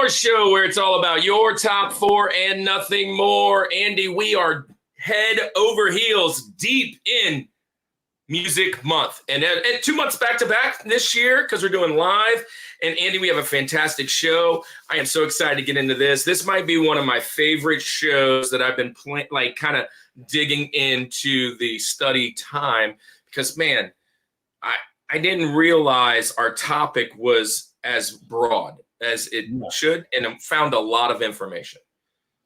Rushmore show where it's all about your top four and nothing more. Andy, we are head over heels deep in Music Month. And 2 months back to back this year because we're doing live. And Andy, we have a fantastic show. I am so excited to get into this. This might be one of my favorite shows that I've been kind of digging into the study time because, man, I didn't realize our topic was as broad as it should, and found a lot of information.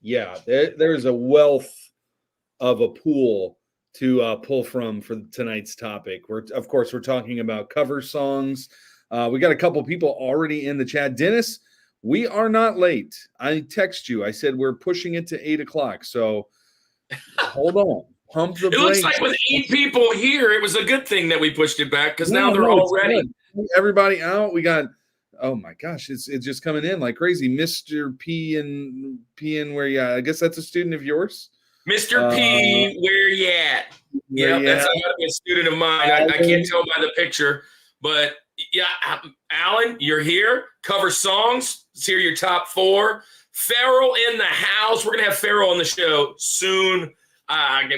Yeah, there's a wealth of a pool to pull from for tonight's topic. We're talking about cover songs. We got a couple people already in the chat. Dennis, we are not late. I text you. I said we're pushing it to 8 o'clock. So hold on. Pump the brakes. It looks like with 8 people here, it was a good thing that we pushed it back because now they're all ready. Everybody out. We got, oh my gosh, it's just coming in like crazy. Mr. P and where you at? I guess that's a student of yours. Mr. P, where you at? Yeah, that's a student of mine. I can't tell by the picture, but yeah, Alan, you're here. Cover songs. Let's hear your top 4. Farrell in the house. We're gonna have Farrell on the show soon.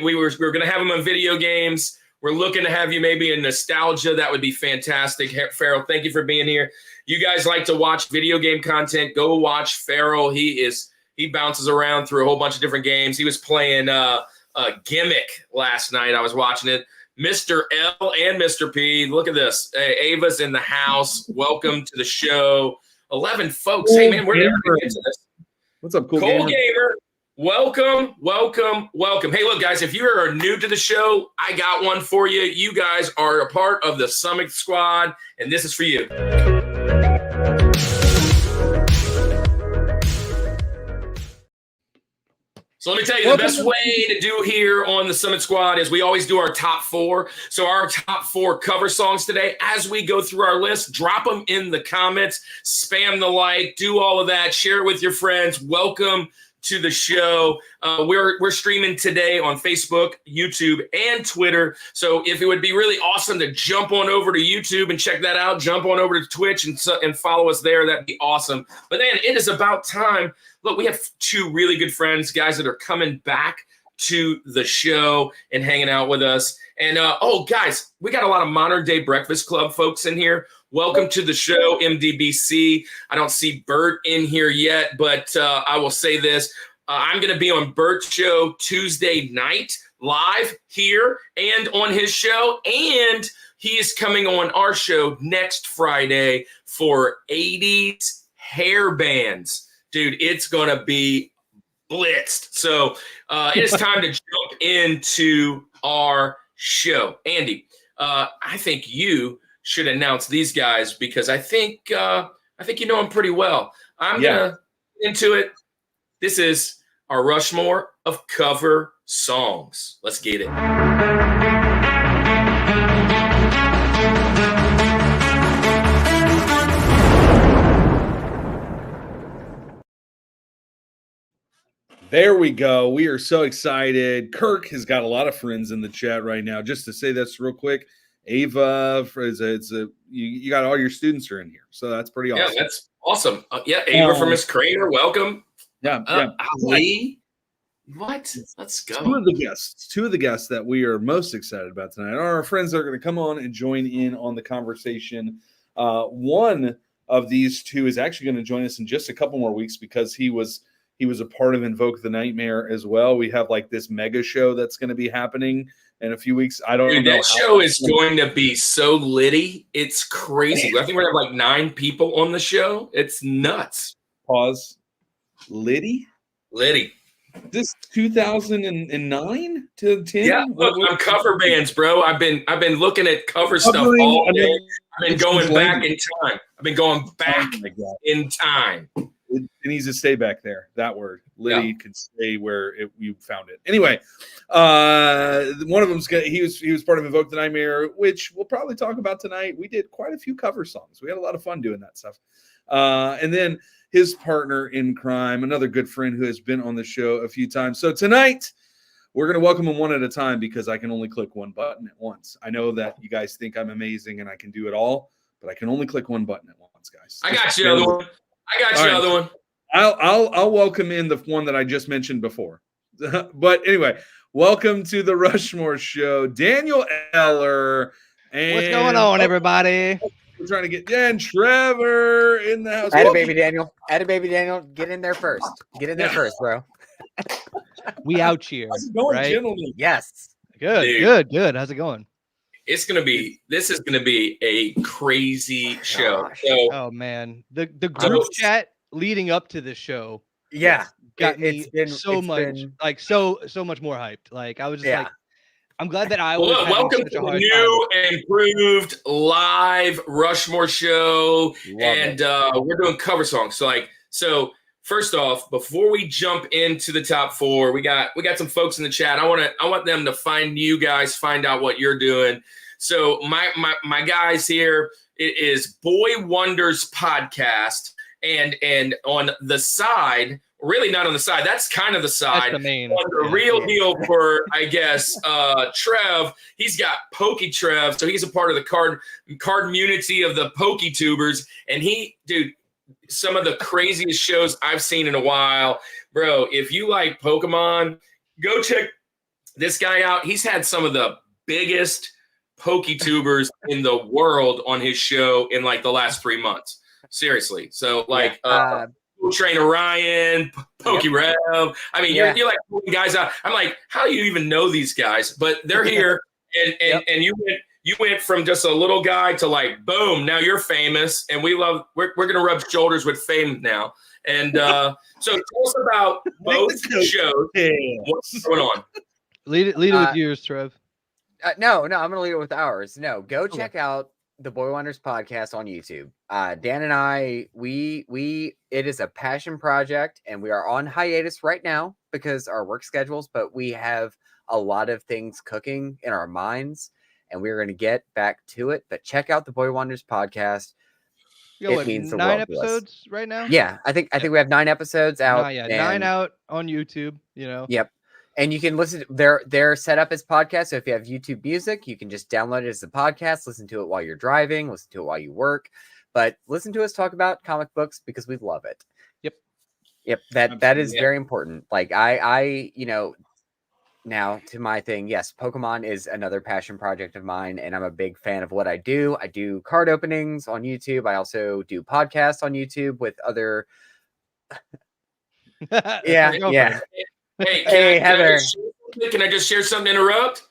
We were going to have him on video games. We're looking to have you maybe in nostalgia. That would be fantastic. Farrell, thank you for being here. You guys like to watch video game content, go watch Farrell. He bounces around through a whole bunch of different games. He was playing a Gimmick last night. I was watching it. Mr. L and Mr. P, look at this. Ava's in the house. Welcome to the show. 11 folks. Hey, man, we're never going to get to this. What's up, Cool Gamer? Welcome. Hey, look, guys, if you are new to the show, I got one for you. You guys are a part of the Summit Squad, and this is for you. So let me tell you, the best way to do here on the Summit Squad is we always do our top 4. So our top 4 cover songs today, as we go through our list, drop them in the comments, spam the like, do all of that, share it with your friends. Welcome to the show. We're streaming today on Facebook, YouTube, and Twitter. So if it would be really awesome to jump on over to YouTube and check that out, jump on over to Twitch and follow us there, that'd be awesome. But then it is about time. Look, we have 2 really good friends, guys that are coming back to the show and hanging out with us. And guys, we got a lot of modern day Breakfast Club folks in here. Welcome to the show, MDBC. I don't see Bert in here yet, but I will say this. I'm going to be on Bert's show Tuesday night live here and on his show. And he is coming on our show next Friday for 80s hair bands. Dude, it's going to be blitzed. So it is time to jump into our show. Andy, I think you should announce these guys because I think you know them pretty well. I'm gonna into it. This is our Rushmore of cover songs. Let's get it. There we go. We are so excited. Kirk has got a lot of friends in the chat right now. Just to say this real quick. Ava, you got all your students are in here, so that's pretty awesome. Yeah, that's awesome. Ava from Miss Kramer, welcome. Ali, what? Let's go. Two of the guests that we are most excited about tonight are our friends that are going to come on and join in on the conversation. One of these 2 is actually going to join us in just a couple more weeks because he was a part of Invoke the Nightmare as well. We have like this mega show that's going to be happening in a few weeks. I don't know. That show is going to be so litty. It's crazy. I think we're going to have like 9 people on the show. It's nuts. Pause. Liddy. This 2009 to 10. Yeah, look, I'm cover bands, bro. I've been looking at cover stuff all day. I've been going back in time. In time. It needs to stay back there. That word, Liddy, can stay where you found it. Anyway, one of them's he was part of Invoke the Nightmare, which we'll probably talk about tonight. We did quite a few cover songs. We had a lot of fun doing that stuff. And then his partner in crime, another good friend who has been on the show a few times. So tonight, we're going to welcome them one at a time because I can only click one button at once. I know that you guys think I'm amazing and I can do it all, but I can only click one button at once, guys. I got you, other one. I'll welcome in the one that I just mentioned before. But anyway, welcome to the Rushmore show, Daniel Eller. And what's going on, everybody? We're trying to get Trevor in the house. Add a baby, Daniel. Get in there first. Get in there first, bro. We out here. How's it going, right? gentlemen? Yes. Good, Dude. good. How's it going? This is gonna be a crazy show. Gosh. So Oh man, the group chat leading up to this show, Yeah. got me It's been so much more hyped. Like I was just like, I'm glad that I was. Well, welcome to the new and improved live Rushmore show, we're doing cover songs. So first off, before we jump into the top four, we got some folks in the chat. I want them to find you guys, find out what you're doing. So my guys here, it is Boy Wonders podcast, and on the side. Really not on the side. That's kind of the side. That's the main. On the real deal for, I guess, Trev, he's got Pokey Trev. So he's a part of the card community of the Pokey tubers. And some of the craziest shows I've seen in a while. Bro, if you like Pokemon, go check this guy out. He's had some of the biggest Pokey tubers in the world on his show in like the last 3 months. Seriously. So Trainer Ryan, Pokey Rev. I mean, you're like pulling guys out. I'm like, how do you even know these guys? But they're here, and you went from just a little guy to like, boom, now you're famous, and we're gonna rub shoulders with fame now. And so tell us about both shows. What's going on? Lead it with yours, Trev. No, I'm gonna lead it with ours. No, go check out the Boy Wonders podcast on YouTube. Dan and I, it is a passion project, and we are on hiatus right now because our work schedules, but we have a lot of things cooking in our minds, and we're going to get back to it. But check out the Boy Wonders podcast. It means 9 episodes right now. Yeah, I think we have 9 episodes out. 9 out on YouTube. Yep. And you can listen. They're set up as podcasts. So if you have YouTube Music, you can just download it as a podcast. Listen to it while you're driving. Listen to it while you work. But listen to us talk about comic books because we love it. Yep. That is very important. Like I now to my thing. Yes, Pokemon is another passion project of mine, and I'm a big fan of what I do. I do card openings on YouTube. I also do podcasts on YouTube with other. Yeah. Hey, Heather. Can I just share something to interrupt?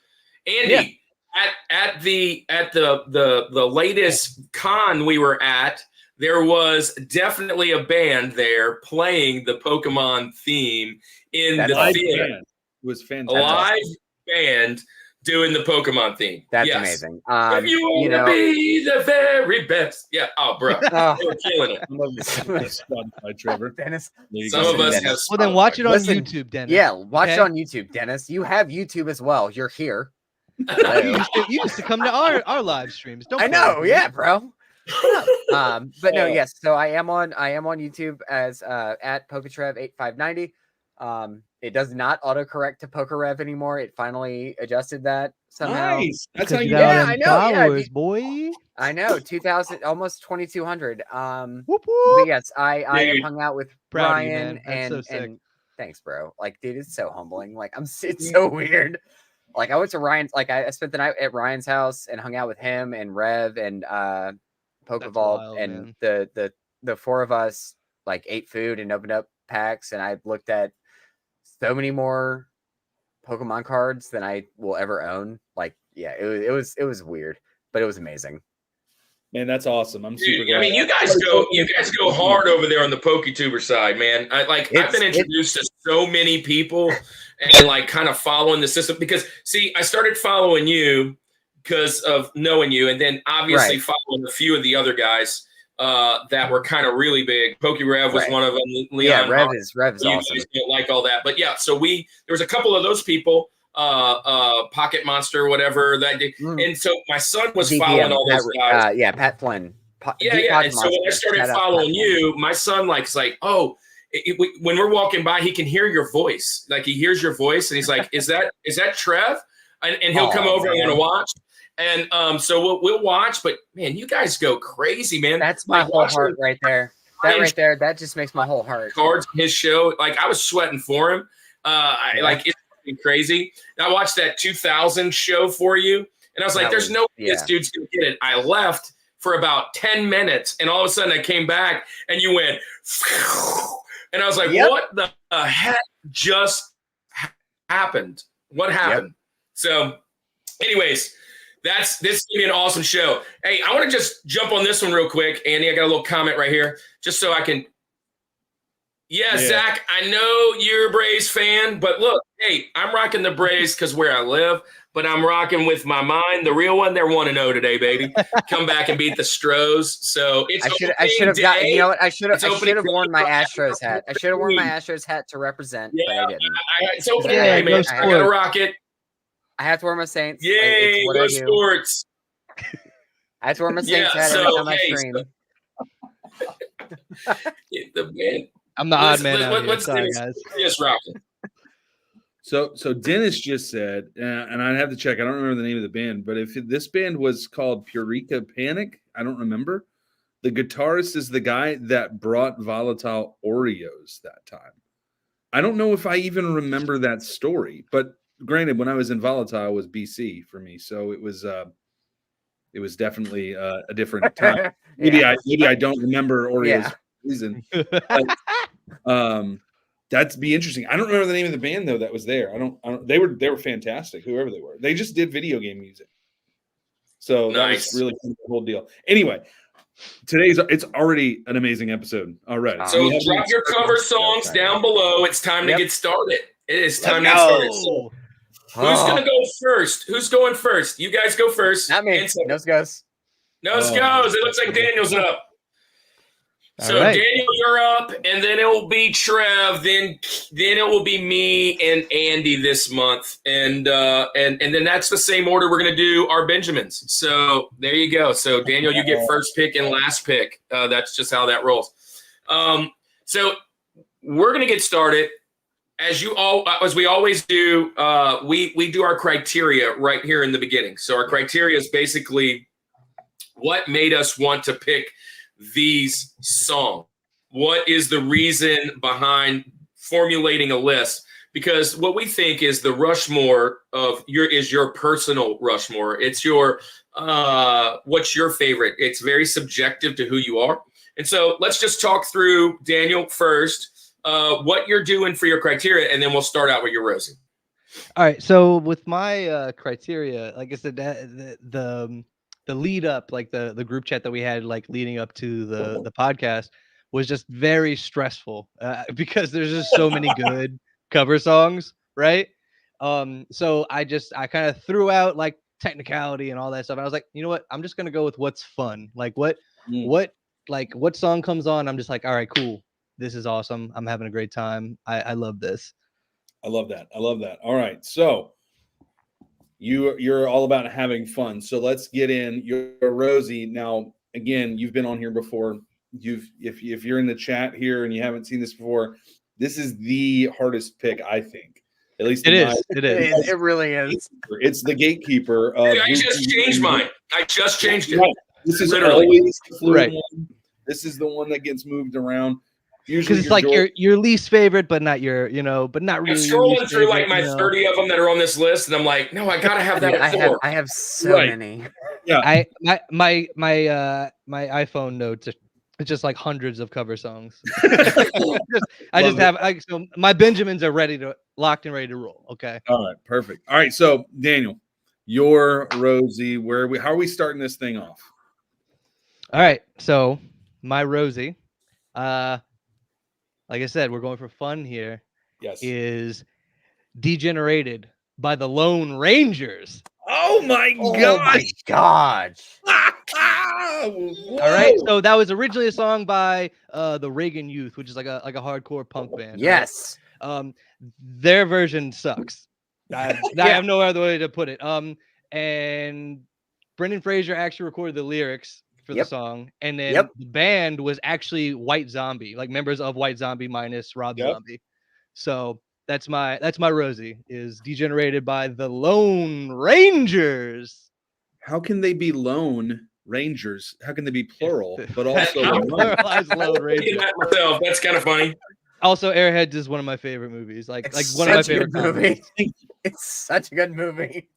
Andy, at the latest con we were at, there was definitely a band there playing the Pokemon theme in the theater. It was fantastic. A live band doing the Pokemon theme. That's amazing. If you want to be the very best. Yeah. Oh, bro. They were killing it. I love this Spotify, Trevor. Dennis. Some of us have. Well, then watch it on YouTube, Dennis. Yeah, watch it on YouTube, Dennis. You have YouTube as well. You're here. You used to come to our live streams. Don't I know, yeah, bro. But no, yes. So I am on YouTube as at PokeTrev8590. It does not autocorrect to PokeRev anymore. It finally adjusted that somehow. Nice. That's how you got Yeah, I know. followers, boy. I know. 2,000, almost 2,200. Whoop, But whoop. yes, I have hung out with Proud of you, Ryan man. That's so sick. and thanks, bro. Like, dude, it's so humbling. Like, it's so weird. Like, I went to Ryan's. Like, I spent the night at Ryan's house and hung out with him and Rev and Pokeball, and man. the 4 of us like ate food and opened up packs, and I looked at so many more Pokemon cards than I will ever own. Like, yeah, it was weird, but it was amazing. Man, that's awesome. I'm super glad. I mean, you guys go hard over there on the PokeTuber side, man. I've been introduced to so many people and like kind of following the system because see, I started following you because of knowing you, and then obviously following a few of the other guys that were kind of really big. Pokey Rev was one of them. Leon, Rev is awesome. Don't like all that, but yeah. So there was a couple of those people, Pocket Monster, whatever that did, and so my son was following all those guys. Pat Flynn. And so when I started following you, my son like, oh. When we're walking by, he can hear your voice. Like he hears your voice, and he's like, "Is that Trev?" And he'll come over and want to watch. And so we'll watch. But man, you guys go crazy, man. That's my whole heart right there. That right there, that just makes my whole heart. Cards on his show, like I was sweating for him. Like it's crazy. And I watched that 2000 show for you, and I was like, "There's no way this dude's gonna get it." I left for about 10 minutes, and all of a sudden I came back, and you went, and I was like, "What the heck just happened? What happened?" So, anyways. This is going to be an awesome show. Hey, I want to just jump on this one real quick. Andy, I got a little comment right here just so I can. Yeah, Zach, I know you're a Braves fan, but look, hey, I'm rocking the Braves because where I live, but I'm rocking with my mind, the real one. They're 1-0 today, baby. Come back and beat the Stros. So it's I should have gotten, you know what? I should have worn my Astros hat. I should have worn my Astros hat to represent, but I didn't. It's opening day, man. I got to rock it. I have to wear my Saints. Yay, go sports. I have to wear my Saints hat every time I stream. The man. I'm the odd man out here. Sorry, guys. Yes, rocking. So Dennis just said, and I'd have to check. I don't remember the name of the band, but if this band was called Purica Panic, I don't remember. The guitarist is the guy that brought Volatile Oreos that time. I don't know if I even remember that story, but granted, when I was in Volatile, it was BC for me, so it was definitely a different time. Maybe I don't remember Oreos reason. But, that'd be interesting. I don't remember the name of the band though that was there. I don't. They were fantastic. Whoever they were, they just did video game music. So that was really cool, the whole deal. Anyway, it's already an amazing episode already. So drop your cover songs down below. It's time to get started. It is time to get started. So, who's going to go first? Who's going first? You guys go first. Not me. Nose goes. Nose goes. It looks like Daniel's up. So Daniel, you're up, and then it will be Trev. Then it will be me and Andy this month, and then that's the same order we're going to do our Benjamins. So there you go. So Daniel, you get first pick and last pick. That's just how that rolls. So we're going to get started. As we always do, we do our criteria right here in the beginning. So our criteria is basically what made us want to pick these songs. What is the reason behind formulating a list? Because what we think is the Rushmore is your personal Rushmore. It's your what's your favorite? It's very subjective to who you are. And so let's just talk through, Daniel, first. What you're doing for your criteria, and then we'll start out with your Rosie. All right. So with my criteria, like I said, the lead up, like the group chat that we had, like leading up to the podcast, was just very stressful because there's just so many good cover songs, right? So I kind of threw out like technicality and all that stuff. And I was like, you know what? I'm just gonna go with what's fun. Like what song comes on? I'm just like, all right, cool. This is awesome. I'm having a great time. I love this. I love that. All right. So you're all about having fun. So let's get in your Rosie. Now, again, you've been on here before. If you're in the chat here and you haven't seen this before, this is the hardest pick, I think. At least it is. It really is. It's the gatekeeper. Dude, I just changed mine. I just changed it. Right. This is literally always the fluid one. This is the one that gets moved around. Because it's like your least favorite, but not but not really. I'm scrolling through like my 30 of them that are on this list, and I'm like, no, I gotta have that. I have so many. Yeah. My iPhone notes. It's just like hundreds of cover songs. So my Benjamins are locked and ready to roll. Okay. All right. Perfect. All right. So Daniel, your Rosie, how are we starting this thing off? All right. So my Rosie, like I said, we're going for fun here. Yes. Is Degenerated by the Lone Rangers. Oh my gosh. All right. So that was originally a song by the Reagan Youth, which is like a hardcore punk band. Yes. Right? Their version sucks. I have no other way to put it. And Brendan Fraser actually recorded the lyrics for the song, and then the band was actually White Zombie, like members of White Zombie minus Rob Zombie. So that's my Rosie, is Degenerated by the Lone Rangers. How can they be lone Rangers. How can they be plural? But also, Pluralized Lone Thinking Ranger. that myself. That's kind of funny. Also, Airheads is one of my favorite movies. Like It's one of my such a favorite good movie. comedies. It's such a good movie.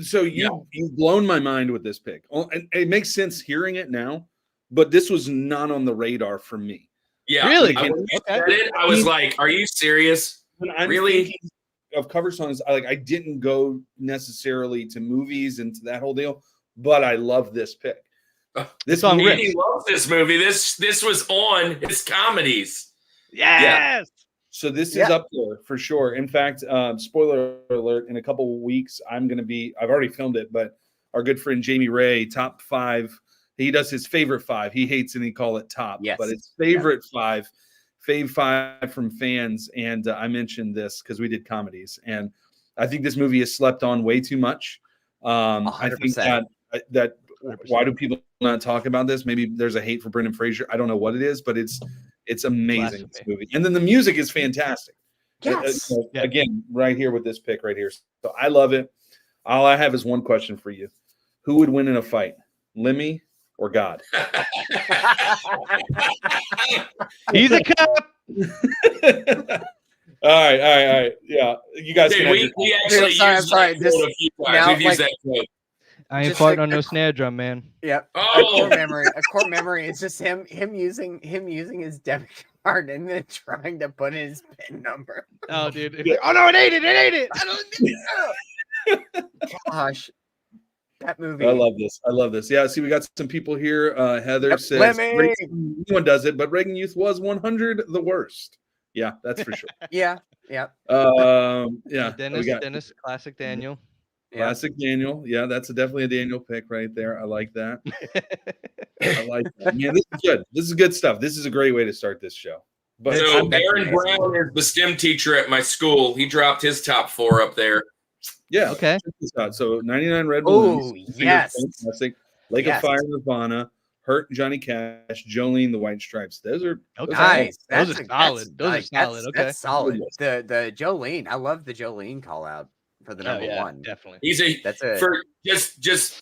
so you've blown my mind with this pick. And it makes sense hearing it now, but this was not on the radar for me. Yeah. Really? When you Okay. said it, I was like, are you serious? When I'm Really? thinking of cover songs, I didn't go necessarily to movies and to that whole deal, but I love this pick. This song movie, rips. Andy loves this movie. This was on his comedies. Yes. So this is Yeah. up there for sure. In fact, spoiler alert, in a couple of weeks, I've already filmed it, but our good friend Jamie Ray, top 5, he does his favorite 5. He hates it and he call it top, Yes. but it's favorite 5, fave 5 from fans. And I mentioned this because we did comedies, and I think this movie is slept on way too much. I think 100%. that why do people not talk about this? Maybe there's a hate for Brendan Fraser. I don't know what it is, but it's amazing, this movie. And then the music is fantastic. Yes. Again, right here with this pick right here. So I love it. All I have is one question for you. Who would win in a fight, Lemmy or God? He's a cop. All right. Yeah, you guys Dude, can we actually I'm sorry. used that quote a few times. Now, We've used that quote. I ain't Just farting like on no snare drum, man. Yep. Oh. A core memory is just him using his debit card and then trying to put in his PIN number. Oh, dude. Oh no, it ain't it. It ain't it. I don't think so. Gosh, that movie. I love this. Yeah, see, we got some people here. Heather Yep, says Lemmy. anyone does it, but Reagan Youth was 100 the worst. Yeah, that's for sure. Yeah. Yeah. Dennis, we got classic Daniel. classic Daniel. Yeah, that's definitely a Daniel pick right there. I like that. I like that. Man, this is good. This is good stuff. This is a great way to start this show. But So I'm- Aaron Brown is the STEM teacher at my school. He dropped his top 4 up there. yeah, Okay. check this out. So 99 Red Oh, Balloons. yes. Fantastic. Lake Yes. of Fire, Nirvana, Hurt, Johnny Cash, Jolene, The White Stripes. Those are Okay. Nice. Those are solid. Those are solid. Okay. That's solid. The Jolene. I love the Jolene call out for the number one. Definitely. He's That's a for just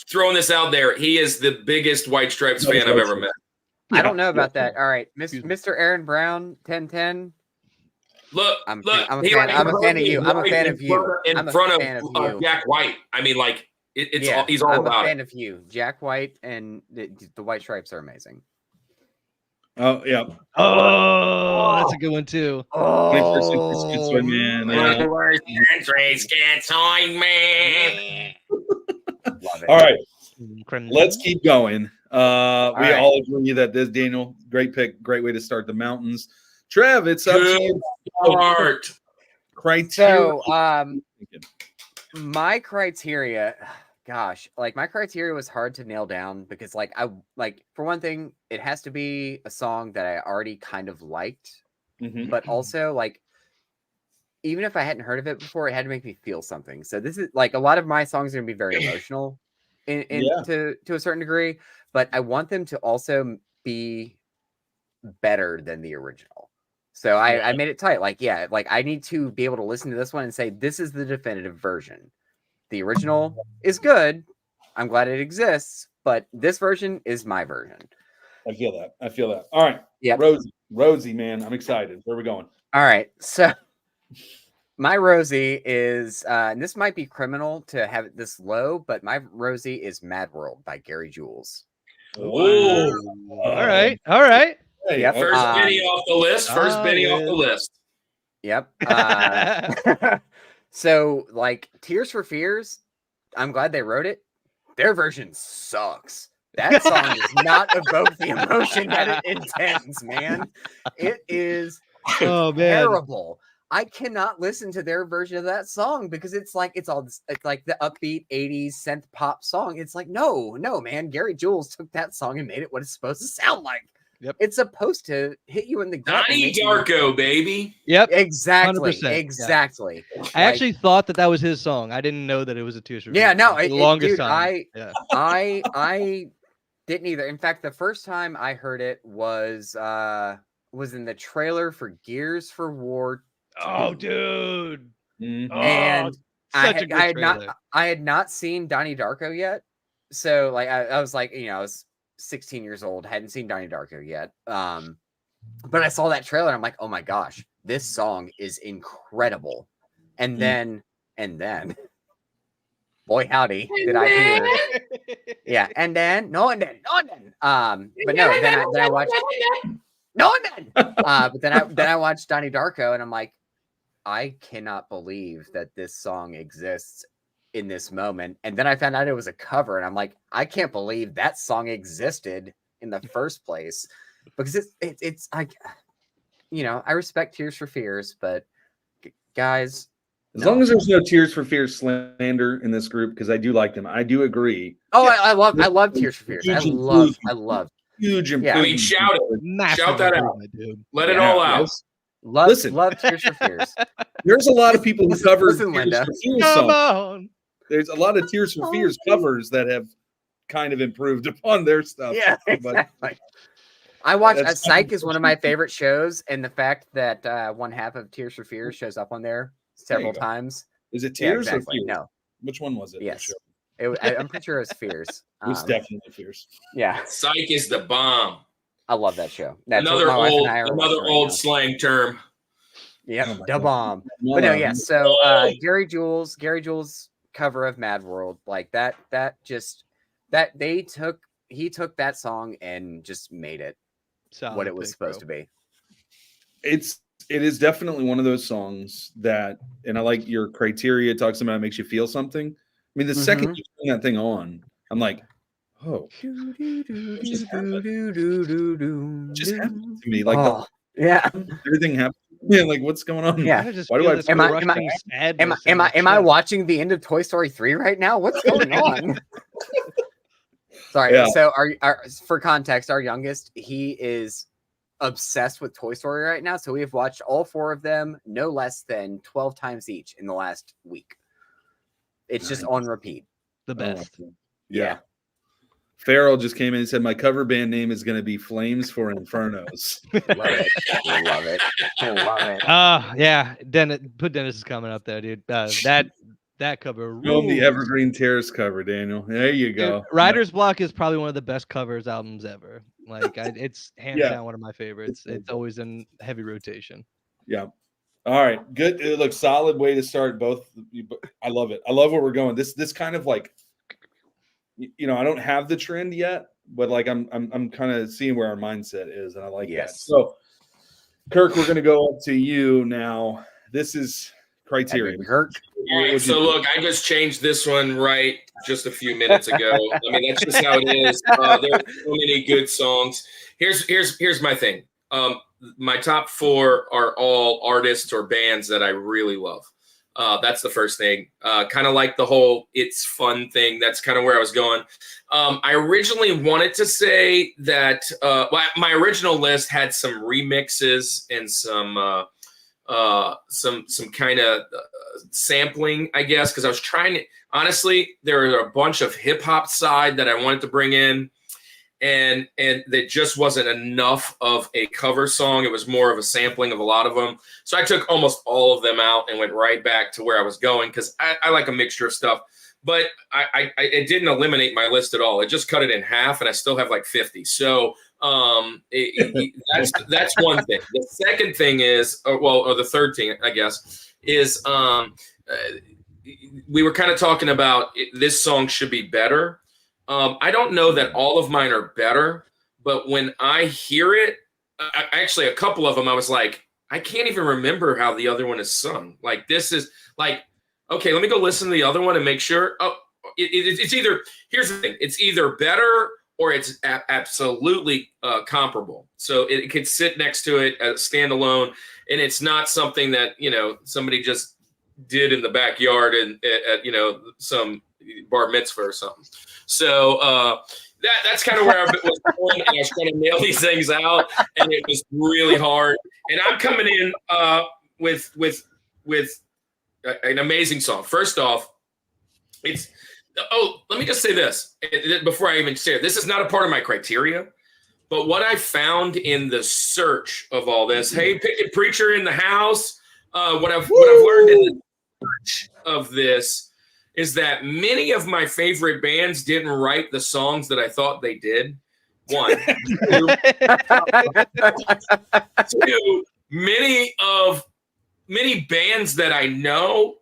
throwing this out there. He is the biggest White Stripes fan I've ever met. I don't know about that. All right, Excuse me. Mr. Aaron Brown, 1010. Look, I'm look. a he fan- like I'm a fan of you. I'm a right fan in of you. front- In I'm a front fan of of you. Jack White. I mean, like he's all I'm about a fan it. of you. Jack White and the White Stripes are amazing. Oh, yeah. Oh, that's a good one too. 21st Century Schizoid Man. Yeah. Love it. All right. Criminal. Let's keep going. We right. all agree that this Daniel, great pick, great way to start the mountains. Trev, it's up to Good you. start. Criteria. So, my criteria, gosh, like my criteria was hard to nail down because, like, for one thing, it has to be a song that I already kind of liked, Mhm. but also like, even if I hadn't heard of it before, it had to make me feel something. So this is like a lot of my songs are gonna be very emotional, Yeah. to a certain degree, but I want them to also be better than the original. So I made it tight. Like, yeah, like I need to be able to listen to this one and say, this is the definitive version. The original is good. I'm glad it exists, but this version is my version. I feel that. All right. Yep. Rosie, man, I'm excited. Where are we going? All right. So my Rosie is, and this might be criminal to have it this low, but my Rosie is Mad World by Gary Jules. Ooh. All right. All right. Hey, Yep. First Benny off the list. First Benny off the solid. list. Yep. So, like, Tears for Fears, I'm glad they wrote it. Their version sucks. That song does not evoke the emotion that it intends, man. It is Oh man. terrible. I cannot listen to their version of that song because it's like it's like the upbeat 80s synth pop song. It's like, no, man. Gary Jules took that song and made it what it's supposed to sound like. Yep. It's supposed to hit you in the gut. and Donnie make you- Darko, baby. Yep. Exactly. 100%, yeah. Exactly. I actually thought that was his song. I didn't know that it was a Tears for Yeah, Fears no, song for the it- longest dude, time. Yeah. I didn't either. In fact, the first time I heard it was in the trailer for Gears for War 2. Oh, dude. Mhm. Oh, And such a good I trailer. had not seen Donnie Darko yet. so like I was like, I was 16 years old, hadn't seen Donnie Darko yet. But I saw that trailer and I'm like, oh my gosh, this song is incredible. And then boy howdy, did I hear. Yeah, but then I watched but then I watched Donnie Darko and I'm like, I cannot believe that this song exists in this moment. And then I found out it was a cover and I'm like, I can't believe that song existed in the first place, because it's like, I respect Tears for Fears, but guys, as long as there's no Tears for Fears slander in this group, because I do like them. I do agree. Oh, yeah. I love Tears for Fears. I love huge improvement. I mean, shout that out, dude. Let it all out. Love Tears for Fears. There's a lot of people who cover Listen, Tears Linda. for Fears Come songs. on. There's a lot of Tears for Fears covers that have kind of improved upon their stuff. Yeah, exactly. I watch Psych is one of my favorite shows, and the fact that one half of Tears for Fears shows up on there several times. Is it Tears or exactly. Fears? No. Which one was it? Yes. I'm pretty sure it was Fears. It was definitely Fears. Yeah. Psych is the bomb. I love that show. That's Another old slang term. Yeah, da bomb. But no, yeah. So Gary Jules' cover of Mad World, like he took that song and just made it what it was supposed to be. It is definitely one of those songs that, and I like your criteria. It talks about it makes you feel something. I mean, the second you turn that thing on, I'm like, oh, it just happened to me. Like, everything happened. Yeah, like what's going on? Yeah. Why do Am I watching the end of Toy Story 3 right now? What's going on? Sorry. Yeah. So for context, our youngest, he is obsessed with Toy Story right now. So we have watched all 4 of them no less than 12 times each in the last week. It's just on repeat. The best. Yeah. Farrell just came in and said, my cover band name is going to be Flames for Infernos. Love it. Yeah. Dennis is coming up there, dude. That cover. The Evergreen Terrace cover, Daniel. There you go. Dude, Rider's Block is probably one of the best covers albums ever. Like, it's hands down one of my favorites. It's always in heavy rotation. Yeah. All right. Good. It looks solid way to start both. I love it. I love where we're going. This kind of like, I don't have the trend yet, but like I'm kind of seeing where our mindset is, and I like that. So, Kirk, we're going to go up to you now. This is criteria. Kirk. All right, so look, I just changed this one right just a few minutes ago. I mean, that's just how it is. There are so many good songs. Here's my thing. My top 4 are all artists or bands that I really love. That's the first thing. Kind of like the whole it's fun thing. That's kind of where I was going. I originally wanted to say that my original list had some remixes and some kind of sampling, I guess, because I was trying to. Honestly, there are a bunch of hip hop side that I wanted to bring in, and that just wasn't enough of a cover song. It was more of a sampling of a lot of them. So I took almost all of them out and went right back to where I was going, because I like a mixture of stuff. But it didn't eliminate my list at all. It just cut it in half, and I still have like 50. So that's one thing. The second thing is, or the third thing, I guess, is we were kind of talking about this song should be better. I don't know that all of mine are better, but when I hear it, actually a couple of them, I was like, I can't even remember how the other one is sung. Like, this is like, okay, let me go listen to the other one and make sure. Oh, it's either, here's the thing, it's either better or it's absolutely comparable. So it could sit next to it as standalone, and it's not something that, somebody just did in the backyard and at some bar mitzvah or something. So that's kind of where I was going, and I was trying to nail these things out, and it was really hard. And I'm coming in with an amazing song. First off, let me just say this before I even say it. This is not a part of my criteria, but what I found in the search of all this, hey, Picket Preacher in the house, what I've learned in the search of this is that many of my favorite bands didn't write the songs that I thought they did. One. Two, many bands that I know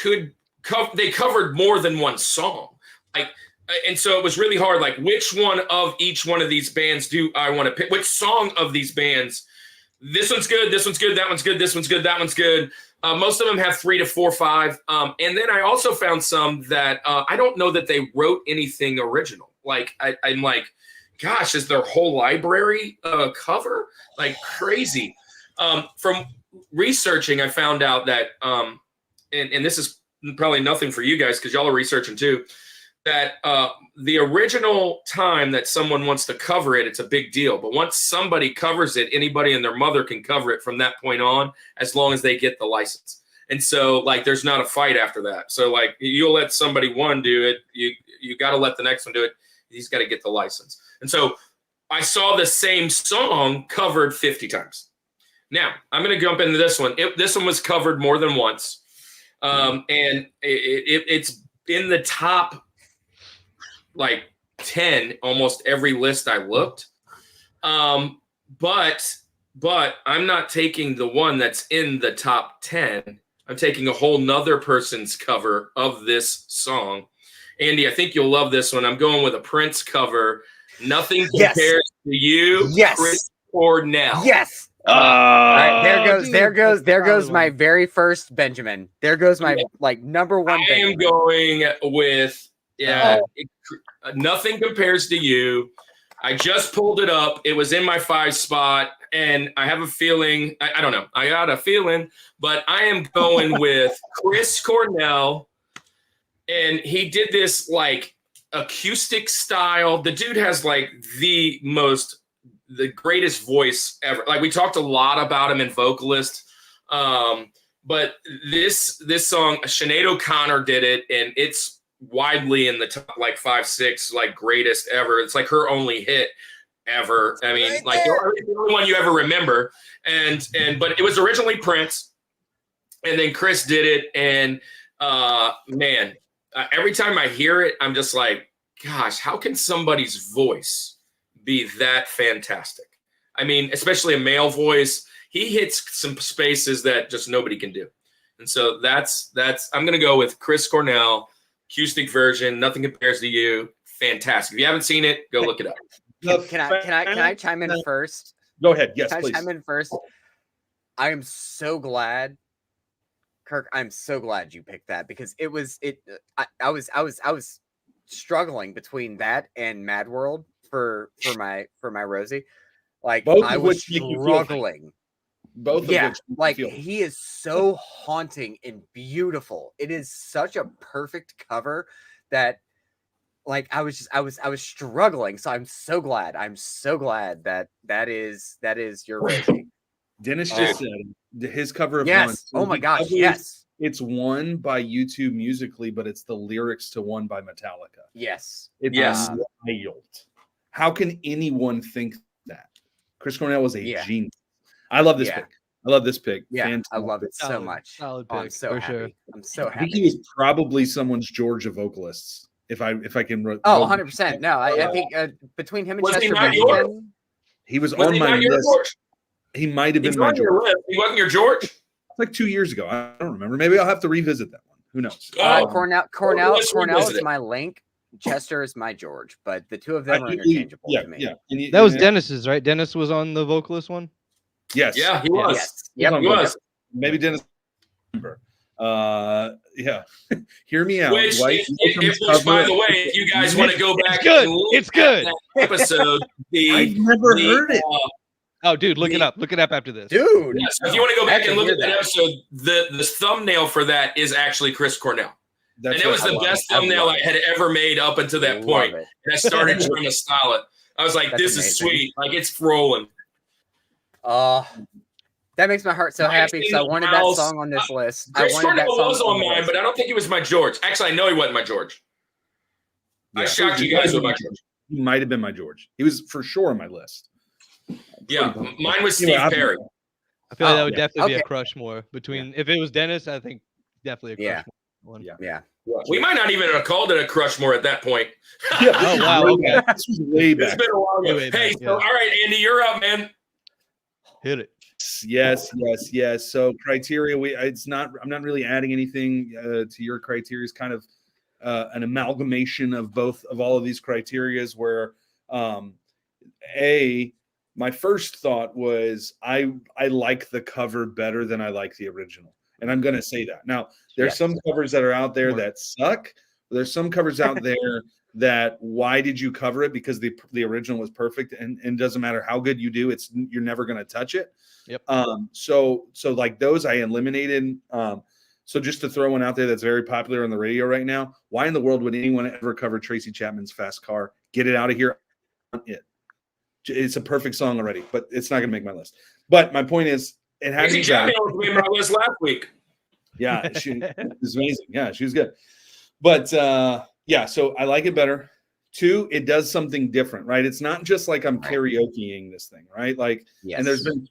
they covered more than one song. And so it was really hard. Like, which one of each one of these bands do I want to pick? Which song of these bands? This one's good. This one's good. That one's good. This one's good. That one's good. Most of them have 3 to 4, 5. And then I also found some that I don't know that they wrote anything original. Like, I'm like, gosh, is their whole library cover? Like, crazy. From researching, I found out that, and this is probably nothing for you guys because y'all are researching too, that the original time that someone wants to cover it, it's a big deal. But once somebody covers it, anybody and their mother can cover it from that point on, as long as they get the license. And so, like, there's not a fight after that. So, like, you'll let somebody one do it, you got to let the next one do it. He's got to get the license. And so I saw the same song covered 50 times. Now, I'm going to jump into this one. This one was covered more than once. And it's in the top, like, 10, almost every list I looked. But I'm not taking the one that's in the top 10. I'm taking a whole nother person's cover of this song. Andy, I think you'll love this one. I'm going with a Prince cover. Nothing compares to you, Chris Cornell. Yes. All right, there goes my very first Benjamin. There goes my number one. I am going with Nothing Compares to You. I just pulled it up. It was in my 5 spot, and I have a feeling. I don't know. I got a feeling, but I am going with Chris Cornell, and he did this like acoustic style. The dude has like the greatest voice ever. Like, we talked a lot about him in Vocalist. But this song, Sinead O'Connor did it, and it's widely in the top, like, 5, 6, like, greatest ever. It's like her only hit ever. I mean, right, like, the only one you ever remember. But it was originally Prince, and then Chris did it. And man, every time I hear it, I'm just like, gosh, how can somebody's voice be that fantastic? I mean, especially a male voice. He hits some spaces that just nobody can do. And so that's I'm going to go with Chris Cornell, acoustic version, Nothing Compares to You. Fantastic. If you haven't seen it, go look it up. Can I chime in first? Go ahead. Yes, please. Can I chime in first? I am so glad, Kirk, I'm so glad you picked that, because I was struggling between that and Mad World for my Rosie. Like, both I was struggling. Both of which, like, he is so haunting and beautiful. It is such a perfect cover that, like, I was struggling. So I'm so glad that is your Rosie. Dennis just said his cover of Yes. One. So oh my gosh, yes. It's one by U2 musically, but it's the lyrics to one by Metallica. Yes. It's wild. How can anyone think that? Chris Cornell was a genius. I love this pick. I love this pick. Yeah, Fantastic. I love it so much. Solid pick, I'm so happy. sure. I'm so happy. I think he was probably someone's George of vocalists. If I can. 100%. No, I think between him and Was Chester Bennington, he was on my list. George? He might have been He's my on your George. list. He wasn't your George? It's like 2 years ago. I don't remember. Maybe I'll have to revisit that one. Who knows? Cornell is my Link. Chester is my George, but the two of them are interchangeable to me. Yeah. That was Dennis's, right? Dennis was on the vocalist one. Yes. Yeah, he was. Yes. Yep, he was. Maybe Dennis. Yeah. Hear me out. Which, by the way, if you guys want to go back, it's good. That episode. I've never heard it. Oh, dude, look it up. Look it up after this, dude. Yeah, so if you want to go back and look at that episode, the thumbnail for that is actually Chris Cornell. And it was the best thumbnail I had ever made up until that point. And I started trying to style it. I was like, this is sweet. Like, it's rolling. That makes my heart so happy, because I wanted that song on this list. Chris Cornell was on mine, but I don't think he was my George. Actually, I know he wasn't my George. I shocked you guys with my George. He might have been my George. He was for sure on my list. Yeah, mine was Steve Perry. I feel like that would definitely be a crush more between. If it was Dennis, I think definitely a crush more. one. Yeah. We might not even have called it a Rushmore at that point. Yeah. Oh wow. Okay. This was way It's back. been a while ago. Way Hey, back, so, all right, Andy, you're up, man. Hit it. Yes. So criteria, I'm not really adding anything to your criteria. It's kind of an amalgamation of all of these criterias where my first thought was I like the cover better than I like the original. And I'm going to say that. Now, there's some covers that are out there that suck. There's some covers out there that why did you cover it? Because the original was perfect and doesn't matter how good you do, you're never going to touch it. Yep. So like those I eliminated. So just to throw one out there that's very popular on the radio right now, why in the world would anyone ever cover Tracy Chapman's Fast Car? Get it out of here. It's a perfect song already, but it's not going to make my list. But my point is, it had to be Chapman made my list last week. Yeah, she was amazing. Yeah, she was good. But so I like it better. 2, it does something different, right? It's not just like I'm karaokeing this thing, right? Like, and there's been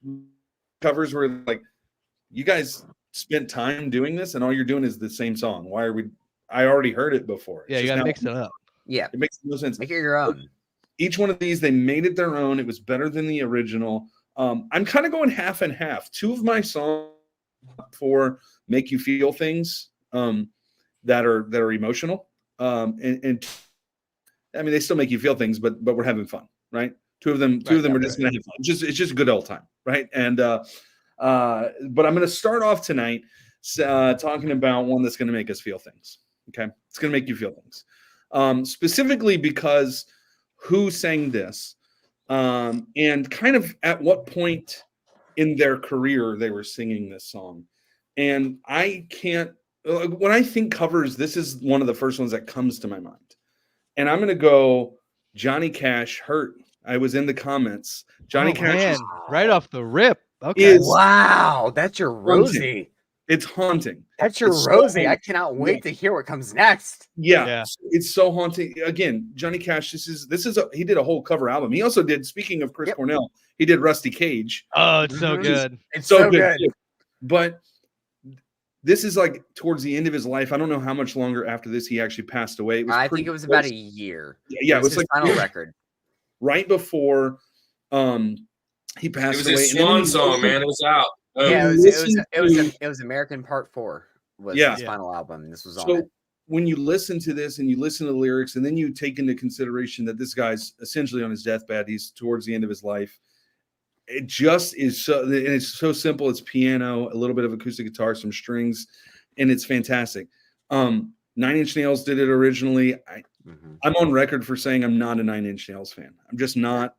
covers where like you guys spent time doing this, and all you're doing is the same song. Why are we? I already heard it before. Yeah, you gotta mix it up. Yeah, it makes no sense. Make it your own. Each one of these, they made it their own. It was better than the original. I'm kind of going half and half. 2 of my songs for make you feel things that are emotional. And I mean, they still make you feel things, but we're having fun, right? Two of them are just gonna have fun. It's just a good old time, right? And but I'm gonna start off tonight talking about one that's gonna make us feel things. Okay, it's gonna make you feel things, specifically because who sang this, and kind of at what point in their career they were singing this song. And I can't, when I think covers, this is one of the first ones that comes to my mind. And I'm going to go Johnny Cash, Hurt. I was in the comments. Johnny Cash right off the rip. Okay. Wow, that's your Rosie. It's haunting. That's your Rosie. I cannot wait to hear what comes next. Yeah, it's so haunting. Again, Johnny Cash. He did a whole cover album. He also did. Speaking of Chris Cornell, he did Rusty Cage. Oh, it's so good. It's so good. But this is like towards the end of his life. I don't know how much longer after this he actually passed away. I think it was about a year. Yeah, it was his like final record. Right before he passed away. It was his swan song, man. It was out. It was American Part 4 was his final album. And this was on it. When you listen to this and you listen to the lyrics, and then you take into consideration that this guy's essentially on his deathbed, he's towards the end of his life. It just is so, and it's so simple. It's piano, a little bit of acoustic guitar, some strings, and it's fantastic. 9 Inch Nails did it originally. I'm on record for saying I'm not a 9 Inch Nails fan. I'm just not.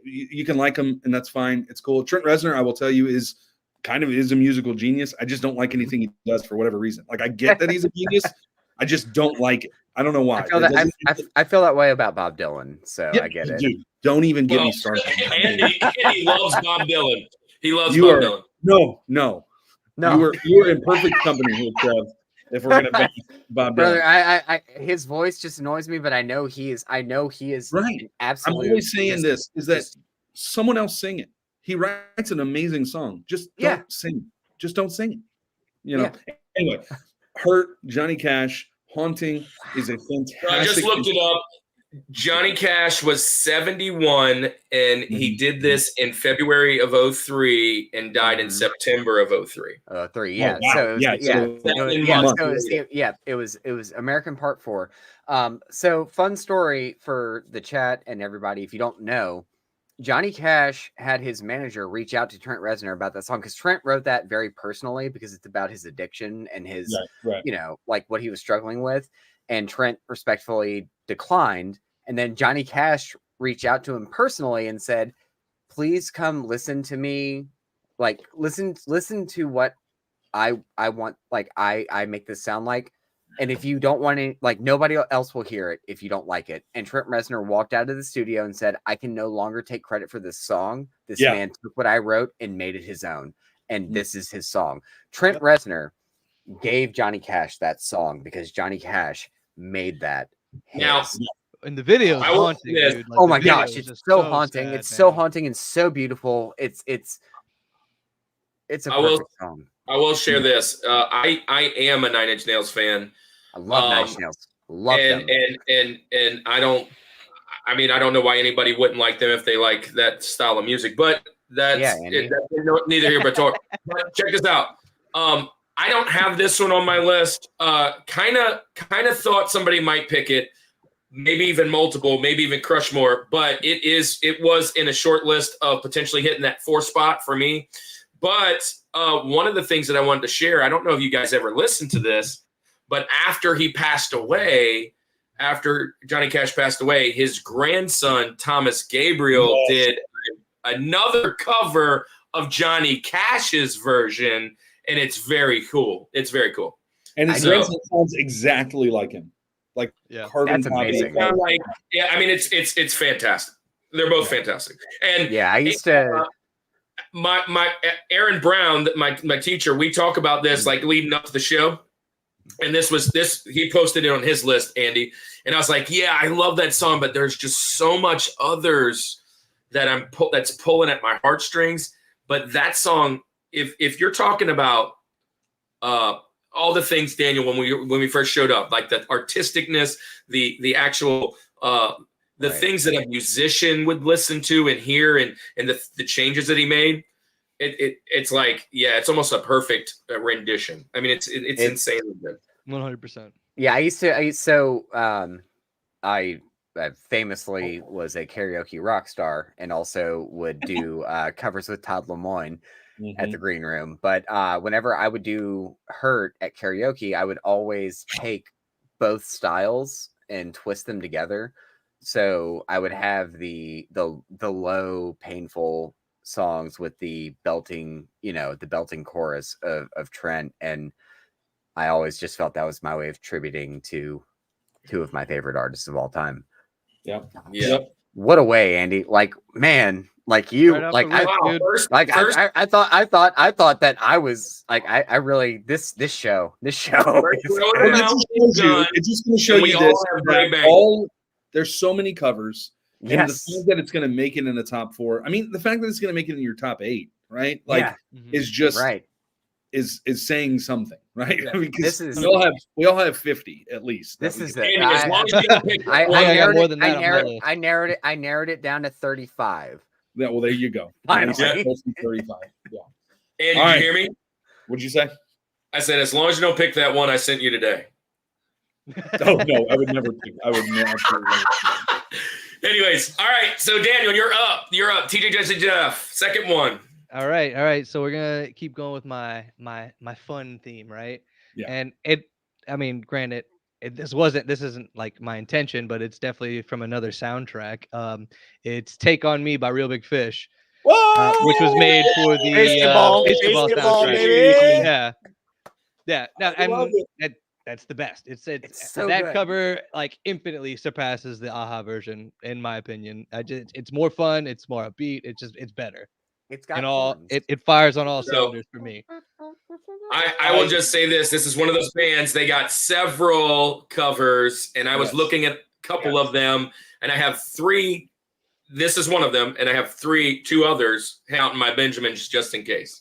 You can like them, and that's fine. It's cool. Trent Reznor, I will tell you, is a musical genius. I just don't like anything he does for whatever reason. Like, I get that he's a genius. I just don't like it. I don't know why. I feel that way about Bob Dylan, so I get it. Dude, don't even get me started. Andy loves Bob Dylan. He loves Bob Dylan. No. You are in perfect company here, Trev. If we're gonna back Bob Dylan, brother, I his voice just annoys me, but I know he is right. Absolutely. I'm always saying this is that someone else sing it. He writes an amazing song. Just don't sing it. Just don't sing it. You know. Yeah. Anyway, Hurt, Johnny Cash, Haunting is a fantastic. I just looked it up. Johnny Cash was 71, and he did this in February of 2003 and died in September of 2003. 3, yeah. Oh, wow. It was American Part 4. So fun story for the chat and everybody. If you don't know, Johnny Cash had his manager reach out to Trent Reznor about that song because Trent wrote that very personally because it's about his addiction and his, like what he was struggling with. And Trent respectfully declined. And then Johnny Cash reached out to him personally and said, please come listen to me. Like, listen to what I want. Like, I make this sound like. And if you don't want it, like, nobody else will hear it if you don't like it. And Trent Reznor walked out of the studio and said, I can no longer take credit for this song. This man took what I wrote and made it his own. And this is his song. Trent Reznor gave Johnny Cash that song because Johnny Cash made that his. Now, in the video, it's haunting, dude. Like, oh my gosh, it's so haunting. It's so haunting and so beautiful. It's a perfect song. I will share this. I am a Nine Inch Nails fan. I love Nine Inch Nails. Love them. And I don't know why anybody wouldn't like them if they like that style of music, but that's neither here but talk. But check this out. I don't have this one on my list. Kind of thought somebody might pick it, maybe even multiple, maybe even Rushmore, but it was in a short list of potentially hitting that 4 spot for me. But one of the things that I wanted to share, I don't know if you guys ever listened to this, but after Johnny Cash passed away, his grandson, Thomas Gabriel, did another cover of Johnny Cash's version, and it's very cool. It's very cool. And his grandson sounds exactly like him. Like that's amazing. It's fantastic. They're both fantastic. And I used to my Aaron Brown, my teacher, we talk about this like leading up to the show. And he posted it on his list, Andy. And I was like, yeah, I love that song, but there's just so much others that that's pulling at my heartstrings. But that song, if you're talking about all the things, Daniel, when we first showed up, like the artisticness, the actual things that a musician would listen to and hear, and the changes that he made, it's like, it's almost a perfect rendition. I mean, it's insanely good. 100%. Yeah, I famously was a karaoke rock star and also would do covers with Todd Lemoyne at the Green Room. But whenever I would do Hurt at karaoke, I would always take both styles and twist them together. So I would have the low, painful songs with the belting, the belting chorus of Trent. And I always just felt that was my way of tributing to 2 of my favorite artists of all time. Yep. What a way, Andy. Like, man, like you, like I thought that I was like, I really, this show. It's just going to show you this. There's so many covers. And the fact that it's going to make it in the top 4. I mean, the fact that it's going to make it in your top 8, right? Like, is just is saying something, right? Yeah. Because we all have 50 at least. This is it. As long as you don't pick I narrowed it down to 35. Yeah, well, there you go. Finally. 35. Yeah. And did you hear me? What'd you say? I said, as long as you don't pick that one I sent you today. Oh no, I would never pick. I would never. Anyways, all right. So Daniel, you're up. TJ, Jesse, Jeff. Second one. All right. So we're gonna keep going with my fun theme, right? Yeah. And granted, this isn't like my intention, but it's definitely from another soundtrack. It's "Take on Me" by Real Big Fish, which was made for the basketball soundtrack. Baby. Yeah. Now, that's the best. It's so that good. cover like infinitely surpasses the Aha version, in my opinion. It's more fun. It's more upbeat. It's better. It's got it fires on all cylinders for me. I will just say this. This is one of those bands. They got several covers, and I was looking at a couple of them, and I have 3. This is one of them, and I have 2 others out in my Benjamins just in case.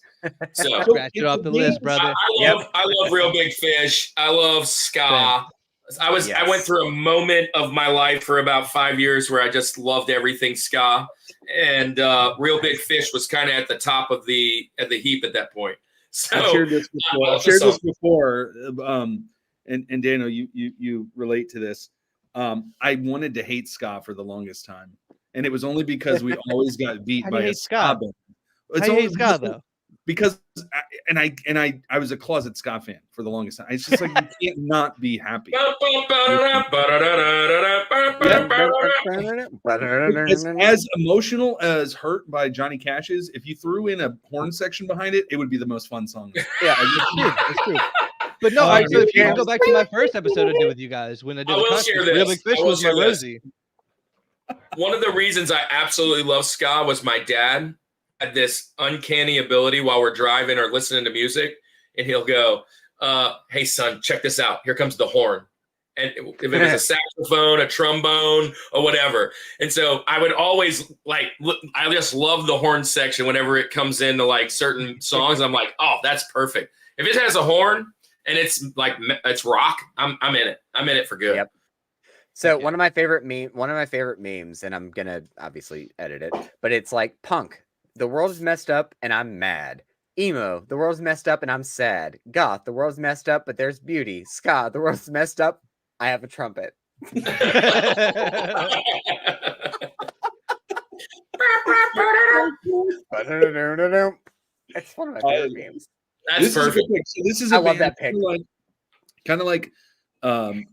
So scratch it off the list, brother. I love Real Big Fish. I love ska. I went through a moment of my life for about 5 years where I just loved everything ska, and Real Big Fish was kind of at the top of the heap at that point. So I've shared this before. And Daniel, you relate to this. I wanted to hate ska for the longest time, and it was only because we always got beat by a ska band. How do you hate ska though? Because I was a closet ska fan for the longest time. It's just like you can't not be happy. As emotional as "Hurt" by Johnny Cash is, if you threw in a horn section behind it, it would be the most fun song. Yeah, it's true. But no, so if you go back to my first episode I did with you guys when I did the concert, Real Big Fish was my Rosie. One of the reasons I absolutely love ska was my dad had this uncanny ability while we're driving or listening to music, and he'll go, hey son, check this out. Here comes the horn. And if it was a saxophone, a trombone, or whatever. And so I would always I just love the horn section whenever it comes into like certain songs. I'm like, oh, that's perfect. If it has a horn and it's like it's rock, I'm in it. I'm in it for good. Yep. So one of my favorite memes, and I'm gonna obviously edit it, but it's like punk. The world's messed up and I'm mad. Emo, the world's messed up and I'm sad. Goth, the world's messed up, but there's beauty. Ska, the world's messed up. I have a trumpet. It's one of my favorite memes. That's perfect. So this is I love that pick. Kind of like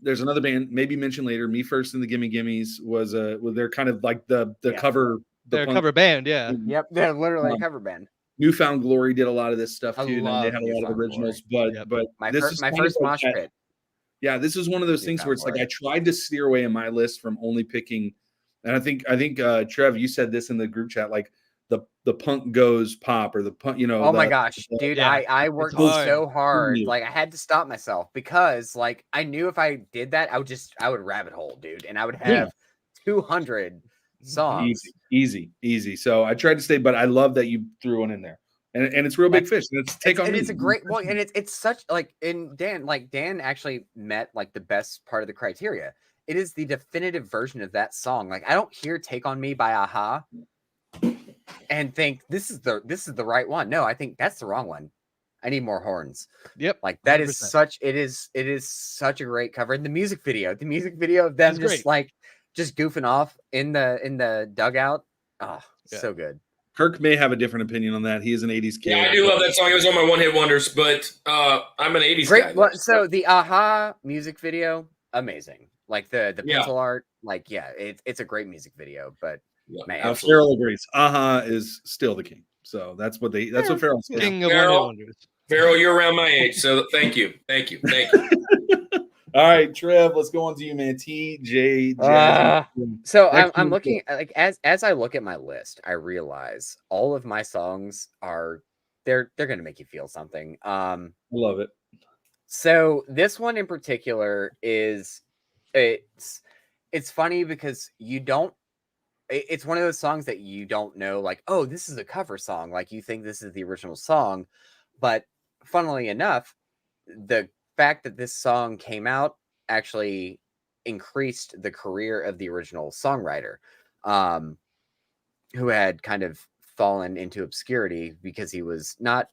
there's another band maybe mentioned later. Me First and the Gimme Gimmes was they're kind of like the cover. They're a cover band, yeah. Yep, they're literally a cover band. Newfound Glory did a lot of this stuff too. And they had a lot of originals, but my this first, is my first mosh pit. Yeah, this is one of those things where it's like I tried to steer away in my list from only picking, and I think Trev, you said this in the group chat, like the punk goes pop or the punk, Oh my gosh, dude, I worked so hard, like I had to stop myself because like I knew if I did that, I would rabbit hole, dude, and I would have 200 songs. Easy. So I tried to stay, but I love that you threw one in there. And it's Real Big Fish. And it's a great one, and it's such like Dan actually met like the best part of the criteria. It is the definitive version of that song. Like I don't hear Take on Me by Aha and think this is the right one. No, I think that's the wrong one. I need more horns. Yep. Like that 100%. It is such a great cover. And the music video of them just goofing off in the dugout. Oh, so good. Kirk may have a different opinion on that. He is an 80s kid. Yeah, I do love that song. It was on my one-hit wonders, but I'm an 80s guy. Well, so the Aha music video, amazing. Like the pencil art, like it's a great music video. But man, Farrell agrees. Aha is still the king. So that's what Farrell says. King of one-hit wonders. Farrell, you're around my age, so thank you. All right, Trev, let's go on to you, man. TJ. So I'm looking like as I look at my list, I realize all of my songs they're gonna make you feel something. I love it. So this one in particular it's funny because it's one of those songs that you don't know, like, oh, this is a cover song. Like you think this is the original song, but funnily enough, the fact that this song came out actually increased the career of the original songwriter, who had kind of fallen into obscurity because he was not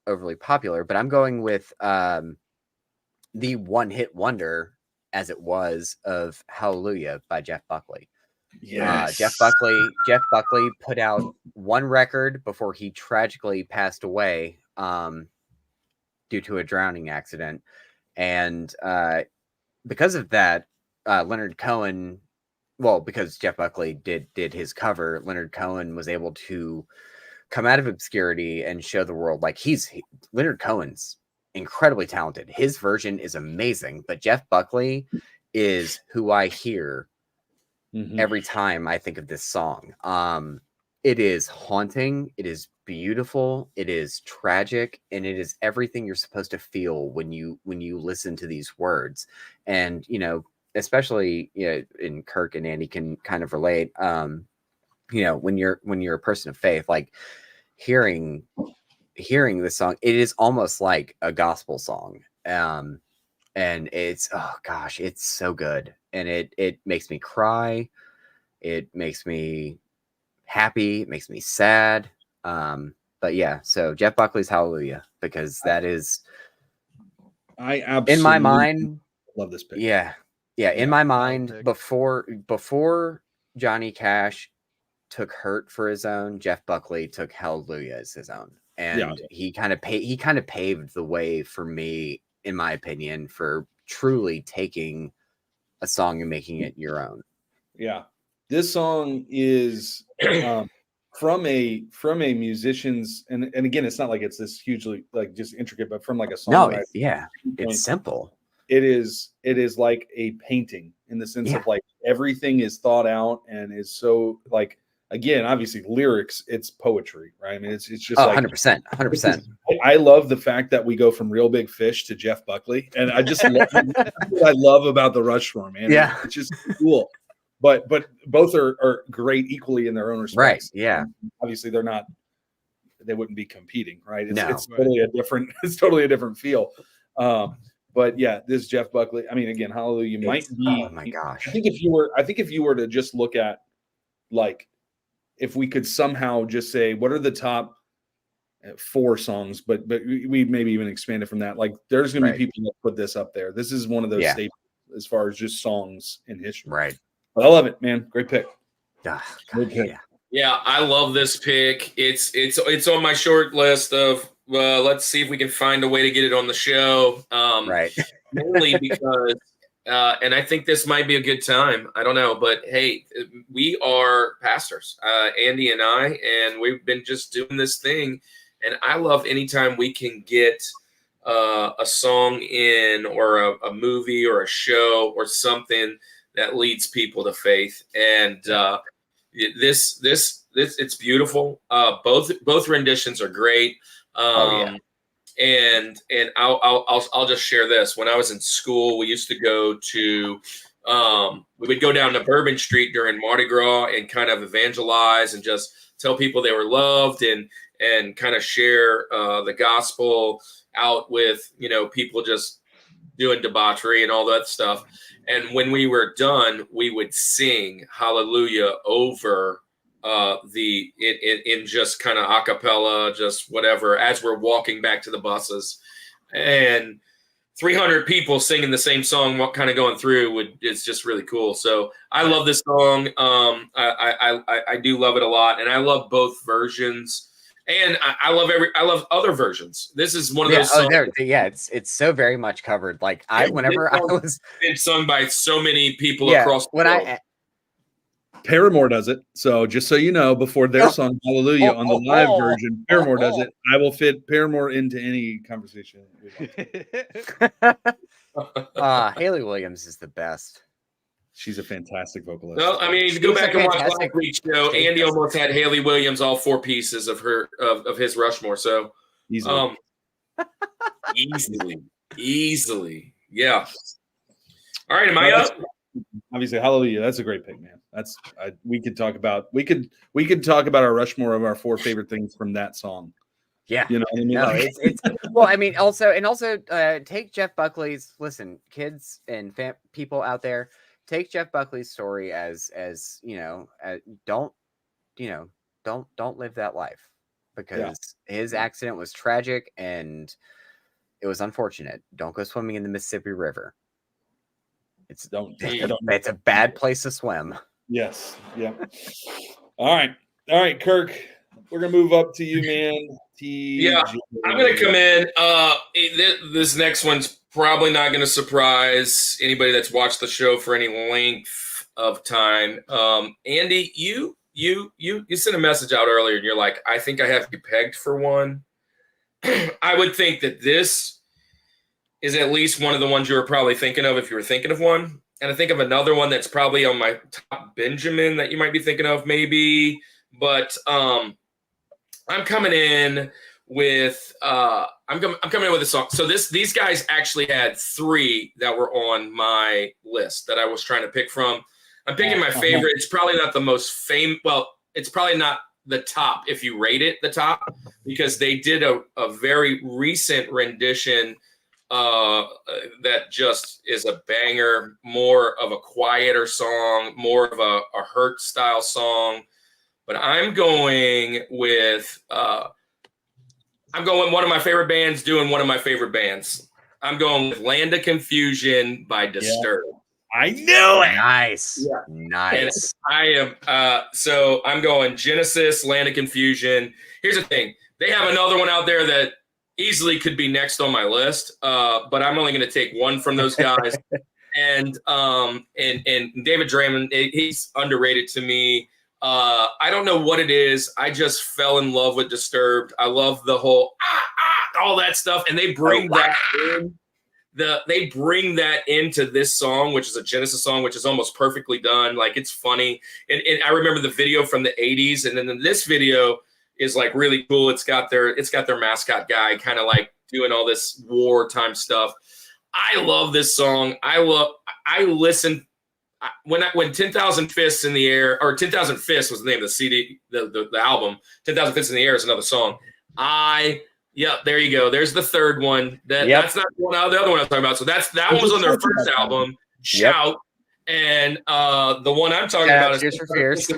overly popular. But I'm going with the one-hit wonder, as it was, of Hallelujah by Jeff Buckley. Yes. Jeff Buckley put out one record before he tragically passed away due to a drowning accident. And because of that, Leonard Cohen, because Jeff Buckley did his cover, Leonard Cohen was able to come out of obscurity and show the world like Leonard Cohen's incredibly talented. His version is amazing, but Jeff Buckley is who I hear every time I think of this song. It is haunting. It is beautiful. It is tragic, and it is everything you're supposed to feel when you listen to these words. And especially in Kirk and Andy can kind of relate. When you're a person of faith, like hearing this song, it is almost like a gospel song. And it's it's so good, and it makes me cry. It makes me happy. It makes me sad. But yeah, so Jeff Buckley's Hallelujah, because that is, I absolutely in my mind, love this pick. Yeah. In my mind, before Johnny Cash took Hurt for his own, Jeff Buckley took Hallelujah as his own, and he kind of paved the way for me, in my opinion, for truly taking a song and making it your own. Yeah, this song is from a musician's, and again, it's not like it's this hugely like just intricate, but from like a song. No, it's simple. It is like a painting in the sense of like everything is thought out and is so like, again, obviously lyrics, it's poetry, right? I mean, it's just 100%. I love the fact that we go from Real Big Fish to Jeff Buckley, and I just love what I love about the Rushmore, man. Yeah, it's just cool. But both are great equally in their own respects. Right. Yeah. Obviously, they're not they wouldn't be competing, right? It's, No. it's totally a different feel. But yeah, this Jeff Buckley. I mean, again, Hallelujah might be. Oh my gosh! I think if you were to just look at, like, if we could somehow just say what are the top 4 songs, but we maybe even expand it from that. Like, there's going to be people that put this up there. This is one of those staples as far as just songs in history. Right. But I love it, man. Great pick. Good pick. Yeah, I love this pick. It's on my short list of let's see if we can find a way to get it on the show. Right. Mainly because and I think this might be a good time. I don't know, but hey, we are pastors, Andy and I, and we've been just doing this thing. And I love anytime we can get a song in, or a movie or a show or something that leads people to faith. And this it's beautiful. Both renditions are great. And I'll just share this. When I was in school, we used to go to we would go down to Bourbon Street during Mardi Gras and kind of evangelize and just tell people they were loved and kind of share the gospel out with, people just doing debauchery and all that stuff. And when we were done, we would sing Hallelujah over in just kind of a cappella, just whatever, as we're walking back to the buses. And 300 people singing the same song, kind of going through, it's just really cool. So I love this song. I do love it a lot, and I love both versions. And I love other versions. This is one of those songs. It's so very much covered. Like whenever I was, it's sung by so many people across the world. Paramore does it. So just so you know, before their song Hallelujah on the live version, Paramore does it. I will fit Paramore into any conversation. Haley Williams is the best. She's a fantastic vocalist. No, I mean, if you go back and watch last week's show, Andy almost had Haley Williams all 4 pieces of his Rushmore. So easily, yeah. All right, am I up? Obviously, Hallelujah. That's a great pick, man. We could talk about our Rushmore of our 4 favorite things from that song. Yeah, you know what I mean? No, it's well. I mean, also take Jeff Buckley's. Listen, kids and people out there, take Jeff Buckley's story as don't live that life, because his accident was tragic and it was unfortunate. Don't go swimming in the Mississippi River. It's a bad place to swim. Yes. Yeah. All right, Kirk. We're gonna move up to you, man. Yeah, I'm gonna come in. This next one's probably not gonna surprise anybody that's watched the show for any length of time. Andy, you sent a message out earlier, and you're like, I think I have you pegged for one. I would think that this is at least one of the ones you were probably thinking of if you were thinking of one. And I think of another one that's probably on my top Benjamin that you might be thinking of maybe. But I'm coming in with I'm coming in with a song. So these guys actually had 3 that were on my list that I was trying to pick from. I'm picking my favorite. It's probably not the most famous. Well, it's probably not the top if you rate it the top, because they did a very recent rendition that just is a banger, more of a quieter song, more of a Hurt style song. But I'm going with one of my favorite bands doing one of my favorite bands. I'm going with Land of Confusion by Disturbed. Yeah. I knew it. Nice. Yeah. Nice. And I am so I'm going Genesis, Land of Confusion. Here's the thing. They have another one out there that easily could be next on my list, but I'm only going to take one from those guys. and David Draymond, he's underrated to me. I don't know what it is. I just fell in love with Disturbed. I love the whole all that stuff, and they bring that in. They bring that into this song, which is a Genesis song, which is almost perfectly done. Like, it's funny, and I remember the video from the '80s, and then this video is like really cool. It's got their mascot guy kind of like doing all this wartime stuff. I love this song. I listen when 10,000 Fists in the Air, or 10,000 Fists was the name of the CD, the album. 10,000 Fists in the Air is another song. There you go. There's the third one. That's not the other one I was talking about. So that one was on their first album, Shout. And the one I'm talking about is Tears for Fears.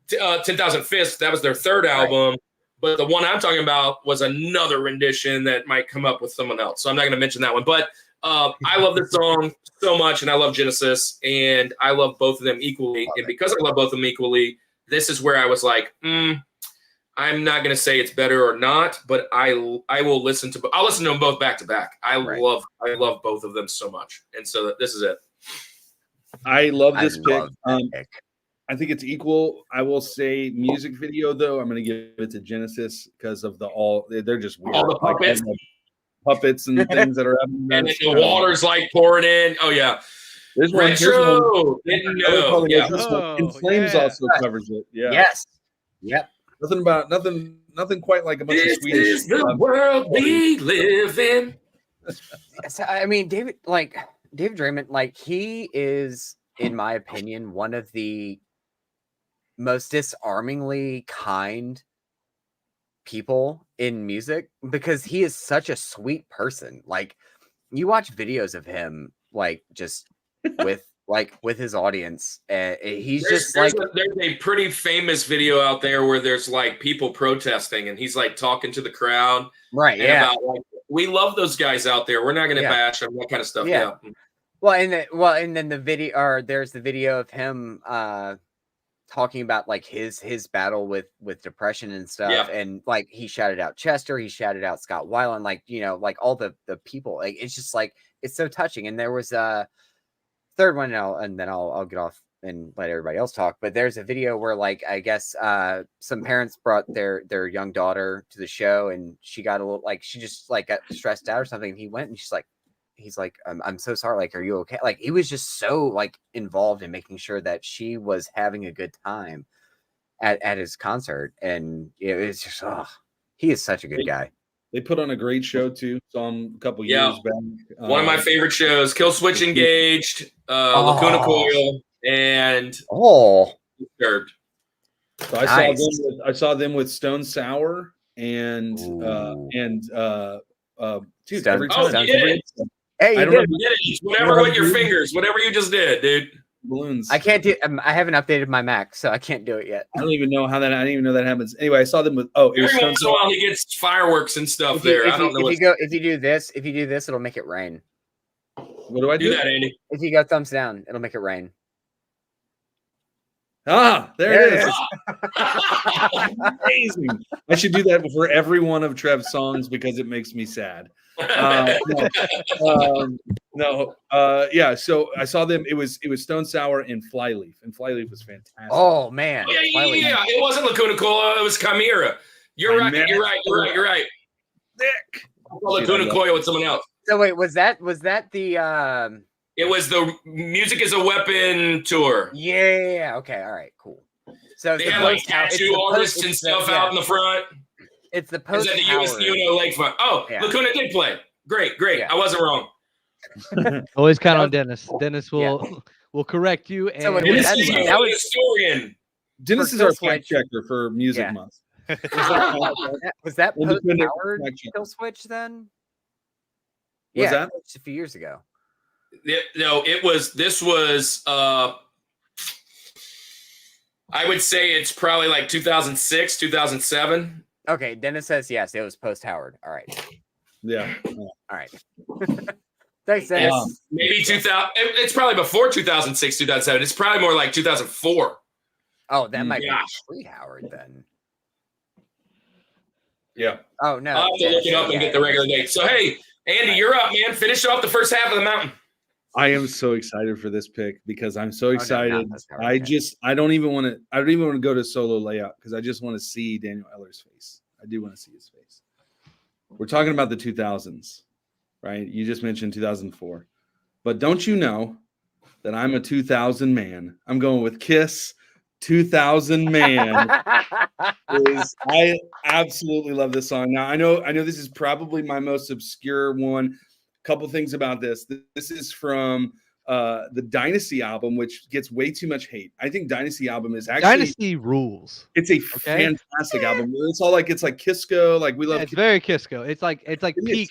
10,000 Fists. That was their third album. But the one I'm talking about was another rendition that might come up with someone else. So I'm not going to mention that one. But I love this song so much, and I love Genesis, and I love both of them equally. And because I love both of them equally, this is where I was like, I'm not going to say it's better or not, but I will listen to them both back to back. I love both of them so much, and so this is it. I love this pick. I think it's equal. I will say music video though. I'm going to give it to Genesis because of they're just weird. All the puppets. Puppets and things that are happening. And the water's like pouring in. Oh yeah. There's Retro. Didn't know. Yeah. In Flames also covers it. Yeah. Yes. Yep. Nothing quite like a bunch of Swedish. This is the world we live in. So, I mean, David Draymond, like, he is, in my opinion, one of the most disarmingly kind people in music, because he is such a sweet person. Like, you watch videos of him, like, just with his audience, and there's a pretty famous video out there where there's like people protesting, and he's like talking to the crowd, right? Yeah, about, like, we love those guys out there. We're not going to bash them, that kind of stuff. Yeah. And then the video, or there's the video of him talking about like his battle with depression and stuff, and like he shouted out Chester, he shouted out Scott Weiland, like, you know, like all the people, like, it's just like, it's so touching. And there was a third one, and then I'll get off and let everybody else talk. But there's a video where, like, I guess some parents brought their young daughter to the show, and she got a little, like, she just like got stressed out or something. And he went, and he's like, I'm so sorry. Like, are you okay? Like, he was just so like involved in making sure that she was having a good time at his concert. And it's just, he is such a good guy. They put on a great show too. Saw him a couple years back. One of my favorite shows: Kill Switch Engaged, Lacuna Coil, and Disturbed. So I saw them with Stone Sour and dude, every time. Hey, I don't know. Whatever with your fingers, whatever you just did, dude. Balloons. I can't do. I haven't updated my Mac, so I can't do it yet. I don't even know how that. I didn't even know that happens. Anyway, I saw them with. It was every once in a while he gets fireworks and stuff there. I don't know. If you do this, it'll make it rain. What do I do? Do that, Andy. If you go thumbs down, it'll make it rain. There it is. Amazing. I should do that for every one of Trev's songs because it makes me sad. So I saw them. It was Stone Sour and Flyleaf, and Flyleaf was fantastic. Oh man, yeah. It wasn't Lacuna Coil. It was Chimera. You're right. Dick. Lacuna Coil with someone else. So wait, was that the? It was the Music is a Weapon tour. Yeah. Okay. All right. Cool. So they had like tattoo artists and stuff out in the front. It's the post. Is that the USUNO lakefront? Oh, yeah. Lacuna did play. Great. Yeah. I wasn't wrong. Always count on Dennis. Dennis will correct you. And that was historian. Dennis is our fact checker for Music Month. Was that post-Howard Kill Switch then? Was that a few years ago? No, it was. This was. I would say it's probably like 2006, 2007. Okay, Dennis says yes. It was post-Howard. All right. Yeah. All right. Thanks, Dennis. Maybe 2000. It's probably before 2006, 2007. It's probably more like 2004. Oh, that might be pre-Howard then. Yeah. Oh no. I'll have to look it up and get the regular date. So hey, Andy, you're up, man. Finish off the first half of the mountain. I am so excited for this pick because I'm so excited. I don't even want to go to solo layout because I just want to see Daniel Eller's face. I do want to see his face. We're talking about the 2000s, right? You just mentioned 2004. But don't you know that I'm a 2000 man? I'm going with Kiss. 2000 man. I absolutely love this song. Now I know this is probably my most obscure one. Couple things about this. This is from the Dynasty album, which gets way too much hate. I think Dynasty album is actually Dynasty rules. It's a Okay? fantastic album. It's all like Kisco, like we love. Yeah, it's very Kisco. It's like It peak is.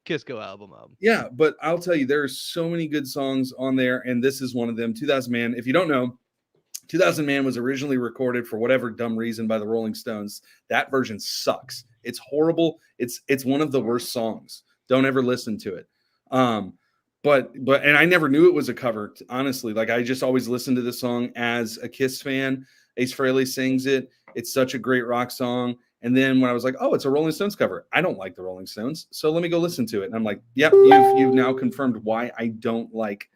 Kisco album. Yeah, but I'll tell you, there are so many good songs on there, and this is one of them. 2000 Man. If you don't know, 2000 Man was originally recorded for whatever dumb reason by the Rolling Stones. That version sucks. It's horrible. It's one of the worst songs. Don't ever listen to it. But and I never knew it was a cover, honestly. Like I just always listened to the song as a Kiss fan. Ace Frehley sings it. It's such a great rock song. And then when I was like, oh, it's a Rolling Stones cover. I don't like the Rolling Stones, so let me go listen to it. And I'm like, yep, you've now confirmed why I don't like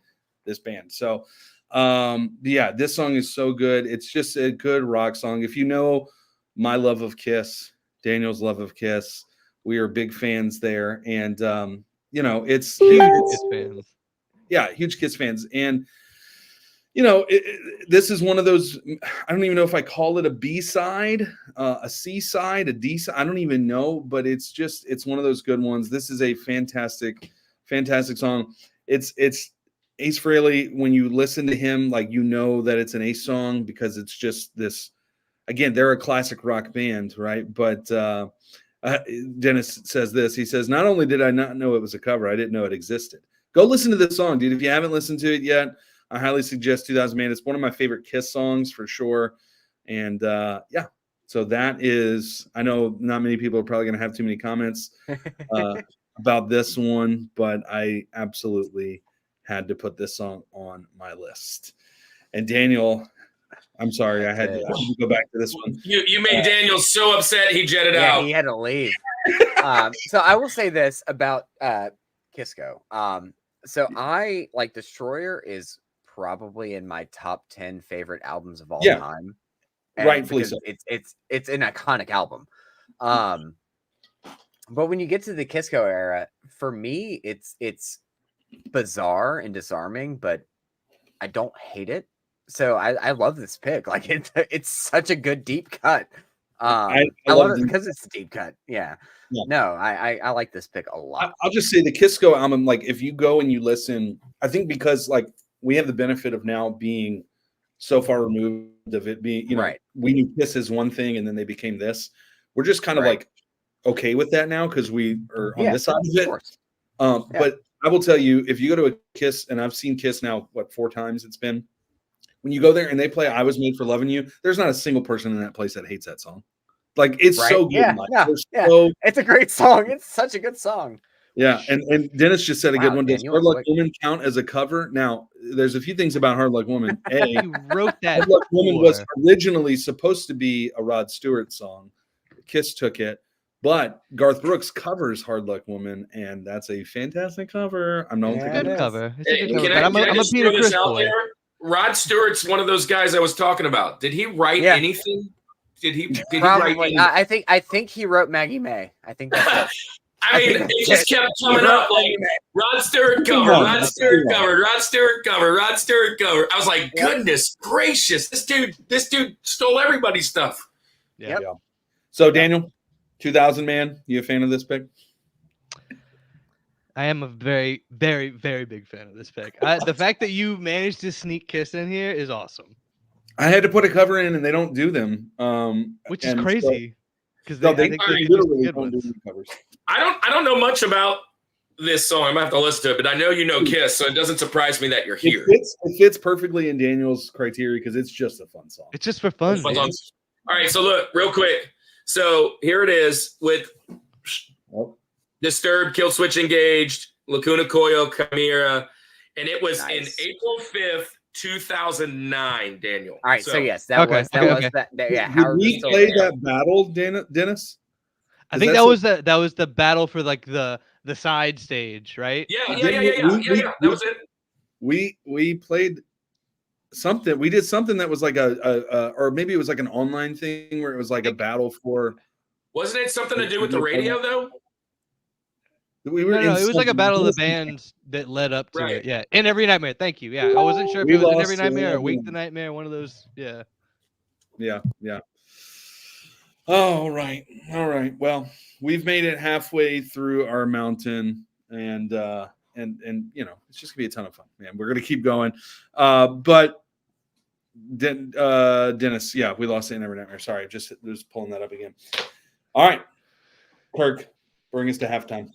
this band. So yeah, this song is so good. It's just a good rock song. If you know my love of Kiss, Daniel's love of Kiss, we are big fans there. And it's Huge Kiss fans. Yeah, huge Kiss fans. And this is one of those, I don't even know if I call it a B-side, a C-side, a D-side. I don't even know, but it's one of those good ones. This is a fantastic, fantastic song. It's Ace Frehley. When you listen to him, like, that it's an Ace song because it's just this, again, they're a classic rock band, right? But Dennis says this. He says, not only did I not know it was a cover, I didn't know it existed. Go listen to this song, dude. If you haven't listened to it yet, I highly suggest 2000 Man. It's one of my favorite Kiss songs for sure. And yeah, so that is, I know not many people are probably going to have too many comments about this one, but I absolutely had to put this song on my list. And Daniel, I'm sorry, I had to go back to this one. You made Daniel so upset he jetted out. Yeah, he had to leave. So I will say this about Kisco. So I like Destroyer is probably in my top 10 favorite albums of all time. Rightfully so. It's an iconic album. But when you get to the Kisco era, for me, it's bizarre and disarming, but I don't hate it. So I love this pick. Like it's such a good deep cut. I love it because it's a deep cut. Yeah. No, I like this pick a lot. I'll just say the Kisco album, like if you go and you listen, I think because like we have the benefit of now being so far removed of it being, right. We knew Kiss as one thing and then they became this. We're just kind of like okay with that now because we are on this side of it. But I will tell you, if you go to a Kiss, and I've seen Kiss now, 4 times it's been, when you go there and they play I Was Made for Loving You, there's not a single person in that place that hates that song. Like it's so good. It's a great song. It's such a good song. Yeah, and Dennis just said a good one. Does Hard Luck Woman count as a cover? Now, there's a few things about Hard Luck Woman. You wrote that. Hard Luck Woman was originally supposed to be a Rod Stewart song. Kiss took it, but Garth Brooks covers Hard Luck Woman, and that's a fantastic cover. I'm not It's a good cover. It's a good Can cover. I I'm a just Peter throw this Criss out boy. there? Rod Stewart's one of those guys I was talking about. Did he write anything? Did he write anything? I think he wrote Maggie May. I think that's it. I mean, it just kept coming up like Rod Stewart cover, Rod Stewart cover, Rod Stewart cover, Rod Stewart cover. I was like, goodness gracious, this dude stole everybody's stuff. Yeah. So Daniel, 2000 Man, you a fan of this pick? I am a very, very, very big fan of this pick. The fact that you managed to sneak Kiss in here is awesome. I had to put a cover in, and they don't do them, which is crazy because they literally don't do covers. I don't know much about this song. I'm gonna have to listen to it, but I know you know Kiss, so it doesn't surprise me that you're here. It fits perfectly in Daniel's criteria because it's just a fun song. It's just for fun. All right, so look real quick. So here it is with Disturbed, Kill Switch Engaged, Lacuna Coil, Chimera, and it was in April 5th, 2009, Daniel. All right, so yes, that was that. Yeah, did we play that battle, Dennis? I think that was the battle for like the side stage, right? Yeah. That was it. We played something. We did something that was like a or maybe it was like an online thing where it was like a battle for. Wasn't it something to do with the radio though? No, it was like a battle of the bands that led up to it. Yeah, In Every Nightmare. Thank you. Yeah, I wasn't sure if it was In Every Nightmare or Wake the Nightmare. One of those. Yeah. All right. Well, we've made it halfway through our mountain, and and it's just gonna be a ton of fun, man. We're gonna keep going. But Dennis, yeah, we lost the Never Nightmare. Sorry, just pulling that up again. All right, Kirk, bring us to halftime.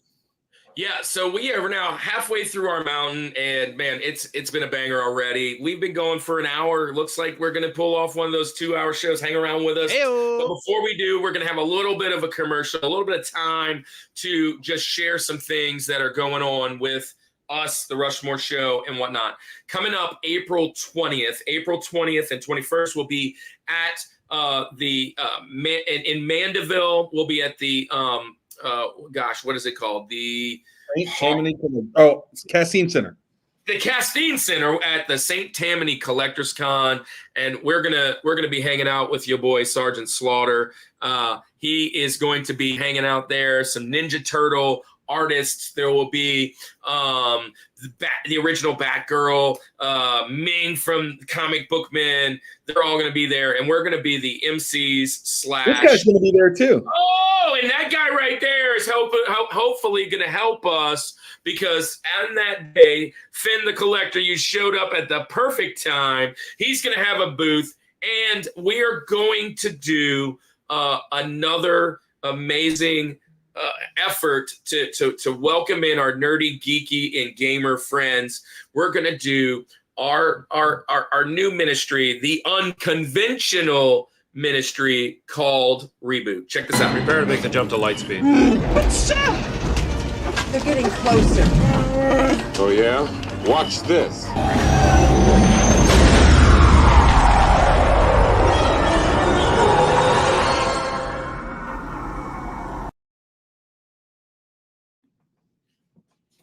Yeah, so we're now halfway through our mountain, and man, it's been a banger already. We've been going for an hour. Looks like we're going to pull off one of those 2-hour shows. Hang around with us. Heyo. But before we do, we're going to have a little bit of a commercial, a little bit of time to just share some things that are going on with us, the Rushmore show, and whatnot. Coming up April 20th and 21st, we'll be at in Mandeville. We'll be at the what is it called? The Castine Center. The Castine Center at the St. Tammany Collectors Con, and we're gonna be hanging out with your boy Sergeant Slaughter. He is going to be hanging out there. Some Ninja Turtle artists. There will be the original Batgirl, Ming from Comic Book Men. They're all going to be there, and we're going to be the MCs / This guy's going to be there too. Oh, and that guy right there is hopefully going to help us, because on that day, Finn the Collector, you showed up at the perfect time. He's going to have a booth, and we are going to do another amazing effort to welcome in our nerdy, geeky, and gamer friends. We're going to do our new ministry, the unconventional ministry called Reboot. Check this out. Prepare to make the jump to light speed. They're getting closer. Oh, yeah? Watch this.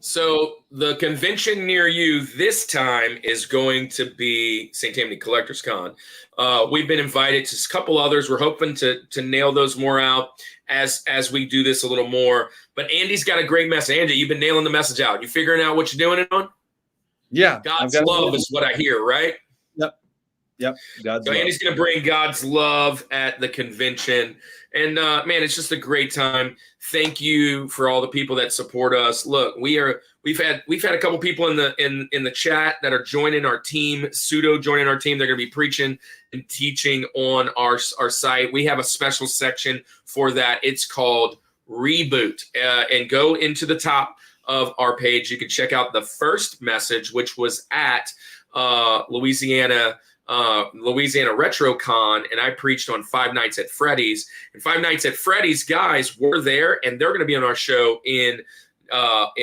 So the convention near you this time is going to be St. Tammany Collectors Con. We've been invited to a couple others. We're hoping to nail those more out as we do this a little more. But Andy's got a great message. Andy, you've been nailing the message out. You figuring out what you're doing it on? Yeah. God's love is what I hear, right? Yep. God's so love. Andy's going to bring God's love at the convention. And man, it's just a great time. Thank you for all the people that support us. Look, we've had a couple people in the chat that are joining our team, joining our team. They're going to be preaching and teaching on our site. We have a special section for that. It's called Reboot. And go into the top of our page. You can check out the first message, which was at Louisiana RetroCon, and I preached on Five Nights at Freddy's. And Five Nights at Freddy's guys were there, and they're going to be on our show in our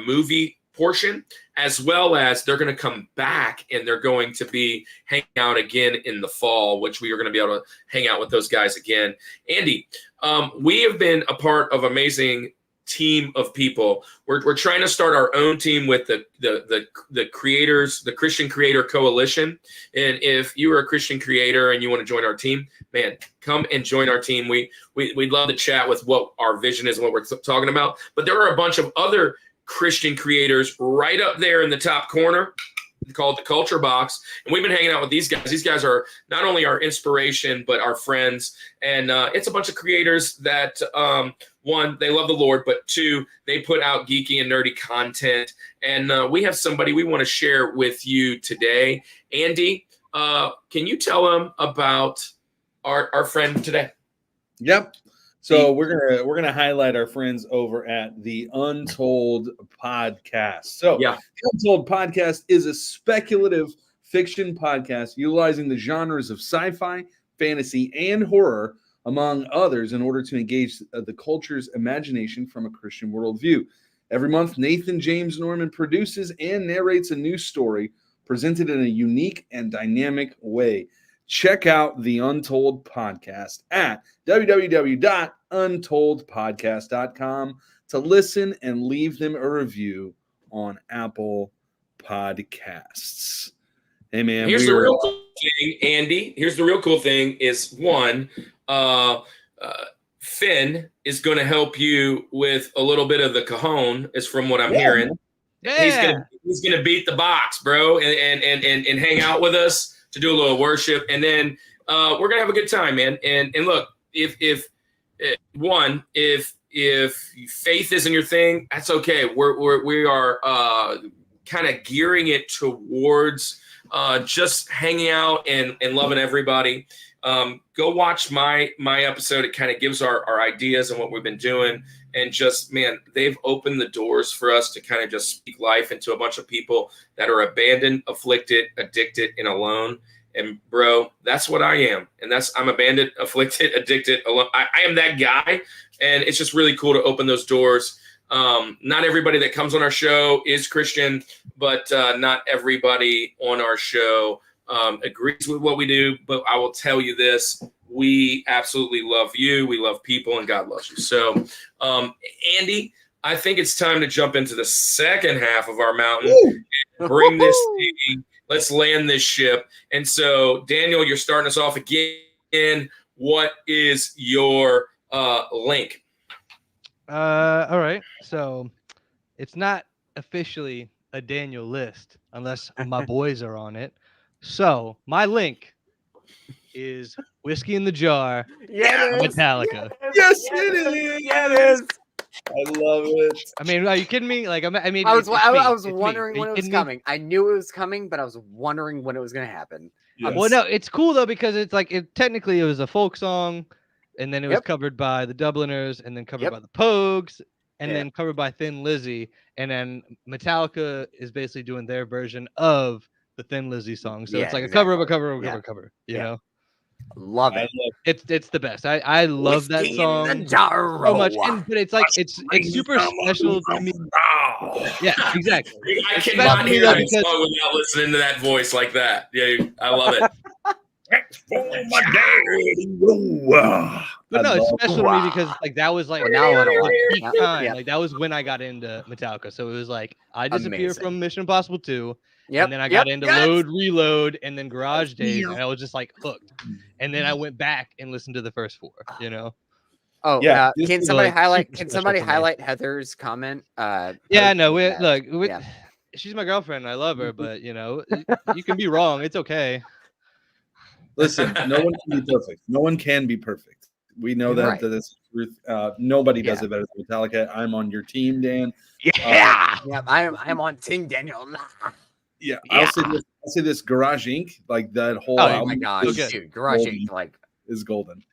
movie portion, as well as they're going to come back and they're going to be hanging out again in the fall, which we are going to be able to hang out with those guys again. Andy, we have been a part of amazing team of people. We're trying to start our own team with the creators, the Christian Creator Coalition. And if you are a Christian creator and you want to join our team, man, come and join our team. We'd love to chat with what our vision is and what we're talking about. But there are a bunch of other Christian creators right up there in the top corner called the Culture Box, and we've been hanging out with these guys. These guys are not only our inspiration but our friends, and it's a bunch of creators that one, they love the Lord, but two, they put out geeky and nerdy content. And we have somebody we want to share with you today. Andy, can you tell them about our friend today? Yep. So we're gonna highlight our friends over at the Untold Podcast. So yeah, the Untold Podcast is a speculative fiction podcast utilizing the genres of sci-fi, fantasy, and horror, among others, in order to engage the culture's imagination from a Christian worldview. Every month, Nathan James Norman produces and narrates a new story presented in a unique and dynamic way. Check out the Untold Podcast at www.untoldpodcast.com to listen and leave them a review on Apple Podcasts. Hey, man. Here's the real cool thing, Andy. Here's the real cool thing is, one, Finn is going to help you with a little bit of the cajon, is from what I'm hearing. Yeah. He's gonna beat the box, bro, and hang out with us to do a little worship, and then we're gonna have a good time, man. And look, if if faith isn't your thing, that's okay. We are kind of gearing it towards just hanging out and loving everybody. Go watch my episode. It kind of gives our ideas and what we've been doing. And just, man, they've opened the doors for us to kind of just speak life into a bunch of people that are abandoned, afflicted, addicted, and alone. And bro, that's what I am. And I'm abandoned, afflicted, addicted, alone. I am that guy. And it's just really cool to open those doors. Not everybody that comes on our show is Christian, but not everybody on our show agrees with what we do. But I will tell you this. We absolutely love you. We love people, and God loves you. So, Andy, I think it's time to jump into the second half of our mountain and bring this thing. Let's land this ship. And so, Daniel, you're starting us off again. What is your link? All right. So it's not officially a Daniel list unless my boys are on it. So my link is Whiskey in the Jar, Metallica. Yes, it is. Yeah, it is. I love it. I mean, are you kidding me? Like, I mean, I was it's me. wondering when Are you it was kidding me? coming. I knew it was coming, but I was wondering when it was going to happen. Yes. Well, no, it's cool though because it's like technically it was a folk song, and then it was covered by the Dubliners, and then covered by the Pogues, and then covered by Thin Lizzy, and then Metallica is basically doing their version of the Thin Lizzy song. So it's like a cover of a cover of a cover. You know, love it. It's the best. I love that song so much, but it's like it's super special to me. Yeah, exactly. I cannot hear that song without listening to that voice like that. Yeah, I love it. But no, it's special to me because like that was like peak time. Like that was when I got into Metallica. So it was like I disappeared from Mission Impossible 2. And then I got into Load, Reload, and then Garage Days, and I was just like hooked. And then I went back and listened to the first 4. You know. Oh yeah. Can somebody highlight? Can somebody highlight Heather's comment? Yeah, no. She's my girlfriend. I love her, but you know, you can be wrong. It's okay. Listen, no one can be perfect. No one can be perfect. We know that that is truth. Nobody does it better than Metallica. I'm on your team, Dan. Yeah, I'm on Team Daniel. Yeah, I'll say this. Garage Inc. Like that whole album. Oh my gosh, dude, Garage Inc. Like is golden.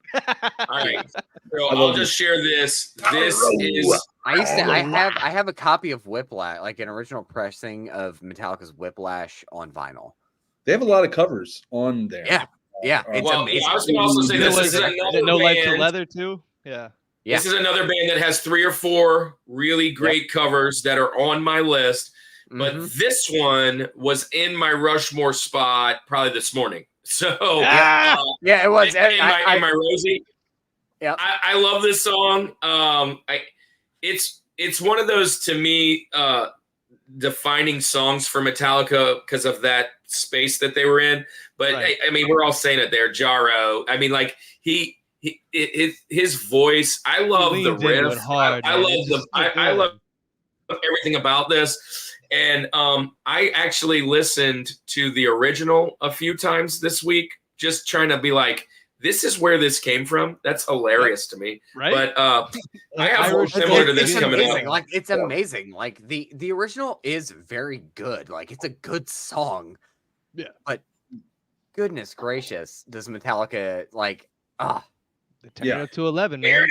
All right, so I'll just share this. This is. I have a copy of Whiplash, like an original pressing of Metallica's Whiplash on vinyl. They have a lot of covers on there. Yeah, it's amazing. I was going to also say this is another No Life band. to Leather too. Yeah. This is another band that has 3 or 4 really great covers that are on my list. But this one was in my Rushmore spot probably this morning. So it was in my Rosie. Yeah, I love this song. It's one of those to me defining songs for Metallica because of that space that they were in. But I mean, we're all saying it there, Jaro. I mean, like his voice. I love the riff. Hard, I love everything about this. And I actually listened to the original a few times this week, just trying to be like, this is where this came from. That's hilarious to me. Right. But I have one similar to this coming up. Like it's amazing. Like the original is very good. Like it's a good song. Yeah. But goodness gracious, does Metallica like turn up to 11, man.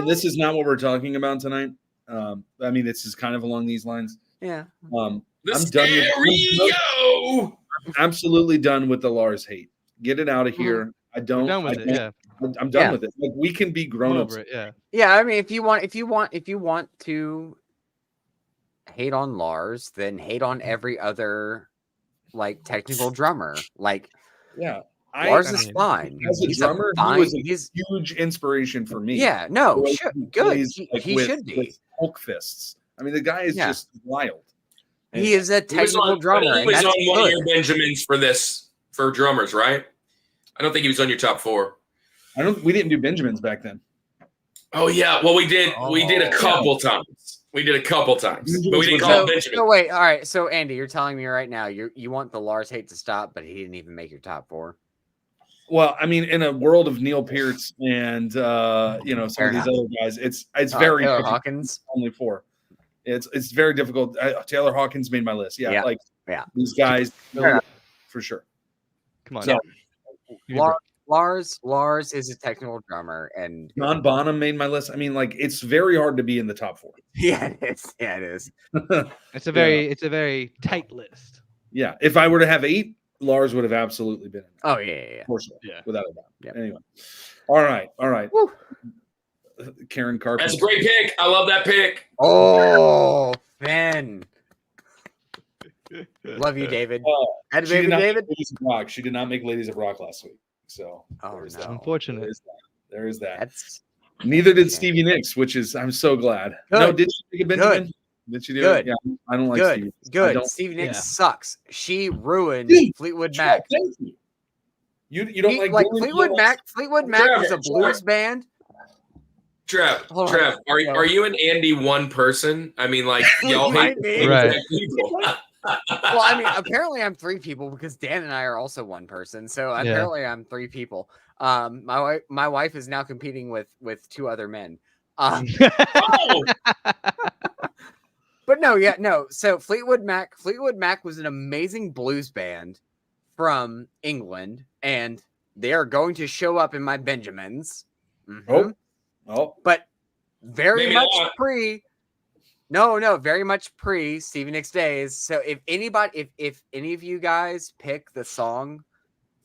This is not what we're talking about tonight. I mean, this is kind of along these lines. Yeah. I'm done. Absolutely done with the Lars hate. Get it out of here. I'm done with it. Like we can be grown ups. Yeah. I mean, if you want to hate on Lars, then hate on every other like technical drummer. Like, Lars is fine. As a drummer, he was a huge inspiration for me. Yeah, no, good. He should be. With Hulk fists. I mean, the guy is just wild. He is a technical drummer. He was on one of your Benjamins for drummers, right? I don't think he was on your top 4. We didn't do Benjamins back then. Oh yeah, well we did a couple times. We did a couple times, but we didn't call it Benjamin. So wait, all right. So Andy, you're telling me right now you want the Lars hate to stop, but he didn't even make your top 4. Well, I mean, in a world of Neil Pearce and some Fair of these enough. other guys, it's very Taylor difficult. Hawkins. Only 4. It's very difficult. Taylor Hawkins made my list. Yeah, Yeah. these guys Fair enough. for sure. Come on. So, Lars is a technical drummer, and John Bonham made my list. I mean, like, it's very hard to be in the top 4. yeah, it is. Yeah, it is. It's a very tight list. Yeah, if I were to have 8, Lars would have absolutely been in there. Oh yeah. For sure. Yeah. Without a doubt. Yep. Anyway. All right. Woo. Karen Carpenter. That's a great pick. I love that pick. Oh, Ben. Love you, David. Had a She did baby, not make David. Ladies of Rock. She did not make Ladies of Rock last week. So Oh, there's no. that. Unfortunate. There is that. That's Neither did Okay. Stevie Nicks, which is I'm so glad. Good. No, did she take a Benjamin? Good. Did she do Good. it? Yeah, I don't like good. Stevie. I Good. don't- Stevie Nicks Yeah. sucks. She ruined Dude, Fleetwood Mac. Thank you. You don't like Billy Fleetwood Joel? Mac. Fleetwood Mac Trevor, was a blues band. Trev, Hold on. Trev, are you and Andy one person? I mean, like y'all hate Might be. the Right. same people. Well, I mean, apparently I'm 3 people because Dan and I are also one person. So apparently I'm 3 people. My wife is now competing with 2 other men. Oh, But no. So Fleetwood Mac was an amazing blues band from England, and they are going to show up in my Benjamins. Mhm. Oh, But very Maybe much not. very much pre Stevie Nicks days. So if any of you guys pick the song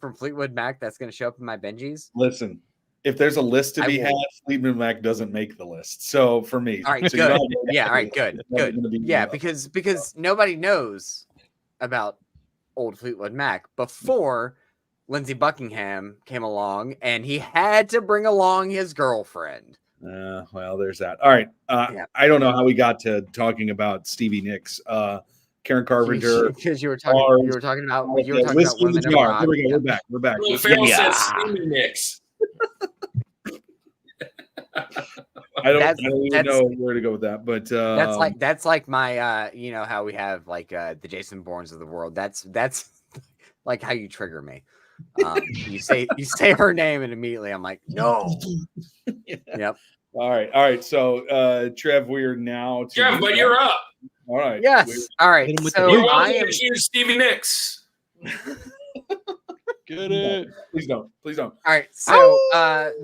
from Fleetwood Mac that's going to show up in my Benjis, listen. If there's a list to I be will- had, Fleetwood Mac doesn't make the list. So for me, all right, so you good, know- yeah, all right, good. Yeah, because nobody knows about old Fleetwood Mac before Lindsey Buckingham came along, and he had to bring along his girlfriend. Well, there's that. All right. Yeah. I don't know how we got to talking about Stevie Nicks. Karen Carpenter. Because you were Lars, talking about Whiskey women in of the jar. rock. Here we go. Yeah. We're back. Will Ferrell Yeah. says Stevie Nicks. I don't That's- even that's- know where to go with that, but That's like my how we have like the Jason Bournes of the world. That's like how you trigger me. You say her name and immediately I'm like, no. Yep. all right. So Trev, we are now to Trev, but you're up. all right. Yes. All right. Hit him with the So You're Well, I welcome am. to choose Stevie Nicks. Get it. Please don't. All right. So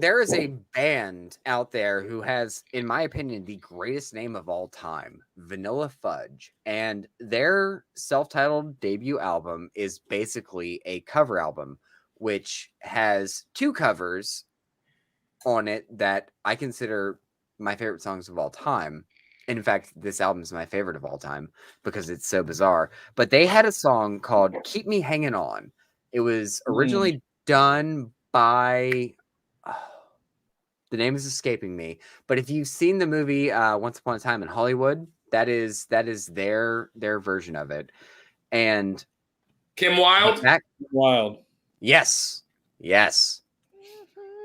there is a band out there who has, in my opinion, the greatest name of all time, Vanilla Fudge. And their self-titled debut album is basically a cover album, which has 2 covers on it that I consider my favorite songs of all time. And in fact, this album is my favorite of all time because it's so bizarre. But they had a song called Keep Me Hanging On. It was originally done by the name is escaping me, but if you've seen the movie Once Upon a Time in Hollywood, that is their version of it. And Kim Wilde. Wild. yes. Nice.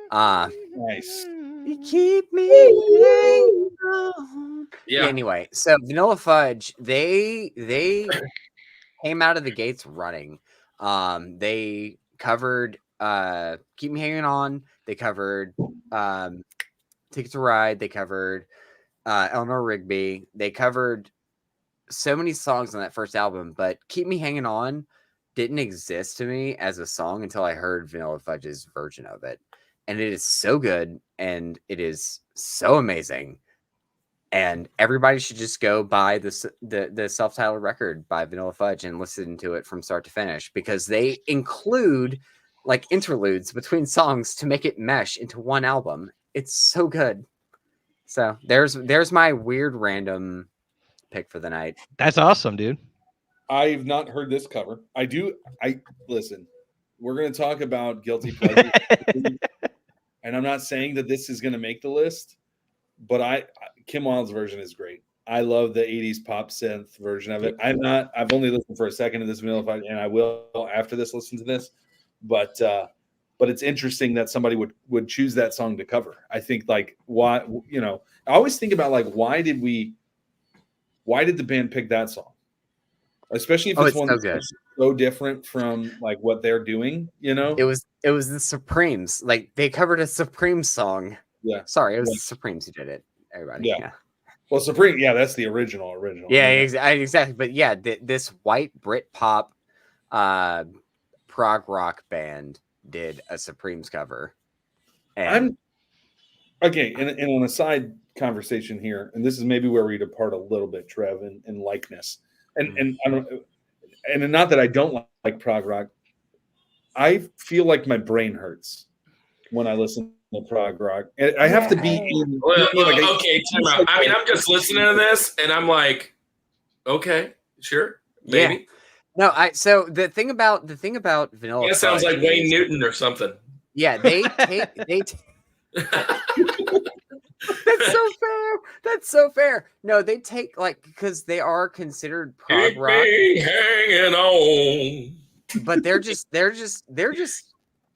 You keep me hanging on. Yeah. Anyway, so Vanilla Fudge, they came out of the gates running. They covered Keep Me Hanging On. They covered Ticket to Ride. They covered Eleanor Rigby. They covered so many songs on that first album, but Keep Me Hanging On didn't exist to me as a song until I heard Vanilla Fudge's version of it. And it is so good and it is so amazing. And everybody should just go buy the self-titled record by Vanilla Fudge and listen to it from start to finish because they include like interludes between songs to make it mesh into one album. It's so good. So there's my weird random pick for the night. That's awesome, dude. I've not heard this cover. I listen. We're going to talk about guilty pleasure, and I'm not saying that this is going to make the list, but Kim Wilde's version is great. I love the 80s pop synth version of it. I've only listened for a second to this Vanilla Fudge, and I will after this listen to this. But it's interesting that somebody would choose that song to cover. I think like why I always think about like why did the band pick that song? Especially if it's one so good. so different from like what they're doing, you know? It was the Supremes. Like they covered a Supreme song. Yeah. Sorry, it was Yeah. the Supremes who did it. Everybody. Yeah. Well, Supreme, yeah, that's the original. Yeah, exactly. But yeah, this white Brit pop prog rock band did a Supremes cover. And Okay, and on a side conversation here, and this is maybe where we depart a little bit, Trev, in likeness. And I don't, and not that I don't like prog rock. I feel like my brain hurts when I listen to prog rock. And I have to be in. Okay, time out. I mean, I'm just listening to this, and I'm like, okay, sure, maybe. Yeah. No, so the thing about Vanilla It sounds Fudge like Wayne Newton or something. Yeah, they That's so fair. That's so fair. No, they take like because they are considered prog rock, hanging on. but they're just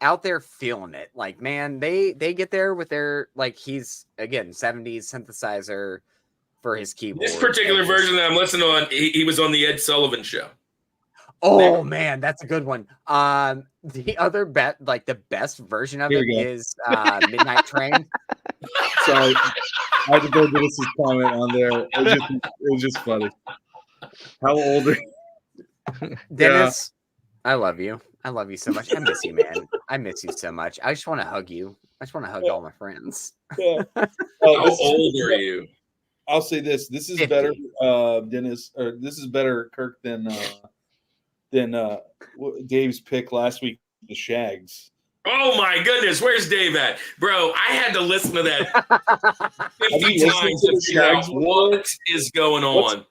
out there feeling it. Like, man, they get there with their like he's again 70s synthesizer for his keyboard. This particular version that I'm listening on, he was on the Ed Sullivan Show. Oh man, that's a good one. The other the best version of it is Midnight Train. Sorry, I had to go to this comment on there. It was just funny. How old are you? Dennis? Yeah. I love you. I love you so much. I miss you, man. I miss you so much. I just want to hug you. I just want to hug all my friends. Yeah. How old are you? I'll say this. This is 50. better, Dennis, or this is better, Kirk, than Dave's pick last week, the Shags. Oh my goodness, where's Dave at? Bro, I had to listen to that 50 times to figure out what is going on.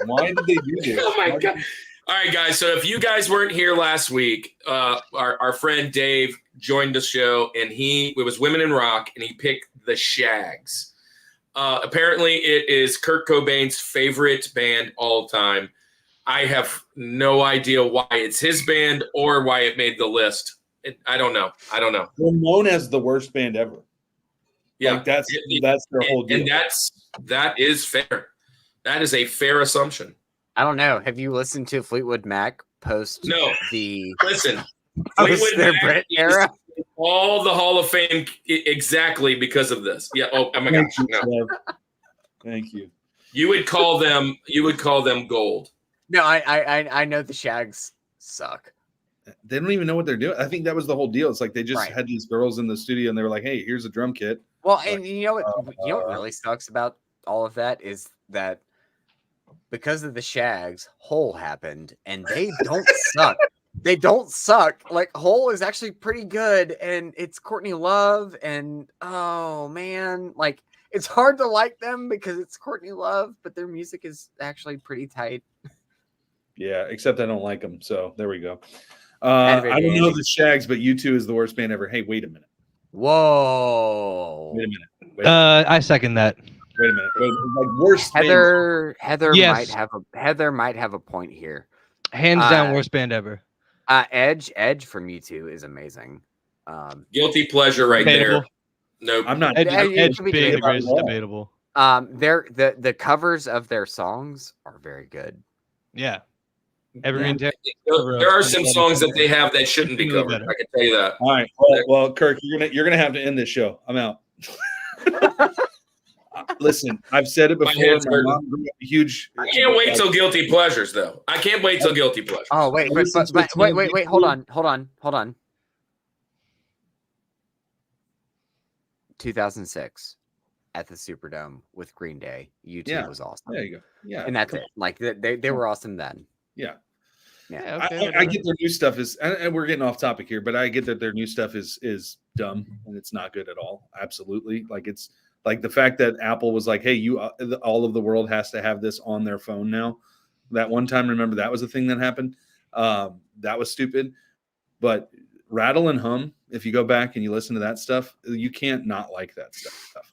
Why did they do this? Oh my God. All right, guys. So if you guys weren't here last week, our friend Dave joined the show, and it was Women in Rock, and he picked the Shags. Apparently, it is Kurt Cobain's favorite band all time. I have no idea why it's his band or why it made the list. I don't know. They're known as the worst band ever. Yeah, like that's their whole deal. And that is fair. That is a fair assumption. I don't know. Have you listened to Fleetwood Mac post? No. Listen, Fleetwood their Mac Brit era. All the Hall of Fame exactly because of this. Yeah. Oh my gosh. No. Thank you. You would call them gold. No, I know the Shags suck. They don't even know what they're doing. I think that was the whole deal. It's like they just had these girls in the studio and they were like, "Hey, here's a drum kit." Well, and you know what really sucks about all of that is that because of the Shags, Hole happened, and they don't suck. They don't suck. Like Hole is actually pretty good, and it's Courtney Love, and oh man, like it's hard to like them because it's Courtney Love, but their music is actually pretty tight. Yeah, except I don't like them. So there we go. I don't know the Shags, but U2 is the worst band ever. Hey, wait a minute. Whoa. Wait a minute. I second that. Wait a minute. Like worst Heather Yes. might have a point here. Hands down, worst band ever. Edge from U2 is amazing. Guilty pleasure right Debatable. there. Nope. I'm not. Edge being the debatable. greatest is debatable. The covers of their songs are very good. Yeah. Evergreen. There are some songs that they have that shouldn't be covered. I can tell you that. All right. Well, Kirk, you're gonna have to end this show. I'm out. Listen, I've said it before. My mom grew up huge. I can't wait till Guilty Pleasures, though. I can't wait till Guilty Pleasures. Oh wait, wait. Hold on. 2006 at the Superdome with Green Day. U2 was awesome. There you go. Yeah, and that's it. Like they were awesome then. Yeah. Yeah, okay, I get their new stuff is, and we're getting off topic here, but I get that their new stuff is dumb and it's not good at all. Absolutely, like it's like the fact that Apple was like, "Hey, all of the world has to have this on their phone now." That one time, remember that was a thing that happened. That was stupid. But Rattle and Hum, if you go back and you listen to that stuff, you can't not like that stuff.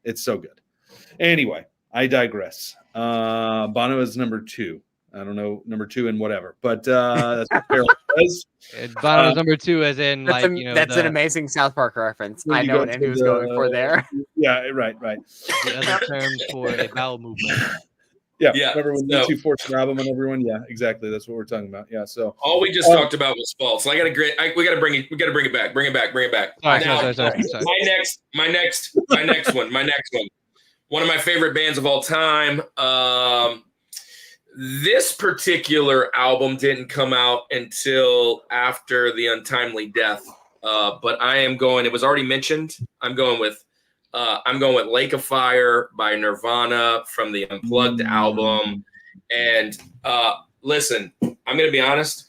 It's so good. Anyway, I digress. Bono is number 2. I don't know, number 2 and whatever, but that's what Carol says. Bono's number 2, as in that's an amazing South Park reference. I know what Andy was going for there. Yeah, right. The other term for a bowel movement. Yeah. Yeah, Remember when so- U2 forced an album on everyone? Yeah, exactly. That's what we're talking about. Yeah. So All we just talked about was false. So we got to bring it back. Bring it back. Sorry. My next one. One of my favorite bands of all time. This particular album didn't come out until after the untimely death. But I am going. It was already mentioned. I'm going with Lake of Fire by Nirvana from the Unplugged album. And listen, I'm going to be honest.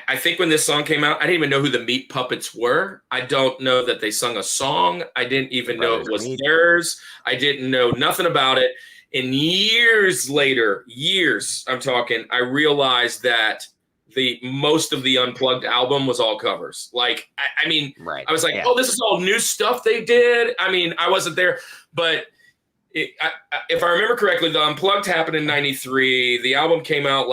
I think when this song came out, I didn't even know who the Meat Puppets were. I don't know that they sung a song. I didn't even know it was theirs. I didn't know nothing about it. And years later, I'm talking, I realized that most of the Unplugged album was all covers. Like, I mean, Right. I was like, oh, this is all new stuff they did. I mean, I wasn't there, but if I remember correctly, the Unplugged happened in 93. The album came out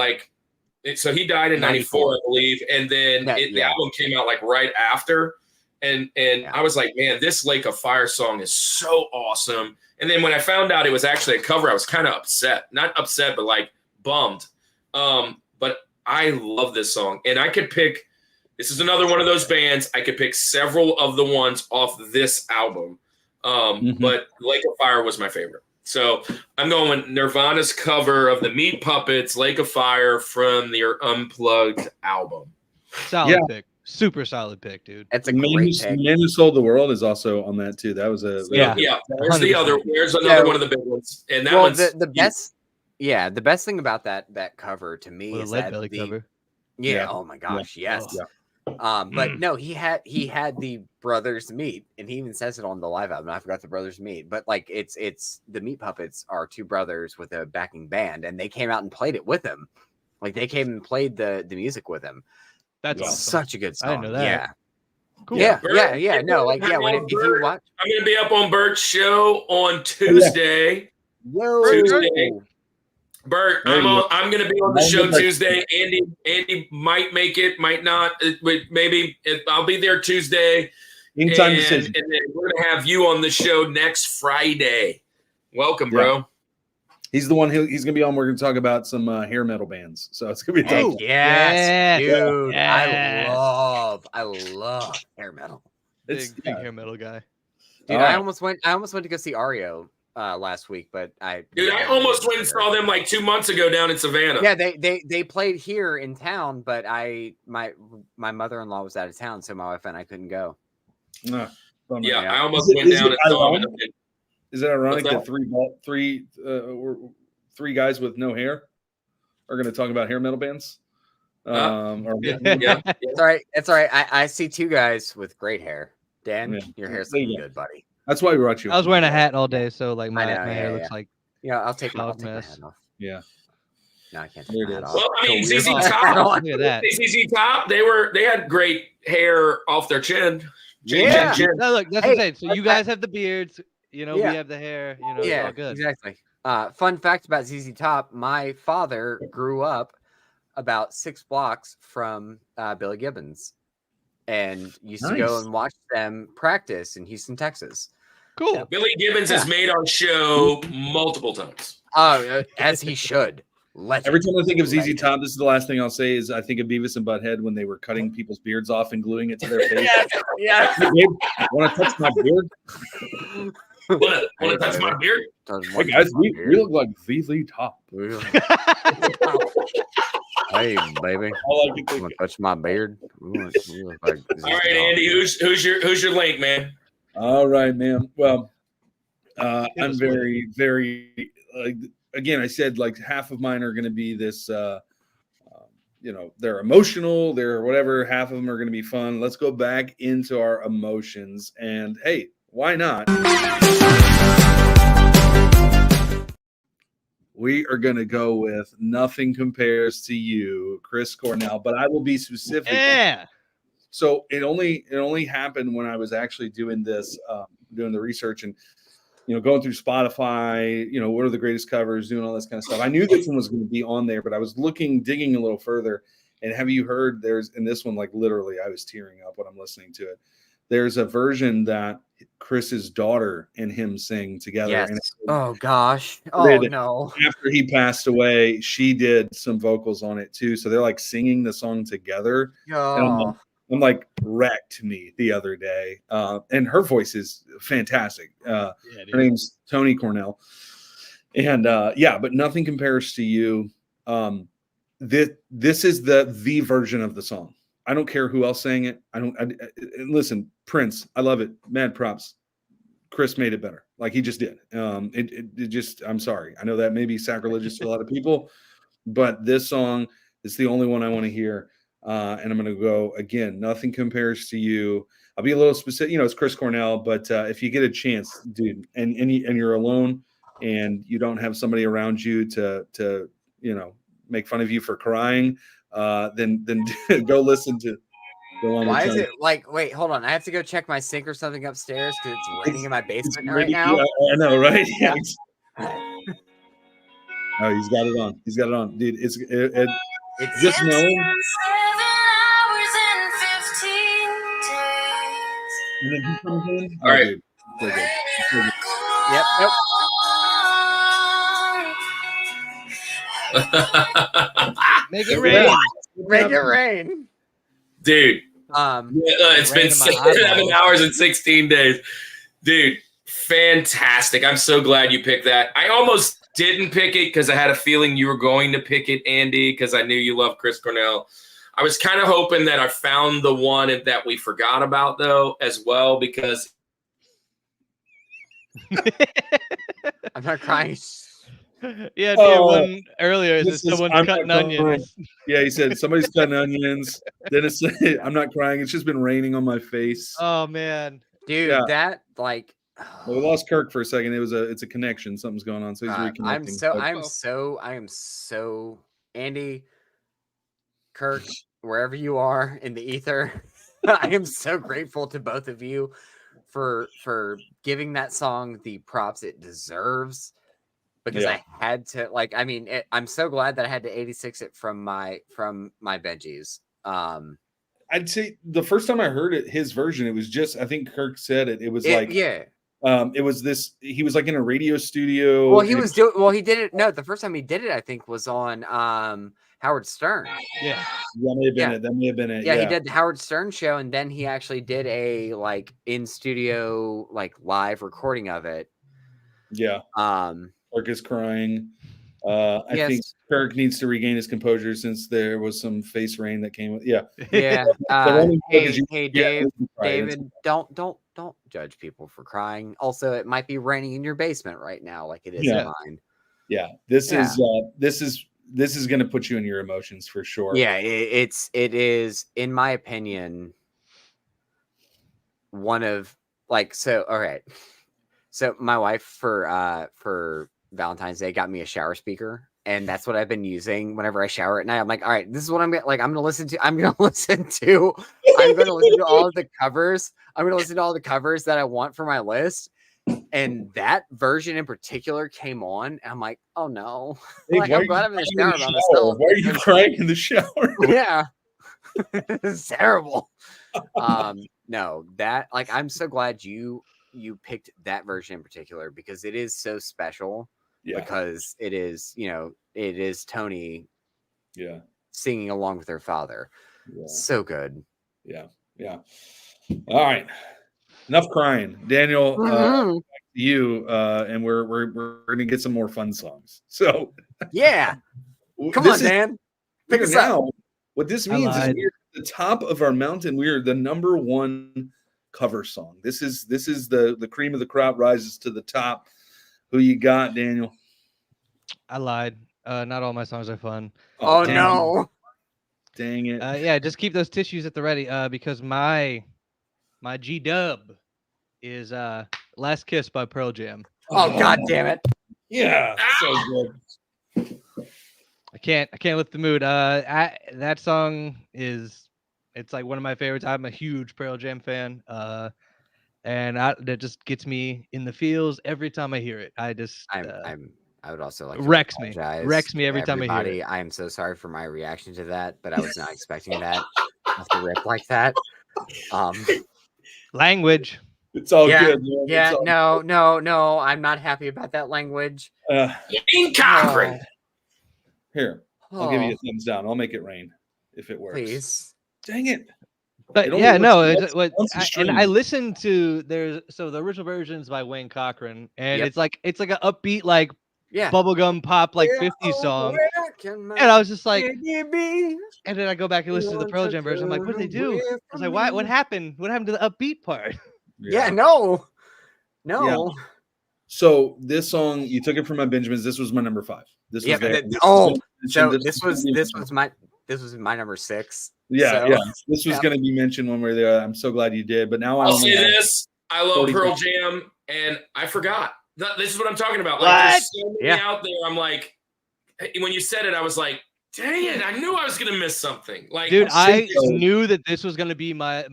so he died in 94, I believe. And then the album came out like right after. And I was like, man, this Lake of Fire song is so awesome. And then when I found out it was actually a cover, I was kind of upset. Not upset, but like bummed. But I love this song. And I could pick, this is another one of those bands, I could pick several of the ones off this album. But Lake of Fire was my favorite. So I'm going with Nirvana's cover of the Meat Puppets, Lake of Fire from their Unplugged album. Solid pick. Super solid pick, dude. That's a great pick. Man Who Sold the World is also on that too. That was There's another one of the big ones. And that one's the best. Yeah, the best thing about that cover to me is that cover. Yeah. Oh my gosh. Yeah. Yes. Yeah. But no, he had the Brothers Meat, and he even says it on the live album. I forgot the Brothers Meat, but like it's the Meat Puppets are two brothers with a backing band, and they came out and played it with him. Like they came and played the music with him. That's awesome. Such a good song. I didn't know that. Yeah. Cool. Yeah. No, like if you watch, I'm gonna be up on Bert's show on Tuesday. Tuesday. Bert, I'm going to be on the show Tuesday. Andy might make it, might not. Maybe I'll be there Tuesday. Anytime decision. And then we're going to have you on the show next Friday. Welcome, bro. He's the one he's going to be on. We're going to talk about some hair metal bands. So it's going to be dope. Yes, dude. Yes. I love hair metal. Big hair metal guy. Dude, I almost went to go see Ario last week, but I almost went and saw them like 2 months ago down in Savannah. Yeah, they played here in town, but my mother-in-law was out of town, so my wife and I couldn't go. I almost went down and saw them. Is it ironic that three guys with no hair are going to talk about hair metal bands? It's all right. It's all right. I see two guys with great hair. Dan, your hair's looking good, buddy. That's why we brought you. I was wearing a hat all day, so like my hair looks like I'll take my hat off. Yeah. No, I can't take my hat off. Well, I mean, ZZ Top. Look at that. ZZ Top. They had great hair off their chin. No, look, that's what I'm saying. So you guys have the beards, we have the hair. It's all good. Exactly. Fun fact about ZZ Top: my father grew up about 6 blocks from Billy Gibbons, and used to go and watch them practice in Houston, Texas. Cool. Yeah. Billy Gibbons has made our show multiple times. As he should. Every time I think of ZZ Top, this is the last thing I'll say is I think of Beavis and Butthead when they were cutting people's beards off and gluing it to their face. Yes. Hey, babe, want to touch my beard? Want to touch my beard? Hey guys, we look like ZZ Top. Hey, baby, want to touch my beard? All right, Andy, who's your link, man? All right, man. Well, I'm very, very. Again, I said like half of mine are going to be this. They're emotional, they're whatever. Half of them are going to be fun. Let's go back into our emotions, and hey, why not? We are going to go with Nothing Compares to You, Chris Cornell, but I will be specific. Yeah. So it only happened when I was actually doing this, doing the research and, going through Spotify, what are the greatest covers, doing all this kind of stuff. I knew this one was going to be on there, but I was digging a little further. And have you heard in this one, like literally I was tearing up when I'm listening to it. there's a version that Chris's daughter and him sing together. Yes. And Oh gosh. Oh no. after he passed away, she did some vocals on it too. So they're like singing the song together. Oh. I'm like wrecked me the other day. And her voice is fantastic. Her name's Toni Cornell. And but nothing compares to you. This is the version of the song. I don't care who else sang it. Listen, Prince, I love it. Mad props. Chris made it better. Like he just did. It just, I'm sorry. I know that may be sacrilegious to a lot of people, but this song is the only one I want to hear. And I'm going to go again. Nothing compares to you. I'll be a little specific. It's Chris Cornell, but if you get a chance, dude, and you're alone and you don't have somebody around you to make fun of you for crying, then go listen to the one. Why is it like? Wait, hold on. I have to go check my sink or something upstairs because it's raining in my basement right now. Yeah, I know, right? Yeah. Oh, he's got it on. He's got it on, dude. It's just knowing. 7 hours and 15 days. And then he comes in. All right. Dude, so good. So good. Yep. Nope. Make it rain. Make it rain. Dude, it's been Rain in my 7 eyeballs. hours and 16 days. Dude, fantastic. I'm so glad you picked that. I almost didn't pick it because I had a feeling you were going to pick it, Andy, because I knew you love Chris Cornell. I was kind of hoping that I found the one that we forgot about, though, as well, because I'm not crying. Yeah, dude, Oh, one earlier is this is- someone's I'm cutting not crying. onions. Yeah, he said somebody's cutting onions. Then it's I'm not crying. It's just been raining on my face. Oh man. Dude, Yeah. that like Well, we lost Kirk for a second. It's a connection. Something's going on. So he's God, reconnecting. I am so Andy, Kirk, wherever you are in the ether, I am so grateful to both of you for giving that song the props it deserves. Because Yeah. I had to I'm so glad that I had to 86 it from my Benjis. I'd say the first time I heard it, his version, it was just, I think Kirk said it. It was it was this, he was like in a radio studio. Well, he did it. No, the first time he did it, I think, was on Howard Stern. Yeah. That may have been it. That may have been it. Yeah, he did the Howard Stern show, and then he actually did a like in studio, like live recording of it. Yeah. Kirk is crying. I Yes. think Kirk needs to regain his composure since there was some face rain that came with. Yeah. Yeah. running joke is Hey, yeah, David, don't judge people for crying. Also, it might be raining in your basement right now, like it is in mine. Yeah. This is going to put you in your emotions for sure. Yeah, it is, in my opinion, one of like, so all right. So my wife for Valentine's Day got me a shower speaker, and that's what I've been using whenever I shower at night. I'm like, all right, this is what I'm gonna listen to. I'm gonna listen to all of the covers. I'm gonna listen to all the covers that I want for my list. And that version in particular came on, and I'm like, oh no. Hey, Like, why I'm are you glad I'm in the crying shower in by the myself. Why are you crying in the shower? Yeah. It's terrible. No, that like I'm so glad you picked that version in particular because it is so special. Yeah. Because it is, it is Toni singing along with her father. Yeah. So good. Yeah. All right. Enough crying. Daniel, Mhm. you and we're gonna get some more fun songs. So Yeah. Come this on, is- Dan. we're Pick us now, up. what this I means is lied. we're at the top of our mountain. We are the number one cover song. This is the cream of the crop rises to the top. Who you got, Daniel? I lied. Not all my songs are fun. Oh dang no. Dang it. Yeah, just keep those tissues at the ready. Because my G dub is Last Kiss by Pearl Jam. Oh god damn it. Yeah. So good. I can't lift the mood. That song it's like one of my favorites. I'm a huge Pearl Jam fan. And that just gets me in the feels every time I hear it. I would also like to wrecks me every to time I hear everybody. it. I am so sorry for my reaction to that, but I was not expecting that off the rip like that. Language. It's all Yeah, good. Man. Yeah, It's all no. I'm not happy about that language. Wayne Cochran. Here, I'll give you a Oh, thumbs down. I'll make it rain if it works. please. Dang it. But It only yeah, works no, once- it's what once a and I stream. listened to the original version's by Wayne Cochran, and Yep. it's like an upbeat like Yeah. bubblegum pop like Where, 50s oh, song, where can my and I was just like, baby be? and then I go back and listen to the Want Pearl to Jam version. I'm like, what did they turn do? away I was from like, why? What me? happened? What happened to the upbeat part? Yeah, no. So this song, you took it from my Benjamins. This was my number 5. This was Yeah. there. So This this was my number 6. Yeah, So, yeah. This was yeah. going to be mentioned when we were there. I'm so glad you did. But now I I'll only say have this: I love 40 Pearl seconds. Jam, and I forgot. This is what I'm talking about. What? Like, there's so many Yeah. out there. I'm like, when you said it, I was like, dang it! I knew I was gonna miss something. Like, Dude, I so. knew that this was gonna be my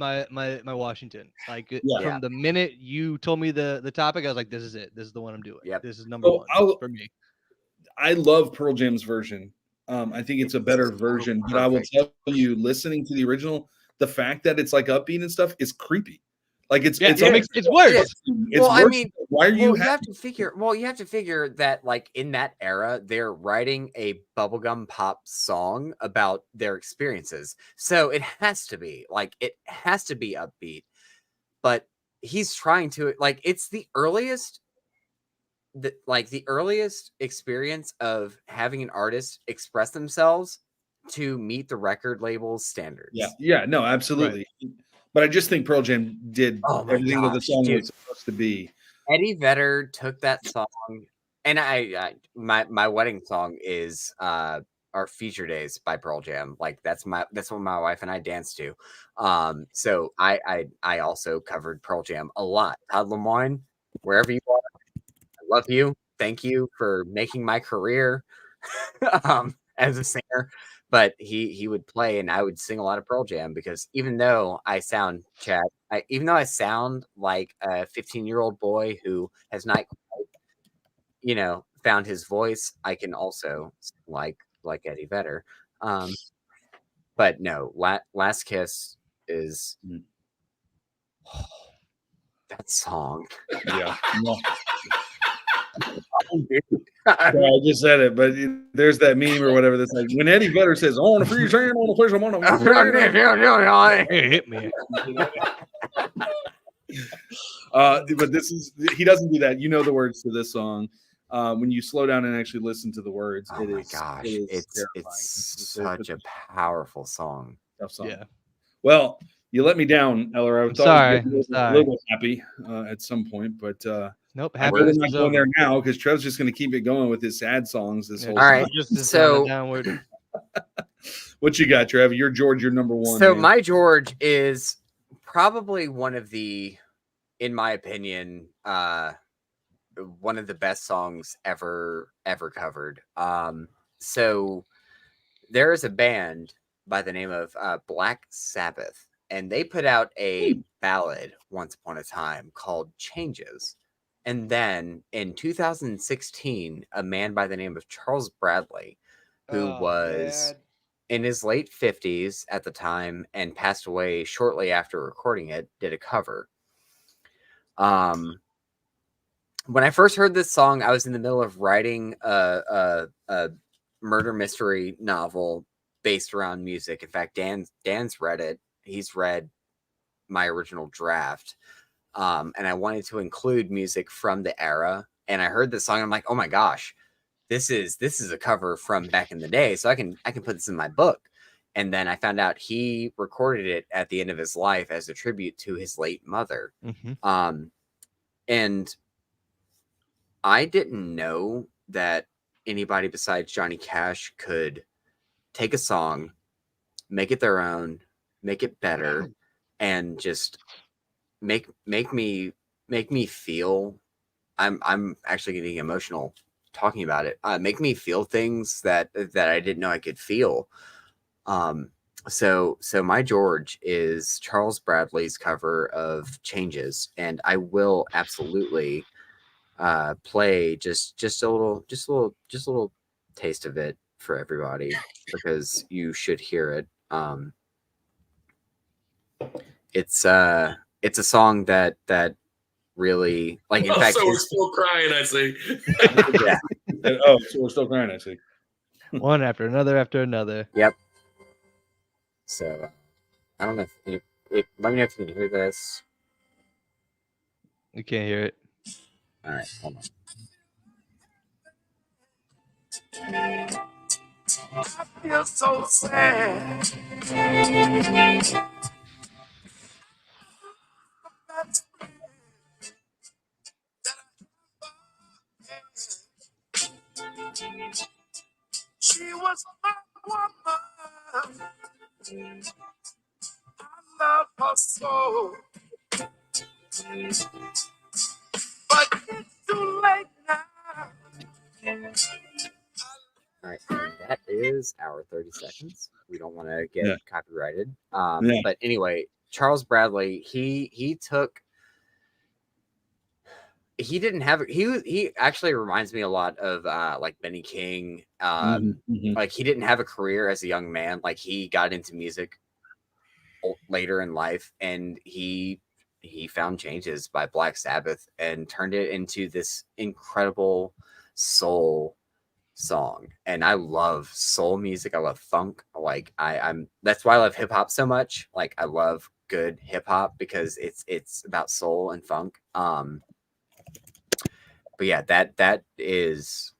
Washington. Like Yeah. from the minute you told me the topic, I was like, this is it. This is the one I'm doing. Yep. This is number So one for me. I love Pearl Jam's version. I think it's a better version. But I will tell you, listening to the original, the fact that it's like upbeat and stuff is creepy. Like it's It's almost- worse. It's Well, I worse. mean, Why are you? you have to figure that like in that era, they're writing a bubblegum pop song about their experiences. So it has to be upbeat. But he's trying to like it's the earliest experience of having an artist express themselves to meet the record label's standards. Yeah, no, absolutely. But I just think Pearl Jam did Oh my everything that the gosh, song dude. was supposed to be. Eddie Vedder took that song, and my wedding song is our Future Days by Pearl Jam. Like that's what my wife and I danced to. So I also covered Pearl Jam a lot. Todd Lemoine, wherever you are, I love you. Thank you for making my career as a singer. But he would play and I would sing a lot of Pearl Jam because even though I sound like a 15-year-old boy who has not quite, found his voice, I can also sing like Eddie Vedder. But no, Last Kiss is that song. Yeah. I just said it, but there's that meme or whatever that's like when Eddie Vedder says, "I want to free your hand, I want to push him on him." Hit me. But he doesn't do that. You know the words to this song. When you slow down and actually listen to the words, Oh my gosh, it's such a powerful song. tough song. Yeah. Well, you let me down, Eller. I I'm thought sorry. you'd be I'm a little happy at some point, but Nope. we're Happiness not is going over. there now because Trev's just going to keep it going with his sad songs this whole All time. right, Just so- on a downward. What you got, Trev? You're George. You're number 1. So man. my George is probably one of the, in my opinion, one of the best songs ever covered. So there is a band by the name of Black Sabbath, and they put out a ballad once upon a time called Changes. And then in 2016, a man by the name of Charles Bradley, who was in his late 50s at the time and passed away shortly after recording it, did a cover. When I first heard this song, I was in the middle of writing a murder mystery novel based around music. In fact, Dan's read it. He's read my original draft. And I wanted to include music from the era. And I heard this song. And I'm like, oh my gosh, this is a cover from back in the day. So I can put this in my book. And then I found out he recorded it at the end of his life as a tribute to his late mother. Mm-hmm. And I didn't know that anybody besides Johnny Cash could take a song, make it their own, make it better, and just make me feel. I'm actually getting emotional talking about it. Make me feel things that I didn't know I could feel. So my George is Charles Bradley's cover of Changes, and I will absolutely play just a little taste of it for everybody because you should hear it. It's it's a song that really like. In fact, so we're still crying. I see. yeah. Oh, so we're still crying. I see. One after another after another. Yep. So I don't know if let me know if you can hear this. You can't hear it. All right, hold on. I feel so sad. She was my woman. I love her so. But it's too late now. All right, and that is our 30 seconds. We don't want to get Yeah. copyrighted. Yeah. But anyway, Charles Bradley, he took. He didn't have he actually reminds me a lot of like Benny King. Like he didn't have a career as a young man. Like he got into music later in life, and he found Changes by Black Sabbath and turned it into this incredible soul song. And I love soul music. I love funk. Like I'm that's why I love hip hop so much. Like I love good hip hop because it's about soul and funk. But yeah, that is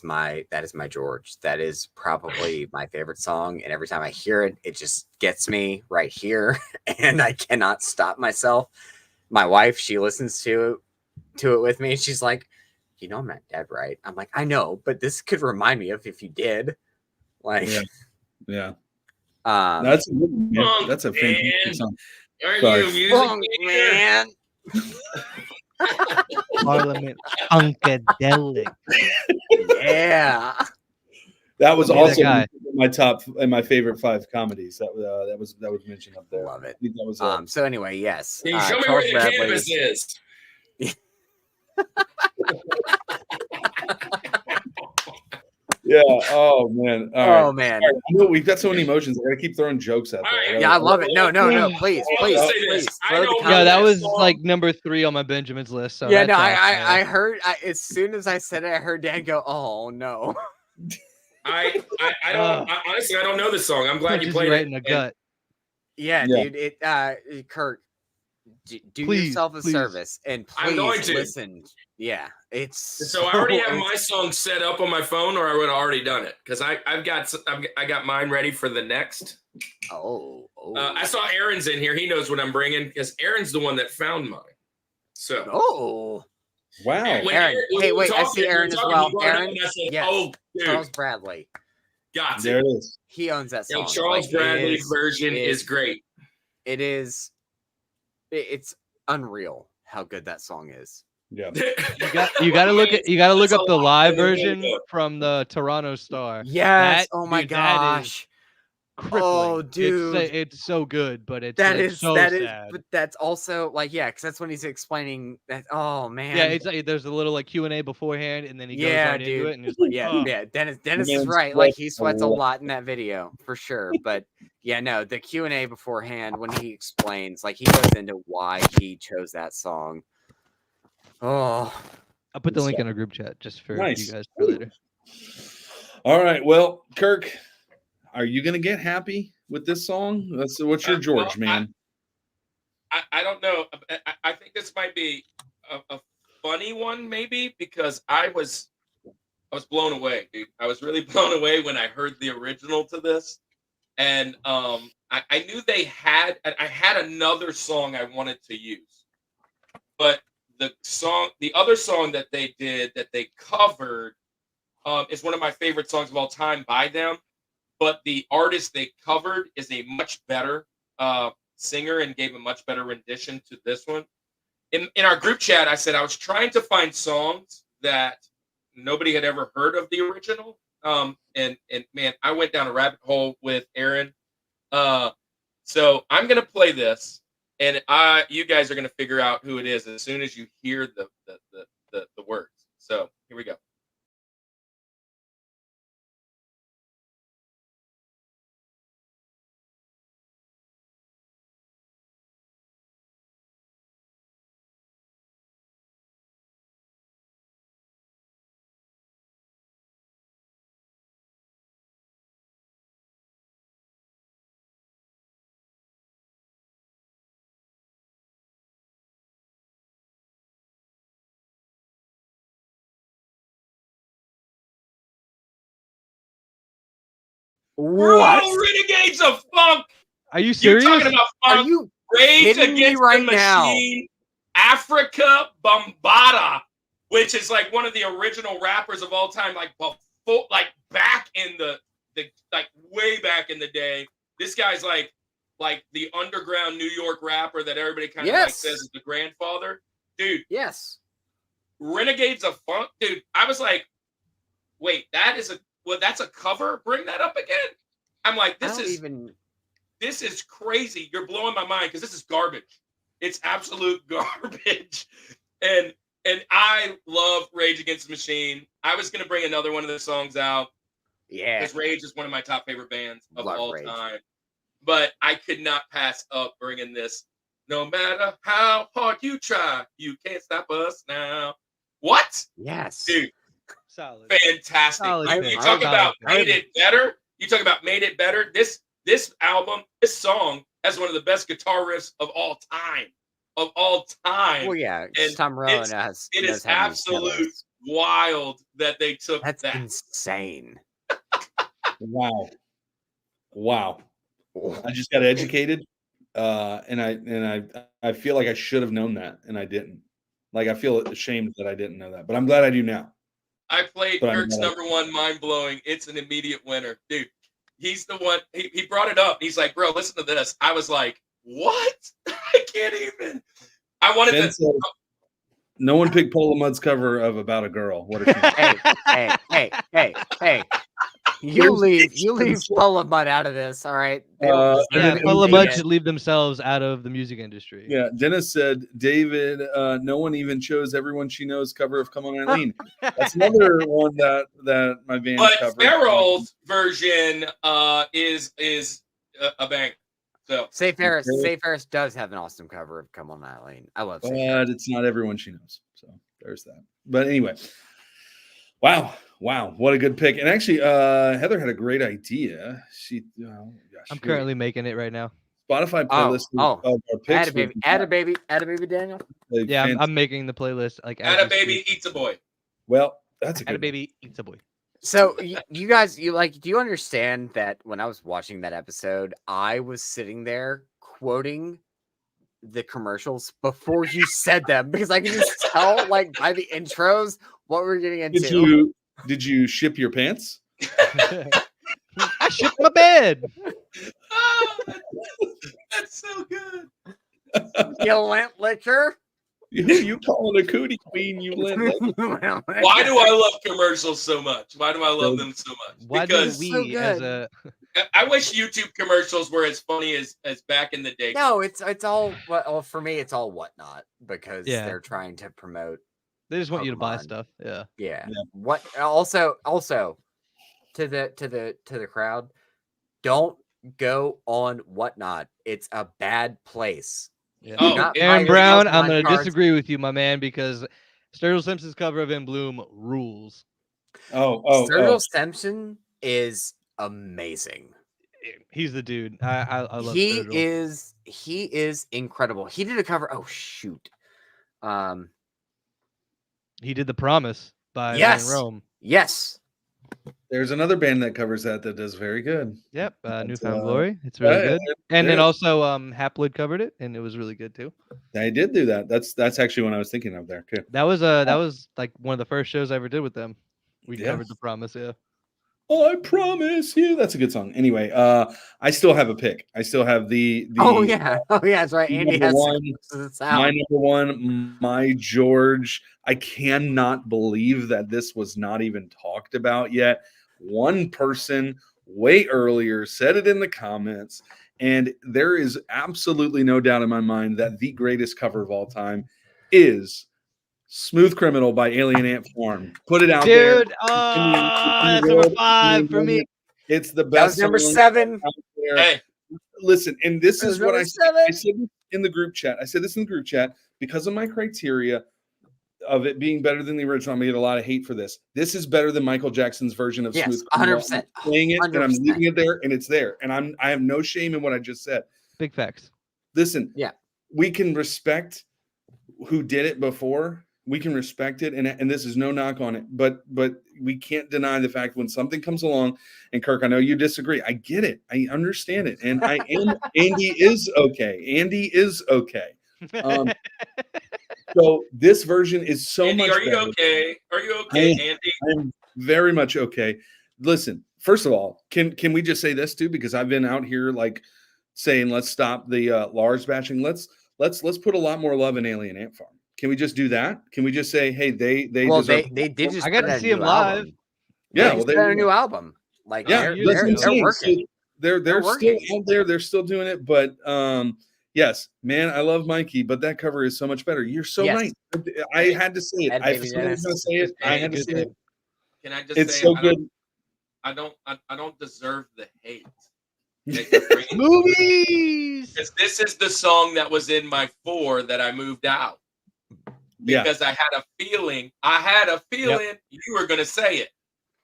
my George. That is probably my favorite song, and every time I hear it, it just gets me right here, and I cannot stop myself. My wife, she listens to it with me, and she's like, "You know, I'm not dead, right?" I'm like, "I know, but this could remind me of if you did." Like, Yeah. um, That's a fantastic Man. song. Aren't Sorry. you a music funk, major? man. Parliament Funkadelic. Yeah. That was Be that also guy. my favorite 5 comedies. That was mentioned up there. Love it. I think that was So anyway, yes. Can you show me Charles where the Bradley. campus is? yeah. Oh man. All right. Oh man. Sorry, I know we've got so many emotions. I gotta keep throwing jokes out there. All right. Yeah, I love it. No, please, I'll just say this. I throw the know Yeah, comments. that that was song- like number 3 on my Benjamin's list. So Yeah, that's no, awesome, I man. heard as soon as I said it, I heard Dan go, "Oh no." I don't honestly I don't know this song. I'm glad you Punches played right it. in the And gut. Yeah, Yeah. dude. Kirk, do Please, yourself a please. service and I'm going please to. listen. Yeah, it's So I already have it's- my song set up on my phone, or I would have already done it because I got mine ready for the next. Oh, I saw Aaron's in here. He knows what I'm bringing because Aaron's the one that found mine. So oh, Wow. when Aaron. when Hey, we were wait, I talking- see we were Aaron as talking, well. he brought it up, Aaron, and I said, yes. "Oh, dude, Charles Bradley. got There it." it is. He owns that Yeah, song. Charles Like, Bradley's version is great. It is. It's unreal how good that song is. Yeah. You gotta look That's up a the lot live better than version the- from the Toronto Star. Yes. That- Oh my dude, that is gosh. crippling. Oh, dude. It's so good, but it's That so is, sad. but that's also like, yeah, because that's when he's explaining that. Oh man, Yeah, it's like there's a little like Q&A beforehand, and then he goes Yeah, right into dude. it, and it's like, yeah, oh. yeah. Dennis man's is right. Like he sweats sweats a a lot. lot in that video for sure. But yeah, no, the Q&A beforehand when he explains, like he goes into why he chose that song. Oh, I'll put the link in a group chat just for Nice. you guys for later. All right. Well, Kirk, are you gonna get happy with this song? What's your George, well, man? I don't know. I think this might be a funny one, maybe, because I was blown away, dude. I was really blown away when I heard the original to this, and I knew they had. I had another song I wanted to use, but the other song that they did that they covered, is one of my favorite songs of all time by them. But the artist they covered is a much better singer and gave a much better rendition to this one. In our group chat, I said I was trying to find songs that nobody had ever heard of the original. And man, I went down a rabbit hole with Aaron. So I'm gonna play this, and you guys are gonna figure out who it is as soon as you hear the words. So here we go. What? Bro, Renegades of Funk. Are you You're serious? talking about Are Funk, you Rage kidding me Against right the now? Machine, Africa Bambaataa, which is like one of the original rappers of all time, like before, like back in the like way back in the day. This guy's like the underground New York rapper that everybody kind of like Yes. says is the grandfather. Dude, Yes. Renegades of Funk, dude. I was like, wait, that's a cover? Bring that up again. I'm like, this is crazy. You're blowing my mind because this is garbage. It's absolute garbage. And I love Rage Against the Machine. I was gonna bring another one of their songs out. Yeah. Because Rage is one of my top favorite bands of Love all Rage. time. But I could not pass up bringing this. No matter how hard you try, you can't stop us now. What? Yes. Dude, Solid. fantastic. Solid You pick. talk Solid about pick. made it better. You talk about made it better. This album, this song has one of the best guitar riffs of all time. Of all time. Well, yeah. And Tom Rowan knows it is how to use absolute pedals. wild that they took That's that. insane. Wow. I just got educated, and I feel like I should have known that, and I didn't. Like I feel ashamed that I didn't know that, but I'm glad I do now. I played But I'm Kirk's glad. number one, mind blowing. It's an immediate winner, dude. He's the one. He brought it up. He's like, bro, listen to this. I was like, what? I can't even. I wanted Ben to. said, no one picked Polo Mud's cover of About a Girl. What a shame. Hey. You leave Polo Mud out of this, all right? They don't deserve Yeah, it. Polo They Mud get- should leave themselves out of the music industry. Yeah, Dennis said, David, no one even chose Everyone She Knows cover of Come On Eileen. That's another one that my band But covered. Farrell's version is a bang. So Say Ferris does have an awesome cover of Come On Eileen. I love Say Ferris. But it's not Everyone She Knows. So there's that. But anyway, wow, what a good pick. And actually, Heather had a great idea. I'm currently making it right now. Spotify playlist of our picks. Add a baby, Daniel. Yeah, I'm making the playlist. Like, Add a baby eats a boy. Well, that's a Add a good baby eats a boy. So you guys, do you understand that when I was watching that episode, I was sitting there quoting the commercials before you said them because I can just tell, like, by the intros what we're getting into. Did you ship your pants? I shit my bed. Oh, that's so good. You lint licker. You calling a cootie queen? You lint licker. Why do I love commercials so much? Why do I love them so much? Why Because do So we, good. as a I wish YouTube commercials were as funny as back in the day. No, it's all well, for me. It's all whatnot because Yeah. they're trying to promote. they just want you to buy Pokemon. stuff? Yeah. Yeah. Yeah. What also to the crowd, don't go on whatnot. It's a bad place. Yeah. Oh, Not buy Aaron your Brown, Pokemon I'm gonna cards. disagree with you, my man, because Sturgill Simpson's cover of In Bloom rules. Sturgill Simpson is amazing. He's the dude. I love He Sturgill. is incredible. He did a cover. Oh shoot. He did The Promise by Yes. Van Rome. Yes. There's another band that covers that does very good. Yep, That's, Newfound Glory. It's really yeah, good. And then yeah. also Haploid covered it, and it was really good too. They did do that. That's actually what I was thinking of there too. That was like one of the first shows I ever did with them. We Yeah. covered The Promise, yeah. I promise you. That's a good song. Anyway, I still have a pick. I still have the Oh yeah. That's right. Andy number has one, this my out. number one, My George. I cannot believe that this was not even talked about yet. One person way earlier said it in the comments, and there is absolutely no doubt in my mind that the greatest cover of all time is Smooth Criminal by Alien Ant Farm. Put it out there. Dude, that's number 5 for me. It's the That best was number song 7. out there. Hey, Listen, and this That is was what number I said. 7. I said this in the group chat. I said this in the group chat because of my criteria of it being better than the original. I'm gonna get a lot of hate for this. This is better than Michael Jackson's version of Yes, Smooth Criminal. 100%. I'm playing it and I'm 100%. leaving it there, and it's there, and I have no shame in what I just said. Big facts. Listen, Yeah. we can respect who did it before. We can respect it, and this is no knock on it, but we can't deny the fact when something comes along. And Kirk, I know you disagree. I get it. I understand it, and I am. Andy is okay. Andy is okay. So this version is so Andy, much are you better. okay? Are you okay, Andy? I'm very much okay. Listen, first of all, can we just say this too? Because I've been out here like saying, let's stop the Lars bashing. Let's put a lot more love in Alien Ant Farm. Can we just do that? Can we just say, hey, they deserve they did just I put gotta out a see 'em new live. album. Yeah, They just put out a new album. Like yeah, years that's what I'm ago. they're saying. working. So they're still working. out there. They're still doing it. But yes, man, I love Mikey, but that cover is so much better. You're so Yes. right. I had to say it. And I Baby was going Dennis. to say it. I had to say it. Can I just It's say so good. I don't deserve the hate. that you're bringing. Movies. Because this is the song that was in my 4 that I moved out. Yeah. Because I had a feeling you were going to say it.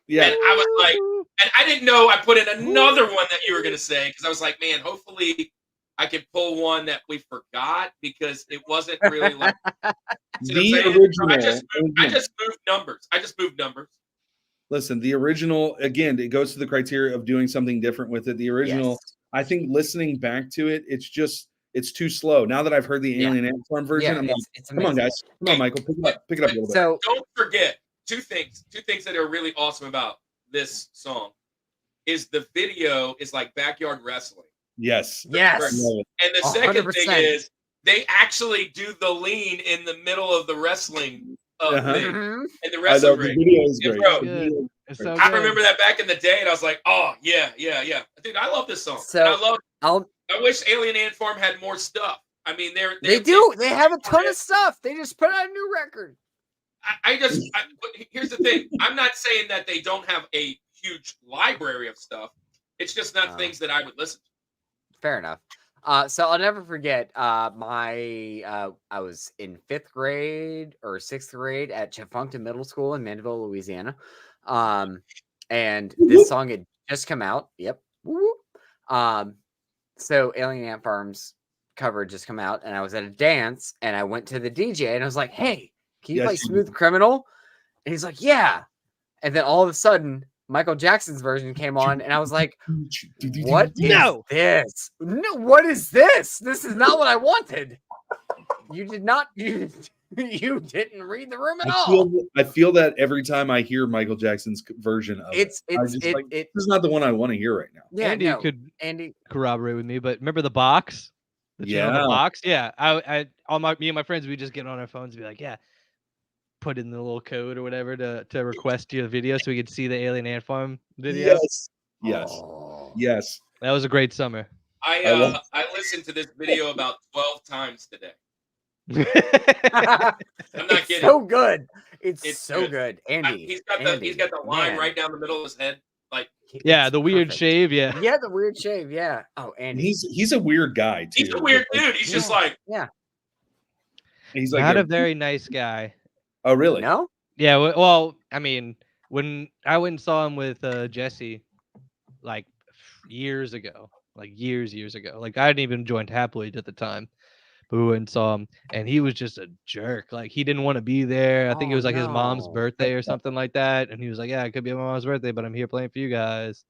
Yeah. And I was like, and I didn't know I put in another one that you were going to say because I was like, man, hopefully I can pull one that we forgot because it wasn't really like The original. I just moved numbers. Listen, the original, again, it goes to the criteria of doing something different with it. The original, Yes. I think listening back to it, it's too slow. Now that I've heard the Alien Ant Farm version, I'm like, it's come on, amazing. guys. Come on, Michael. Pick it up a little bit. So Don't forget two things that are really awesome about this song is the video is like backyard wrestling. Yes. Yes. And the second 100%. thing is they actually do the lean in the middle of the wrestling thing. Mhm. And the I wrestling know the ring. video is Yeah, great. bro. The video is It's great. so I good. remember that back in the day, and I was like, "Oh yeah." Dude, I love this song. So And I wish Alien Ant Farm had more stuff. I mean, they do. They have a ton of stuff. They just put out a new record. But here's the thing. I'm not saying that they don't have a huge library of stuff. It's just not things that I would listen to. Fair enough. So I'll never forget I was in 5th grade or 6th grade at Chafunkton Middle School in Mandeville, Louisiana. And this song had just come out. Yep. Woo-woo. So Alien Ant Farm's cover had just come out, and I was at a dance, and I went to the DJ, and I was like, "Hey, can you play Smooth Criminal?" And he's like, "Yeah." And then all of a sudden, Michael Jackson's version came on, and I was like, "What is this? No, what is this? This is not what I wanted." You did not. You didn't read the room at all. I feel that every time I hear Michael Jackson's version of This is not the one I want to hear right now. Yeah, Andy corroborate with me, but remember the box? The box? Yeah. Me and my friends, we just get on our phones and be like, yeah, put in the little code or whatever to request your video so we could see the Alien Ant Farm video. Yes. That was a great summer. I listened to this video about 12 times today. I'm not kidding. So good. It's so good. Andy. He's got the line right down the middle of his head. Like the weird shave. Yeah. Yeah, the weird shave. Yeah. Oh, Andy. He's a weird guy too. He's a weird dude. He's just like He's like not a very nice guy. Oh, really? No. Yeah. Well, I mean, when I went and saw him with Jesse, like years ago, like I hadn't even joined Happily at the time. But we went and saw him, and he was just a jerk. Like, he didn't want to be there. I think it was like his mom's birthday or something like that. And he was like, yeah, it could be my mom's birthday, but I'm here playing for you guys.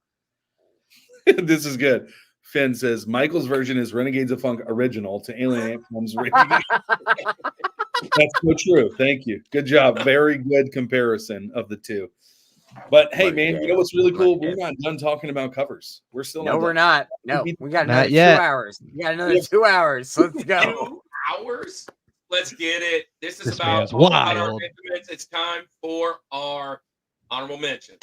This is good. Finn says, Michael's version is Renegades of Funk original to Alien Ant Farm's Renegades. That's so true. Thank you. Good job. Very good comparison of the two. But hey, man, you know what's really cool? We're not done talking about covers. We're still No, we're not. No, we got another 2 hours. We got another 2 hours. Let's go. 2 hours? Let's get it. This is This about man's all about our wild. intimates. It's time for our honorable mention.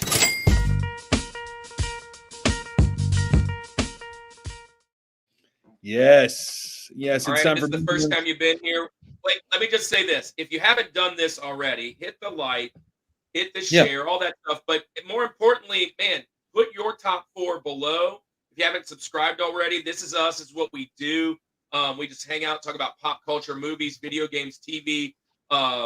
Yes. All It's right, time this for is the first time you've been here. Wait, let me just say this. If you haven't done this already, hit the like, hit the share, all that stuff. But more importantly, man, put your top 4 below. If you haven't subscribed already, this is us. It's what we do. We just hang out, talk about pop culture, movies, video games, TV,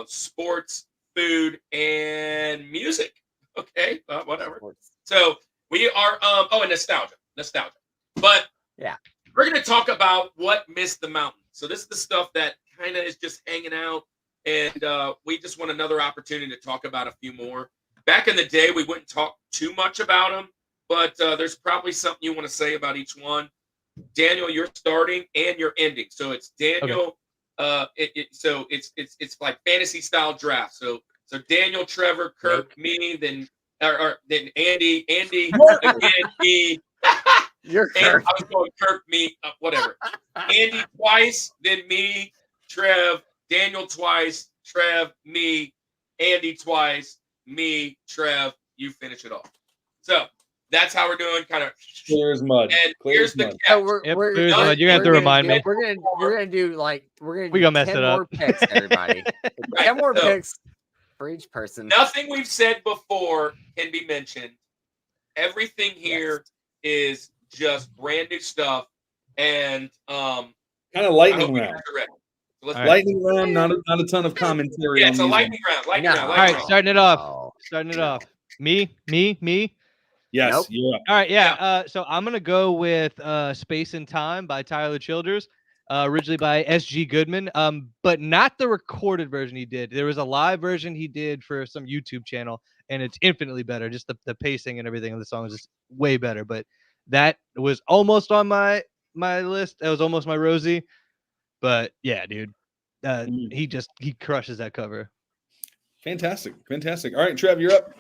sports, food, and music. Okay, whatever. So we are, and nostalgia. But yeah, we're going to talk about what missed the mountain. So this is the stuff that kind of is just hanging out. and we just want another opportunity to talk about a few more. Back in the day, we wouldn't talk too much about them, but there's probably something you want to say about each one. Daniel, you're starting and you're ending, so it's Daniel. Okay. So it's like fantasy style draft. So Daniel, Trevor, Kirk, me, then Andy, again, me. You're Kirk. I was going Kirk, me, whatever. Andy twice, then me, Trev, Daniel twice, Trev, me, Andy twice, me, Trev. You finish it off. So that's how we're doing. Kind of Clear as mud. And Clear here's as the mud. catch. You're gonna have to remind me. We're gonna do We gonna mess 10 it up. more picks, everybody. 10 more picks for each person. Nothing we've said before can be mentioned. Everything here is just brand new stuff, and Kind of lightning round. So let's Lightning round, not a ton of commentary. Yeah, on it's a these lightning ones. round. All right, starting it off. Me. Yes, Nope. you're up. All right, yeah. So I'm gonna go with "Space and Time" by Tyler Childers, originally by S.G. Goodman, but not the recorded version he did. There was a live version he did for some YouTube channel, and it's infinitely better. Just the pacing and everything of the song is just way better. But that was almost on my list. That was almost my Rosie. But yeah, dude, he crushes that cover. Fantastic. All right, Trev, you're up.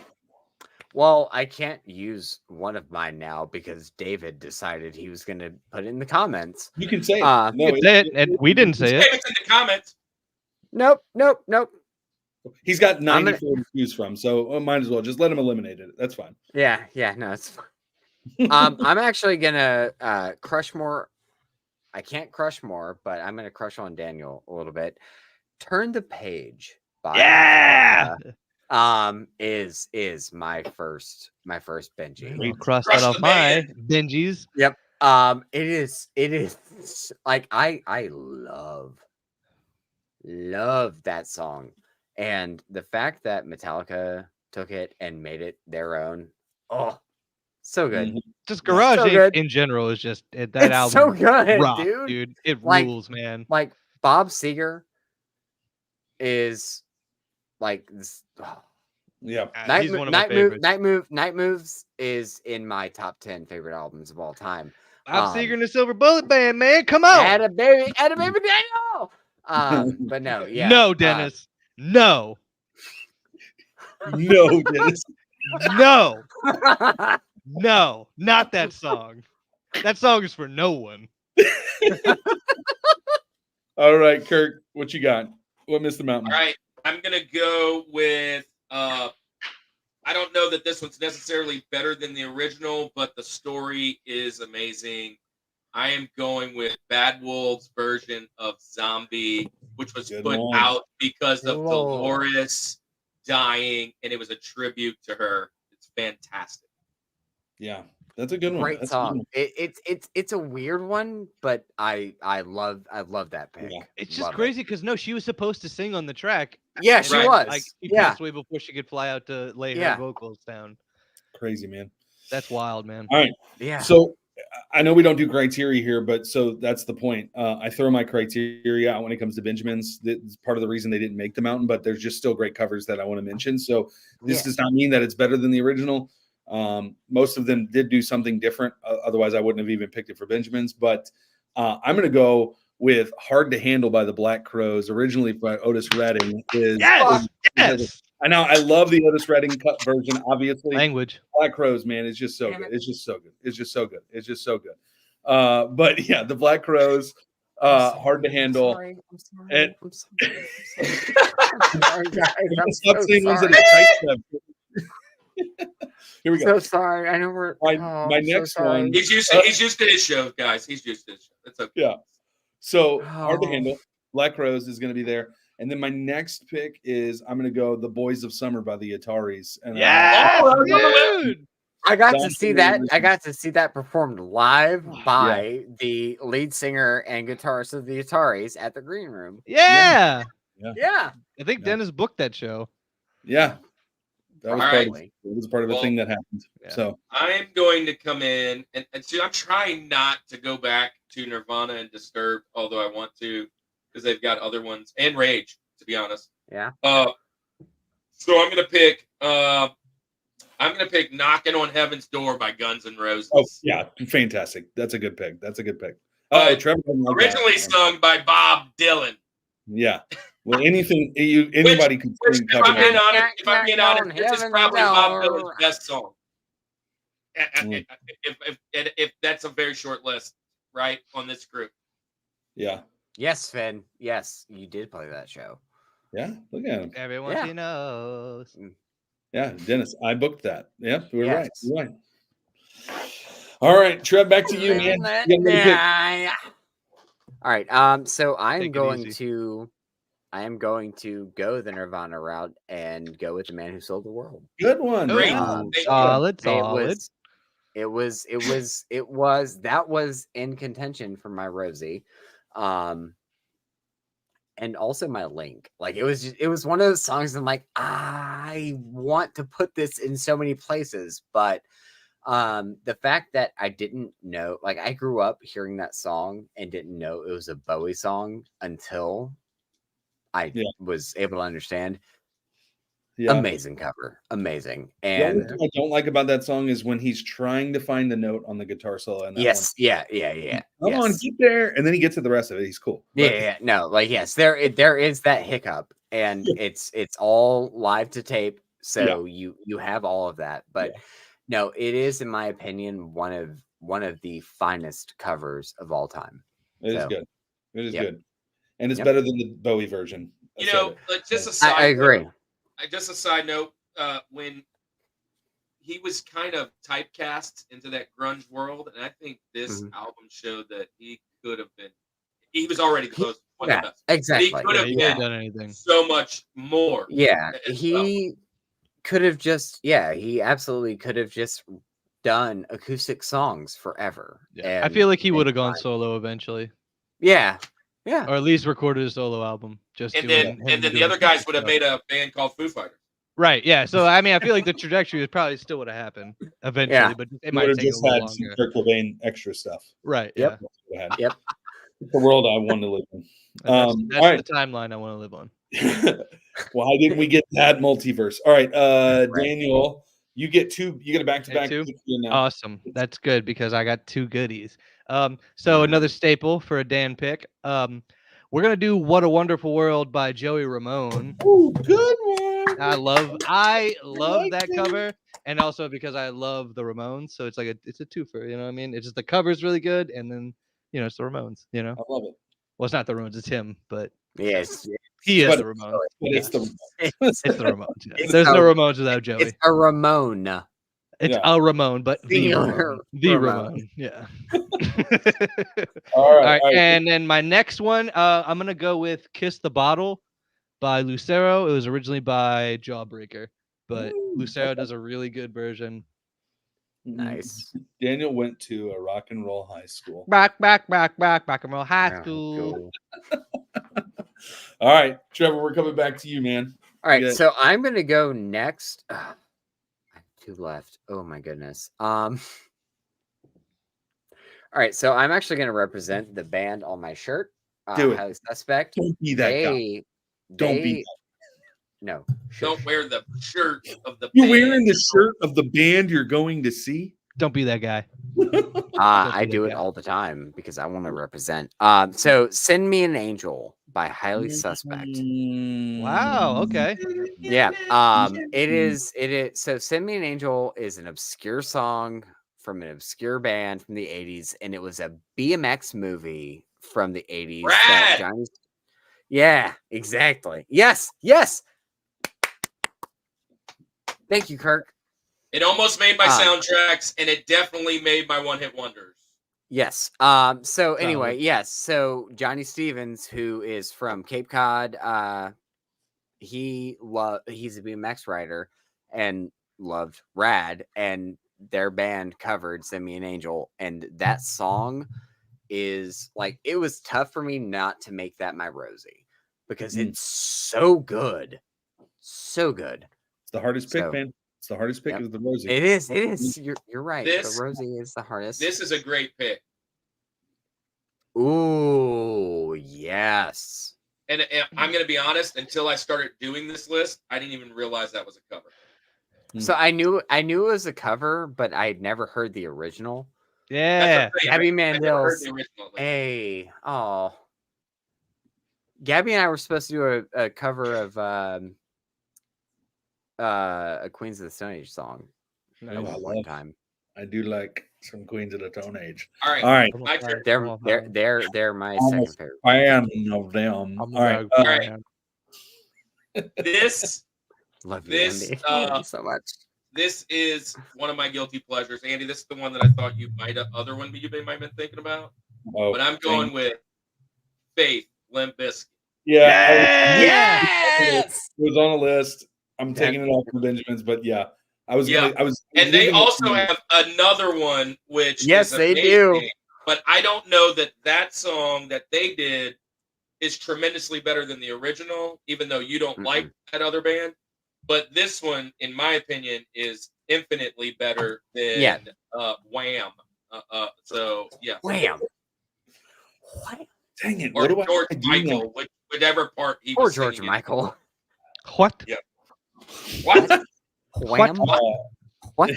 Well, I can't use one of mine now because David decided he was going to put it in the comments. You can say it. You can say it, and we didn't say it. It's in the comments. Nope. He's got 94 to choose from, so might as well just let him eliminate it. That's fine. Yeah, no, it's fine. I'm actually gonna crush more. I can't crush more, but I'm gonna crush on Daniel a little bit. Turn the Page by is my first Benji. We crossed that off my Benjis. Yep. It is like I love that song, and the fact that Metallica took it and made it their own. Oh, so good. Just Garage so Inc. good. in general is just that It's album. so good, rock, dude. It Like- rules, man. Like Bob Seger is like this. Yeah. He's one of my favorites. Night Moves is in my top 10 favorite albums of all time. Bob Seger and the Silver Bullet Band, man. Come on. Add a baby Daniel. But no, yeah. No, Dennis. No. No, Dennis. No. No. Not that song. That song is for no one. All right, Kirk, what you got? What Mr. Mountain? All right, I'm gonna go with. I don't know that this one's necessarily better than the original, but the story is amazing. I am going with Bad Wolves' version of Zombie, which was put out because of Dolores dying, and it was a tribute to her. It's fantastic. Yeah, that's a good one. Great That's song. It's a weird one, but I love that pick. Yeah. It's just crazy because she was supposed to sing on the track. Yeah, she Right. was. Like she yeah. passed away before she could fly out to lay Yeah. her vocals down. Crazy, man. That's wild, man. All right. Yeah. So I know we don't do criteria here, but so that's the point. I throw my criteria out when it comes to Benjamins. That's part of the reason they didn't make the mountain, but there's just still great covers that I want to mention. So this does not mean that it's better than the original. Most of them did do something different. Otherwise, I wouldn't have even picked it for Benjamins. But I'm going to go with "Hard to Handle" by the Black Crowes, originally by Otis Redding. Yes. I know. I love the Otis Redding cut version. Obviously, Language. Black Crowes, man, is just so good. It's just so good. It's just so good. It's just so good. But yeah, the Black Crowes, "Hard to Handle." I'm sorry. And- I'm sorry, guys. I'm Stop so saying ones that sorry. excite them. Here we go. So sorry. I know we're My I'm so next sorry. one. He's used to his show, guys. He's used to his show. That's okay. Yeah. So "Hard to Oh. Handle," Black Crowes is going to be there. And then my next pick is I'm going to go "The Boys of Summer" by the Ataris. And Dude. I got to Don't see do that. this. I got to see that performed live by the lead singer and guitarist of the Ataris at the Green Room. Yeah. Yeah. I think Yeah. Dennis booked that show. Yeah. That was All part right. of, it was part of a thing that happened. Yeah. So I'm going to come in and see. I'm trying not to go back to Nirvana and Disturbed, although I want to, because they've got other ones, and Rage, to be honest. Yeah. So I'm gonna pick. I'm gonna pick "Knocking on Heaven's Door" by Guns N' Roses. Oh yeah, fantastic. That's a good pick. Trevor doesn't like Originally that. sung by Bob Dylan. Yeah. Well, anybody could Which, sing if cover. I'm being honest, this is probably Bob Dylan's best song. If that's a very short list, right, on this group. Yeah. Yes, Finn. Yes, you did play that show. Yeah. Look at him. Everyone he knows. Yeah, Dennis, I booked that. Yeah, we're Yes. right. You're right. All right, Trev, back to you, man. You got another pick? All right. So I am Take it going easy. to go the Nirvana route and go with The Man Who Sold the World. Good one. Great. Solid. It was that was in contention for my Rosie. And also my Link. Like it was one of those songs I'm like, I want to put this in so many places, but the fact that I didn't know, like I grew up hearing that song and didn't know it was a Bowie song until I was able to understand. Yeah. Amazing cover. Amazing. And the only thing I don't like about that song is when he's trying to find the note on the guitar solo. And yes. One. Yeah. Come on, get there. And then he gets to the rest of it. He's cool. Yeah. No, like, yes, there is that hiccup and it's all live to tape. So you have all of that. But no, it is, in my opinion, one of the finest covers of all time. It is good. It is good. And it's better than the Bowie version. You know, just a side I agree. Just a side note, when he was kind of typecast into that grunge world, and I think this album showed that he could have been. He was already close. One of the best. Exactly. He could have been done anything. So much more. Yeah, he could have just. Yeah, he absolutely could have just done acoustic songs forever. Yeah, I feel like he would have gone solo eventually. Yeah. Or at least recorded a solo album. And then the other guys would have made a band called Foo Fighters. Right. Yeah. So I mean, I feel like the trajectory probably still would have happened eventually, but it might take a little longer. Some Kurt Cobain extra stuff. Right. Yep. Yeah. Yep. The world I want to live in. That's the timeline I want to live on. Why didn't we get that multiverse? All right, Daniel, you get two. You get a back-to-back. Awesome. That's good because I got two goodies. So another staple for a Dan pick. We're gonna do "What a Wonderful World" by Joey Ramone. Oh, good one. I love that cover, and also because I love the Ramones, so it's like it's a twofer. You know what I mean? It's just the cover's really good, and then it's the Ramones. You know, I love it. Well, it's not the Ramones; it's him, but yes, he is the Ramones. It's the Ramones. Yeah. There's no Ramones without Joey. It's a Ramone. It's a Ramone, but the Ramone. Yeah. All right. And then my next one, I'm gonna go with "Kiss the Bottle" by Lucero. It was originally by Jawbreaker, but Lucero does a really good version. Nice. Daniel went to a rock and roll high school. Rock and roll high school. All right, Trevor, we're coming back to you, man. All right, so I'm gonna go next. I have two left. Oh my goodness. All right, so I'm actually gonna represent the band on my shirt. Do it. Highly Suspect. Don't be that guy. Don't be that. No. Don't wear the shirt of the You're wearing the shirt of the band you're going to see? Don't be that guy. I do it all the time because I want to represent. So "Send Me an Angel" by Highly Suspect. Wow. Okay. Yeah. It is. So "Send Me an Angel" is an obscure song from an obscure band from the 80s, and it was a BMX movie from the 80s. Yeah, exactly. Yes. Thank you, Kirk. It almost made my soundtracks, and it definitely made my one-hit wonders. Yes. So anyway, yes. So Johnny Stevens, who is from Cape Cod, he's a BMX rider and loved Rad, and their band covered "Send Me an Angel," and that song is like, it was tough for me not to make that my Rosie because it's so good. So good. It's the hardest pick, man. It's the hardest pick is the Rosie. It is. You're right. The Rosie is the hardest. This is a great pick. Ooh, yes. And I'm going to be honest, until I started doing this list, I didn't even realize that was a cover. So I knew it was a cover, but I had never heard the original. Yeah. Gabby I never heard Mandel's. the original. Hey, oh. Gabby and I were supposed to do a cover of a Queens of the Stone Age song at one time. I do like some Queens of the Stone Age. All right. All right. My turn. They're my I'm second a favorite. fan of them. All right. All right. This Love you, this Andy. Love you so much. this is one of my guilty pleasures. Andy, this is the one that I thought you might have been thinking about. Oh, But I'm going with Faith, Limp Bizkit. Yeah. Yes. It was on a list. I'm taking it off for Benjamin's, but yeah. I was And they also have another one, which yes, is they amazing, do. But I don't know that song that they did is tremendously better than the original, even though you don't like that other band. But this one, in my opinion, is infinitely better than Wham. So yeah, Wham. What? Dang it! Or What do George I do Michael, whichever part he or was George singing Michael. What? Yeah. What? Wham. What?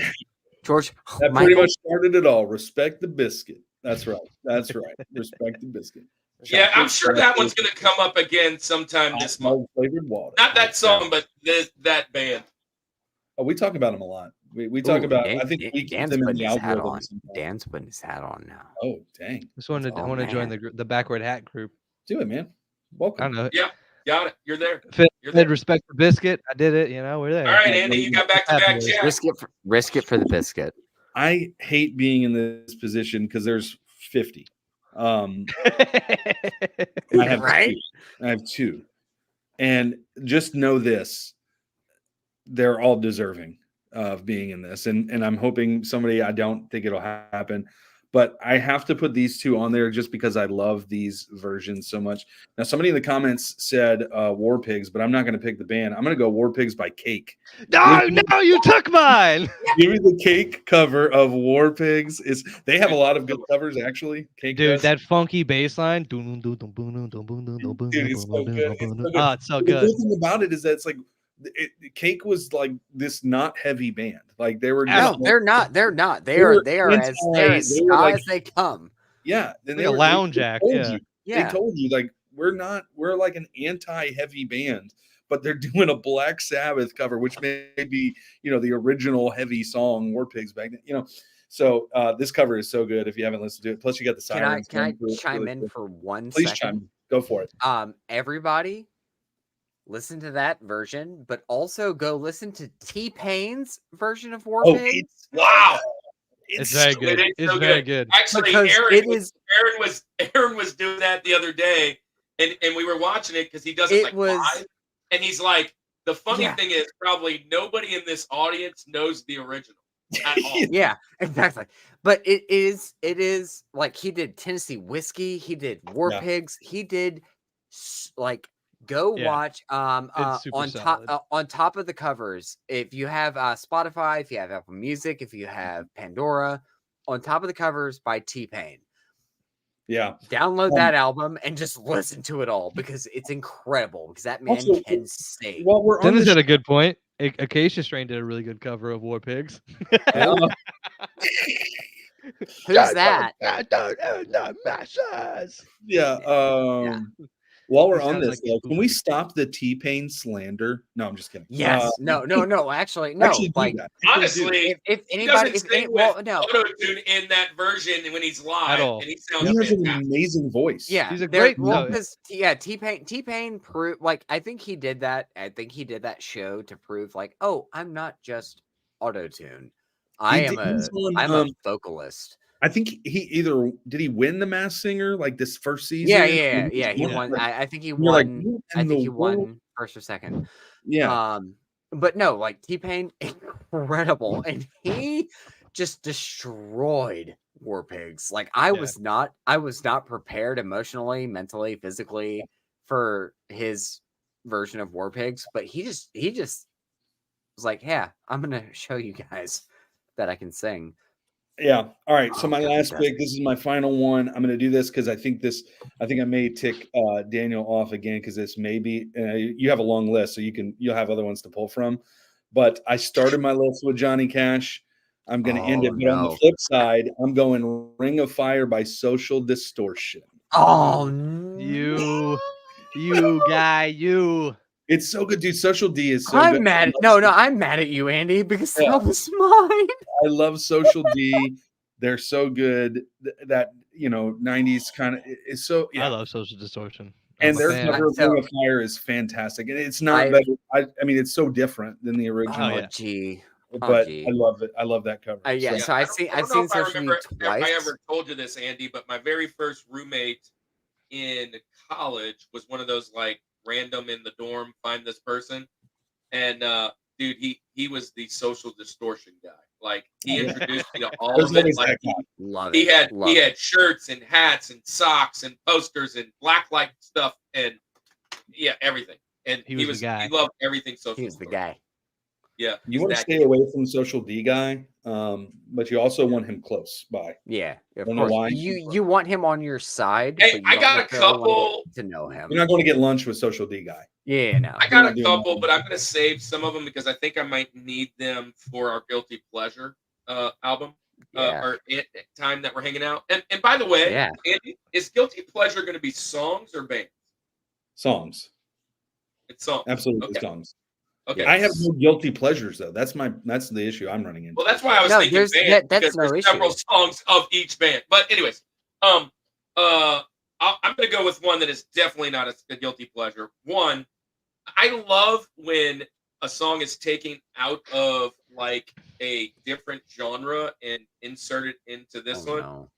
George That Michael. pretty much started it all. Respect the biscuit. That's right. That's right. Respect the biscuit. Yeah, I'm sure that one's going to come up again sometime this month. Flavored water. Not that song, but that band. Oh, we talk about them a lot. We talk about. I think we keep Dan's them in putting the his hat algorithm on. sometimes. Dan's putting his hat on now. Oh, dang! I want to join the backward hat group. Do it, man. I Welcome. don't know. Yeah, got it. You're there. You're Fed there. respect for biscuit. I did it. We're there. All right, Andy, you got back-to-back checks. Risk it for the biscuit. I hate being in this position because there's 50. I have Right? I have 2. And just know this. They're all deserving of being in this. And I'm hoping somebody, I don't think it'll happen, but I have to put these 2 on there just because I love these versions so much. Now, somebody in the comments said War Pigs, but I'm not going to pick the band. I'm going to go War Pigs by Cake. No, you took mine. Give me the Cake cover of War Pigs. They have a lot of good covers, actually. Cake Dude, does. that funky bass line. Dude, It's so good. Oh, it's so The good. cool thing about it is that it's like Cake was like this not heavy band. Like they were. No, they're not. They're not. They are as ska as they come. Yeah, like a lounge act. They told you like we're like an anti-heavy band, but they're doing a Black Sabbath cover, which may be the original heavy song War Pigs back then. So this cover is so good if you haven't listened to it. Plus, you got the sirens. Can I chime in for 1 Please second? chime. Go for it. Everybody, listen to that version, but also go listen to T-Pain's version of War Pigs. Wow. It's very good. It's so very good. Actually, Aaron was doing that the other day, and we were watching it because he does it live, and he's like, the funny thing is probably nobody in this audience knows the original at all. Yeah, exactly. But it is like he did Tennessee Whiskey, he did War Pigs, he did watch on top of the covers. If you have Spotify, if you have Apple Music, if you have Pandora, on top of the covers by T-Pain. Yeah. Download that album and just listen to it all because it's incredible because that man can sing. Well, Dennis had a good point. Acacia Strain did a really good cover of War Pigs. Who's that? Yeah. While we're on this, can we stop the T-Pain slander? No, I'm just kidding. Yes. No. Actually, no. Honestly, if anybody, auto-tune in that version when he's live, and he sounds has an amazing voice. Yeah, he's a great. T-Pain proved I think he did that. I think he did that show to prove I'm not just auto-tune. I'm a vocalist. I think did he win the Masked Singer this first season? Yeah. He won. I think he won. I think he won first or second. Yeah. But no, T-Pain, incredible, and he just destroyed War Pigs. I was not prepared emotionally, mentally, physically for his version of War Pigs, but he just was like, yeah, I'm gonna show you guys that I can sing. Yeah. All right. So Oh, my God, last that's- pick. This is my final one. I'm going to do this because I think I may tick Daniel off again because this may be. You have a long list, so you'll have other ones to pull from. But I started my list with Johnny Cash. I'm going to end Oh, it. But on the no. flip side, I'm going "Ring of Fire" by Social Distortion. Oh, You guy, you. It's so good, dude. Social D is so I'm good. mad. No, I'm mad at you, Andy, because Yeah. that was mine. I love Social D. They're so good. That 90s kind of is so. Yeah. I love Social Distortion. And I'm a their fan. cover of So- Ring of Fire is fantastic, and it's not I- better. I mean, it's so different than the original, yeah. Gee. but gee. I love it. I love that cover. Yeah, so I I've don't know seen if I Social remember D twice. if I ever told you this, Andy, but my very first roommate in college was one of those like random in the dorm find this person, and dude, he was the Social Distortion guy. Like he introduced me to all There's of it. always Like that guy. Love he it. had shirts and hats and socks and posters and blacklight stuff and everything. And He was the guy. He loved everything Social. He was the Distortion. guy. Yeah, You he's want to that stay guy. away from Social D guy, but you also want him close by. Yeah, of Don't know course. why. You want him on your side. Hey, but you I don't got a necessarily want couple. to know him. You're not going to get lunch with Social D guy. Yeah, no. I got not a doing couple, that. but I'm going to save some of them because I think I might need them for our Guilty Pleasure album Yeah. or time that we're hanging out. And by the way, Yeah. Andy, is Guilty Pleasure going to be songs or bands? Songs, It's songs. absolutely Okay. songs. Okay. I have no guilty pleasures though. That's the issue I'm running into. Well, that's why I was No, thinking there's- band that's because no there's several issue. songs of each band. But anyways, I'm going to go with one that is definitely not a guilty pleasure. One, I love when a song is taken out of like a different genre and inserted into this one, No.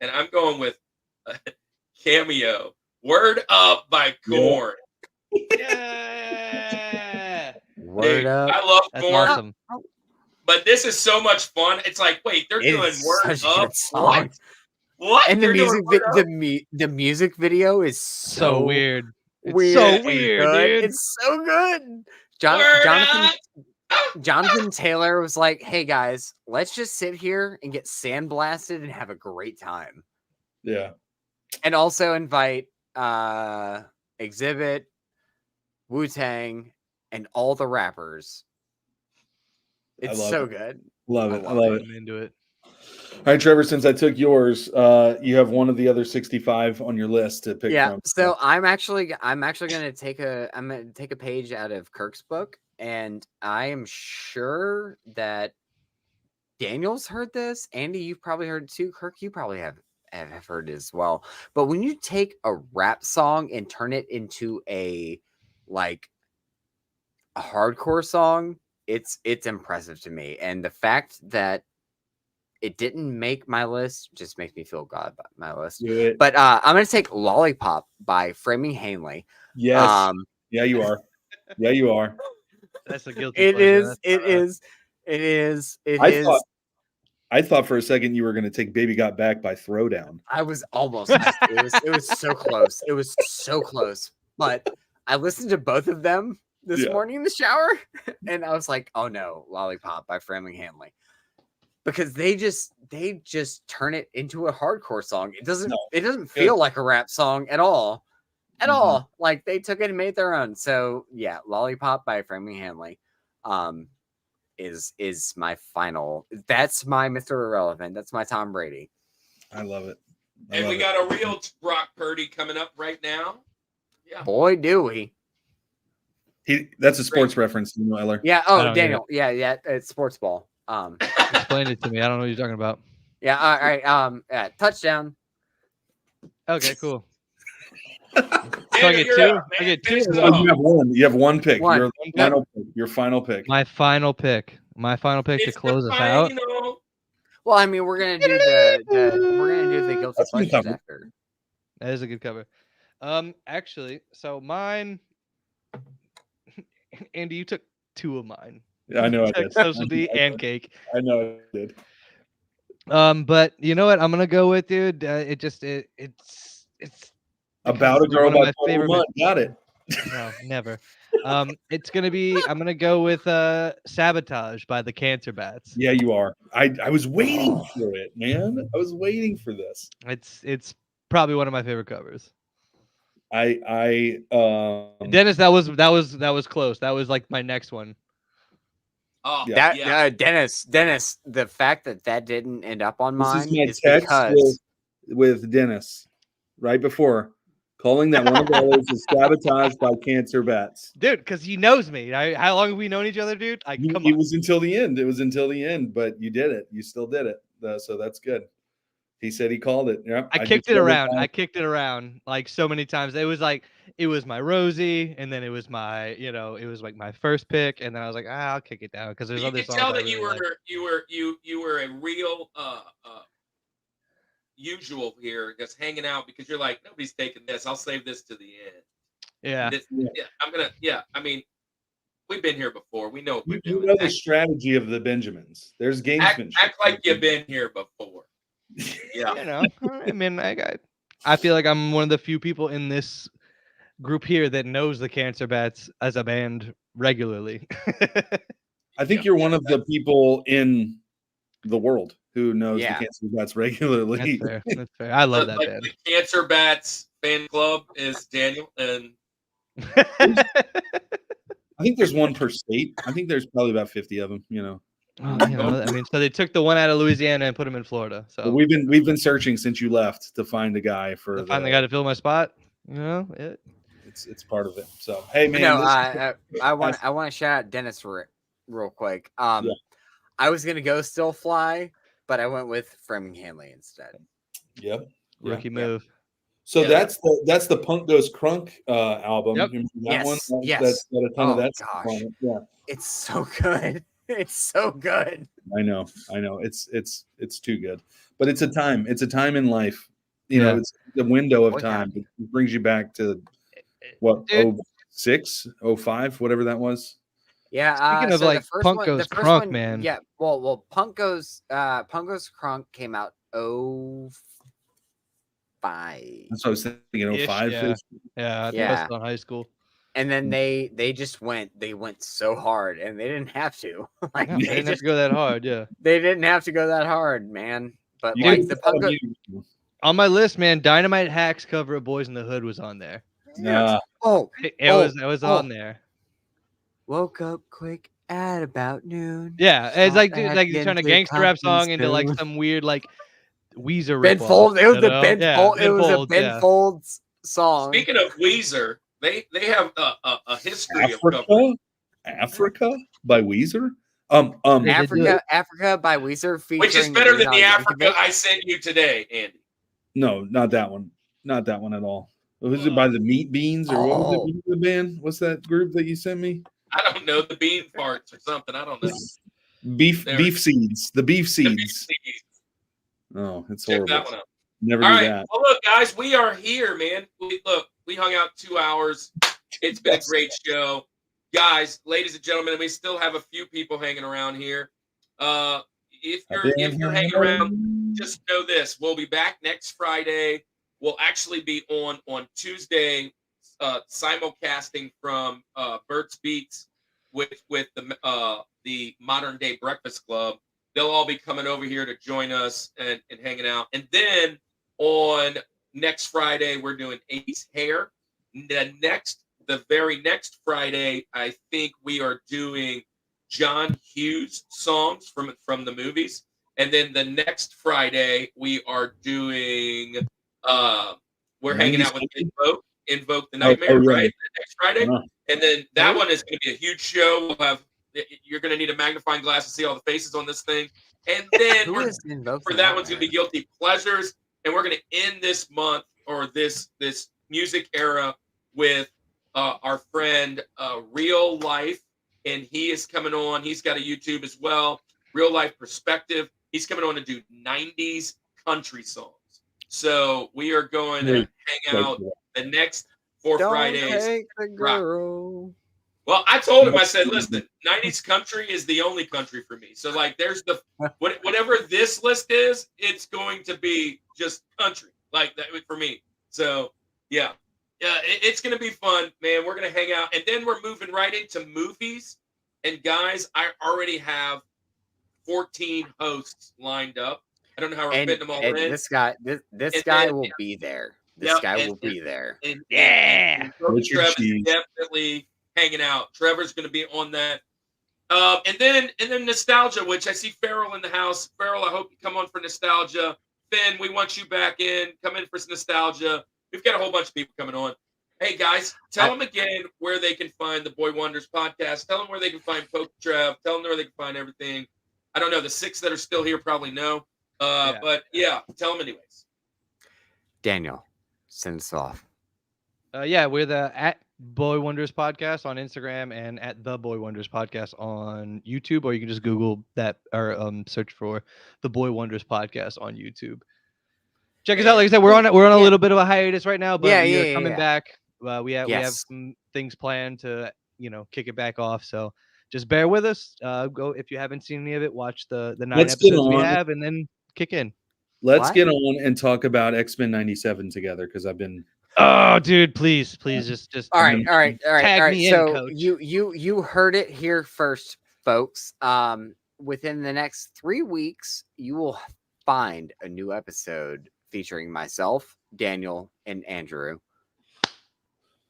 and I'm going with Cameo. Word Up by Korn. Yeah. Word Dude, up. I love That's Korn. awesome. But this is so much fun. It's like, wait, they're It doing is Word such a Up. good song. What? What? And the They're doing music, Word Up? the music video is So weird. It's weird so and weird, good. dude. It's so good. Word Jonathan Taylor was like, "Hey guys, let's just sit here and get sandblasted and have a great time, Yeah. and also invite Exhibit, Wu-Tang, and all the rappers." It's love so it. good. Love I it. I love love it. I'm into it. All right, Trevor, since I took yours, you have one of the other 65 on your list to pick Yeah. from. So I'm actually gonna take a page out of Kirk's book, and I am sure that Daniel's heard this. Andy, you've probably heard it too. Kirk, you probably have heard it as well. But when you take a rap song and turn it into a hardcore song, it's impressive to me. And the fact that it didn't make my list just makes me feel good about my list. Do it. But I'm gonna take Lollipop by Framing Hanley. Yes. Yeah, you are. Yeah, you are. That's a guilty It pleasure. is. I thought for a second you were going to take "Baby Got Back" by Throwdown. I was almost. It was so close. It was so close. But I listened to both of them this morning in the shower, and I was like, "Oh no, Lollipop by Framing Hanley," because they just turn it into a hardcore song. It doesn't feel like a rap song at all. At all. Like they took it and made their own. So yeah, Lollipop by Framing Hanley is my final. That's my Mr. Irrelevant. That's my Tom Brady. I love it. And we got a real Brock Purdy coming up right now. Yeah. Boy, do we. That's a sports reference, Eller. Yeah. I Oh, don't Daniel. Yeah. It's sports ball. Explain it to me. I don't know what you're talking about. Yeah. All right. Touchdown. Okay, cool. Daniel, I get you're two? up, I man. get two? Finish it Oh, off. you have one. You have one pick. One. Your final pick. My final pick. My final pick to It's the close us out. final. Well, I mean, we're gonna do the guilty That's a good pleasures cover. after. That is a good cover. Actually, so mine. Andy, you took two of mine. Yeah, I know I You took did. Social D and Cake. I know I did. But you know what? I'm gonna go with, dude. It's About a because Girl one of by my Paul favorite Lamont. Got it. No, never. It's gonna be. I'm gonna go with "Sabotage" by the Cancer Bats. Yeah, you are. I was waiting for it, man. I was waiting for this. It's probably one of my favorite covers. Dennis, That was close. That was like my next one. Oh, Yeah. That Dennis, the fact that didn't end up on this mine is my is text because with Dennis right before calling that one of ours is sabotaged by Cancer Bats. Dude, because he knows me. How long have we known each other, dude? Come It on. was until the end. It was until the end, but you did it. You still did it. So that's good. He said he called it. Yeah, I kicked it around. I kicked it around like so many times. It was my Rosie, and then it was my, it was like my first pick, and then I was like, I'll kick it down because there's you other can songs. tell I that really you were a real usual here, just hanging out because you're like, nobody's taking this. I'll save this to the end. Yeah. I'm gonna. Yeah, I mean, we've been here before. We know what we're You doing. know the strategy of the Benjamins. There's gamesmanship. Act like you've been here before. Yeah. I mean, I feel like I'm one of the few people in this group here that knows the Cancer Bats as a band regularly. I think you're one of the people in the world who knows the Yeah. Cancer Bats regularly. That's fair. That's fair. I love that Like band. the Cancer Bats fan club is Daniel, and I think there's one per state. I think there's probably about 50 of them. I mean, so they took the one out of Louisiana and put him in Florida. So But we've been searching since you left to find a guy for finally got to fill my spot. It's part of it. So hey man, no, I want to shout out Dennis real quick. I was gonna go Still Fly, but I went with Framing Hanley instead. Yep. Rookie move. So that's the Punk Goes Crunk album. Yep. Remember that Yes, one? yes. That's got a ton of that Gosh. stuff on it. Yeah. It's so good. It's so good. I know. It's too good. But it's a time. It's a time in life. It's the window of time. It brings you back to what, 06, 05, whatever that was. Yeah. Speaking of like Punk Goes Crunk, man. Yeah. Well, Punk Goes Crunk came out 05. That's what I was thinking. 05. Yeah. I think I was still in high school. And then they went so hard, and they didn't have to. They didn't have to go that hard. Yeah. They didn't have to go that hard, man. But You like did- the Punk On my list, man, Dynamite Hacks cover of Boys in the Hood was on there. Nah. It was on there. Woke up quick at about noon. Yeah, it's like Saw like you turn a Atkinson gangster rap song Compton's into like tune. some weird like Weezer Ben ripoff, Folds. It was you the know? Ben Yeah, Folds. It was a Folds, Ben yeah. Folds song. speaking of Weezer, they have a history of Africa? covering. Africa by Weezer? Africa by Weezer, featuring Which is better than Leon the Africa Yankovic. I sent you today, Andy. No, not that one. Not that one at all. Was it by the Meat Beans or what was it? The band? What's that group that you sent me? I don't know, the bean parts or something. I don't know. Beef There. beef seeds. The beef The seeds. bean. Oh, it's Check horrible. that one out. Never All do right. that. Well, look, guys, we are here, man. We hung out 2 hours. It's been a great show. Guys, Ladies and gentlemen, we still have a few people hanging around here. If you're hanging around, just know this. We'll be back next Friday. We'll actually be on Tuesday, simulcasting from Bert's Beats with the Modern Day Breakfast Club. They'll all be coming over here to join us and hanging out. And then on next Friday, we're doing Ace Hair. The very next Friday, I think we are doing John Hughes songs from the movies. And then the next Friday, we are doing we're hanging out with Invoke the Nightmare, right? Next Friday. And then that one is going to be a huge show. You're going to need a magnifying glass to see all the faces on this thing. And then for that one's going to be Guilty Pleasures. And we're going to end this month or this music era with our friend Real Life. And he is coming on. He's got a YouTube as well. Real Life Perspective. He's coming on to do 90s country songs. So we are going to hang out the next 4 Fridays. Take the girl. Well, I told him, I said, listen, 90s country is the only country for me. So, like, there's whatever this list is, it's going to be just country, like that for me. So, yeah. Yeah, it's going to be fun, man. We're going to hang out. And then we're moving right into movies. And guys, I already have 14 hosts lined up. I don't know how we're fitting them all And in. this guy will be there. This guy will be there. And Coach Richard Trevor's Cheese. definitely hanging out. Trevor's going to be on that. And then nostalgia, which I see Farrell in the house. Farrell, I hope you come on for nostalgia. Finn, we want you back in. Come in for some nostalgia. We've got a whole bunch of people coming on. Hey guys, tell them again where they can find the Boy Wonders podcast. Tell them where they can find Pokey Trav. Tell them where they can find everything. I don't know. The 6 that are still here probably know. But yeah, tell them anyways. Daniel, send us off. We're the at Boy Wonders podcast on Instagram and at the Boy Wonders podcast on YouTube, or you can just Google that or search for the Boy Wonders podcast on YouTube. Check us out. Like I said, we're on a little bit of a hiatus right now, but we are coming back. We have some things planned to kick it back off. So just bear with us. Go if you haven't seen any of it, watch the 9 episodes we have, and then kick in. Let's get on and talk about X-Men 97 together because I've been. Oh, dude, please, just. All right. Tag me So in, Coach. you heard it here first, folks. Within the next 3 weeks, you will find a new episode featuring myself, Daniel, and Andrew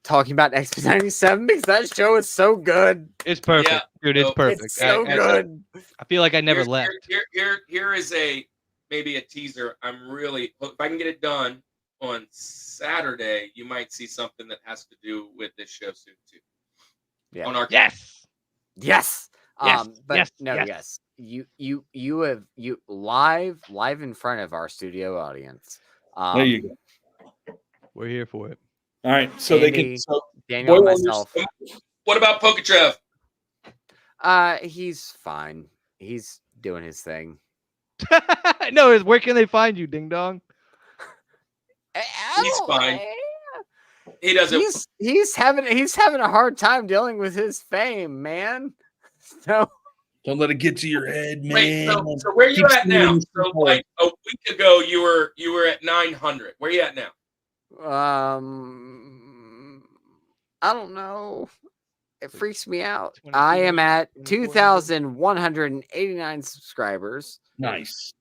talking about X-Men 97 because that show is so good. It's perfect, dude. It's perfect. It's so good. I feel like I never left. Here is maybe a teaser. I'm really, if I can get it done on Saturday, you might see something that has to do with this show soon too. Yeah. On our yes. You have live in front of our studio audience. There you go. We're here for it. All right, so Andy, they can. So Daniel, and myself. What about Pokey Trev? He's fine. He's doing his thing. No, where can they find you, Ding Dong? He's fine. He doesn't. He's having a hard time dealing with his fame, man. So don't let it get to your head, man. Wait, so where you at now? So like a week ago, you were at 900. Where you at now? I don't know. It freaks me out. I am at 2,189 subscribers. Nice.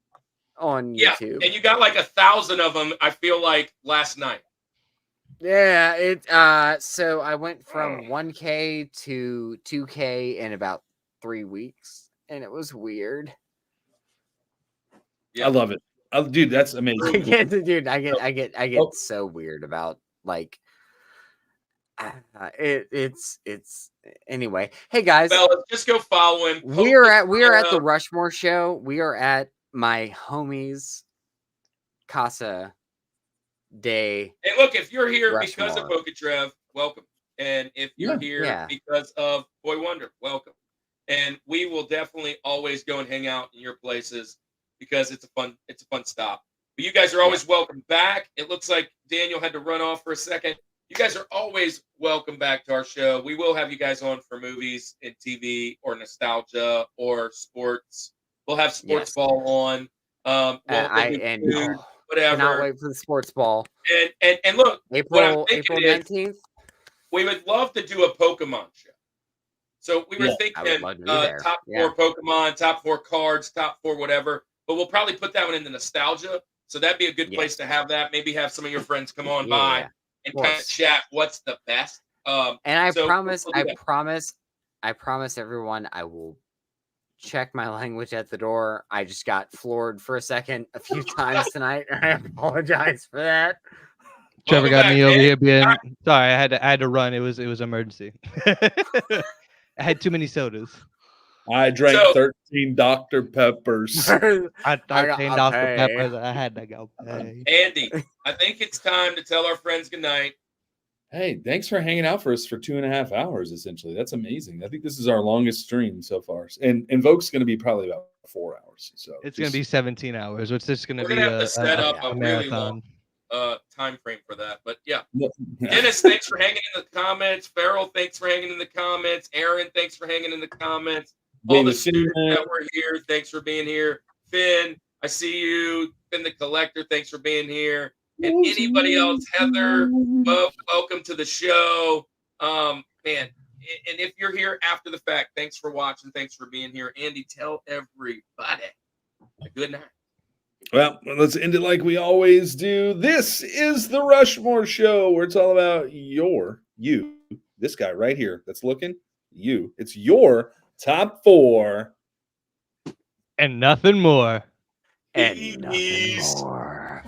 On YouTube. And you got like 1,000 of them, I feel like, last night. Yeah, so I went from 1K to 2K in about 3 weeks, and it was weird. Yeah. I love it. Dude, that's amazing. I get so weird about like it's anyway. Hey guys, well, let's just go follow him. We are at the Rushmore show. We are at my homie's Casa Day. And look, if you're here Rushmore. because of Pokey Trev, welcome. And if you're here because of Boy Wonder, welcome. And we will definitely always go and hang out in your places because it's a fun stop. But you guys are always welcome back. It looks like Daniel had to run off for a second. You guys are always welcome back to our show. We will have you guys on for movies and TV or nostalgia or sports. We'll have sports ball on. Whatever. Cannot wait for the sports ball. And look, April 19th. We would love to do a Pokemon show. So we were thinking top 4 Pokemon, top 4 cards, top 4 whatever. But we'll probably put that one in the nostalgia. So that'd be a good place to have that. Maybe have some of your friends come on by and kind of chat what's the best. And I promise everyone I will check my language at the door. I just got floored for a second a few times tonight. I apologize for that. Trevor got me over here being sorry. I had to run. It was emergency. I had too many sodas. I drank 13 Dr. Peppers. I 13 Dr. Peppers. I had to go pay. Andy, I think it's time to tell our friends goodnight. Hey, thanks for hanging out for us for 2.5 hours, essentially. That's amazing. I think this is our longest stream so far. And Vogue's going to be probably about 4 hours. So it's going to be 17 hours, which is going to be set up a marathon. really long time frame for that. But yeah. Dennis, thanks for hanging in the comments. Farrell, thanks for hanging in the comments. Aaron, thanks for hanging in the comments. All the students that were here, thanks for being here. Finn, I see you. Finn the Collector, thanks for being here. and anybody else. Heather, welcome to the show. Man, and if you're here after the fact, thanks for watching. Thanks for being here. Andy, tell everybody a good night. Well, let's end it like we always do. This is the Rushmore Show, where it's all about you, this guy right here that's looking, you. It's your top 4. And nothing more. And nothing Peace. more.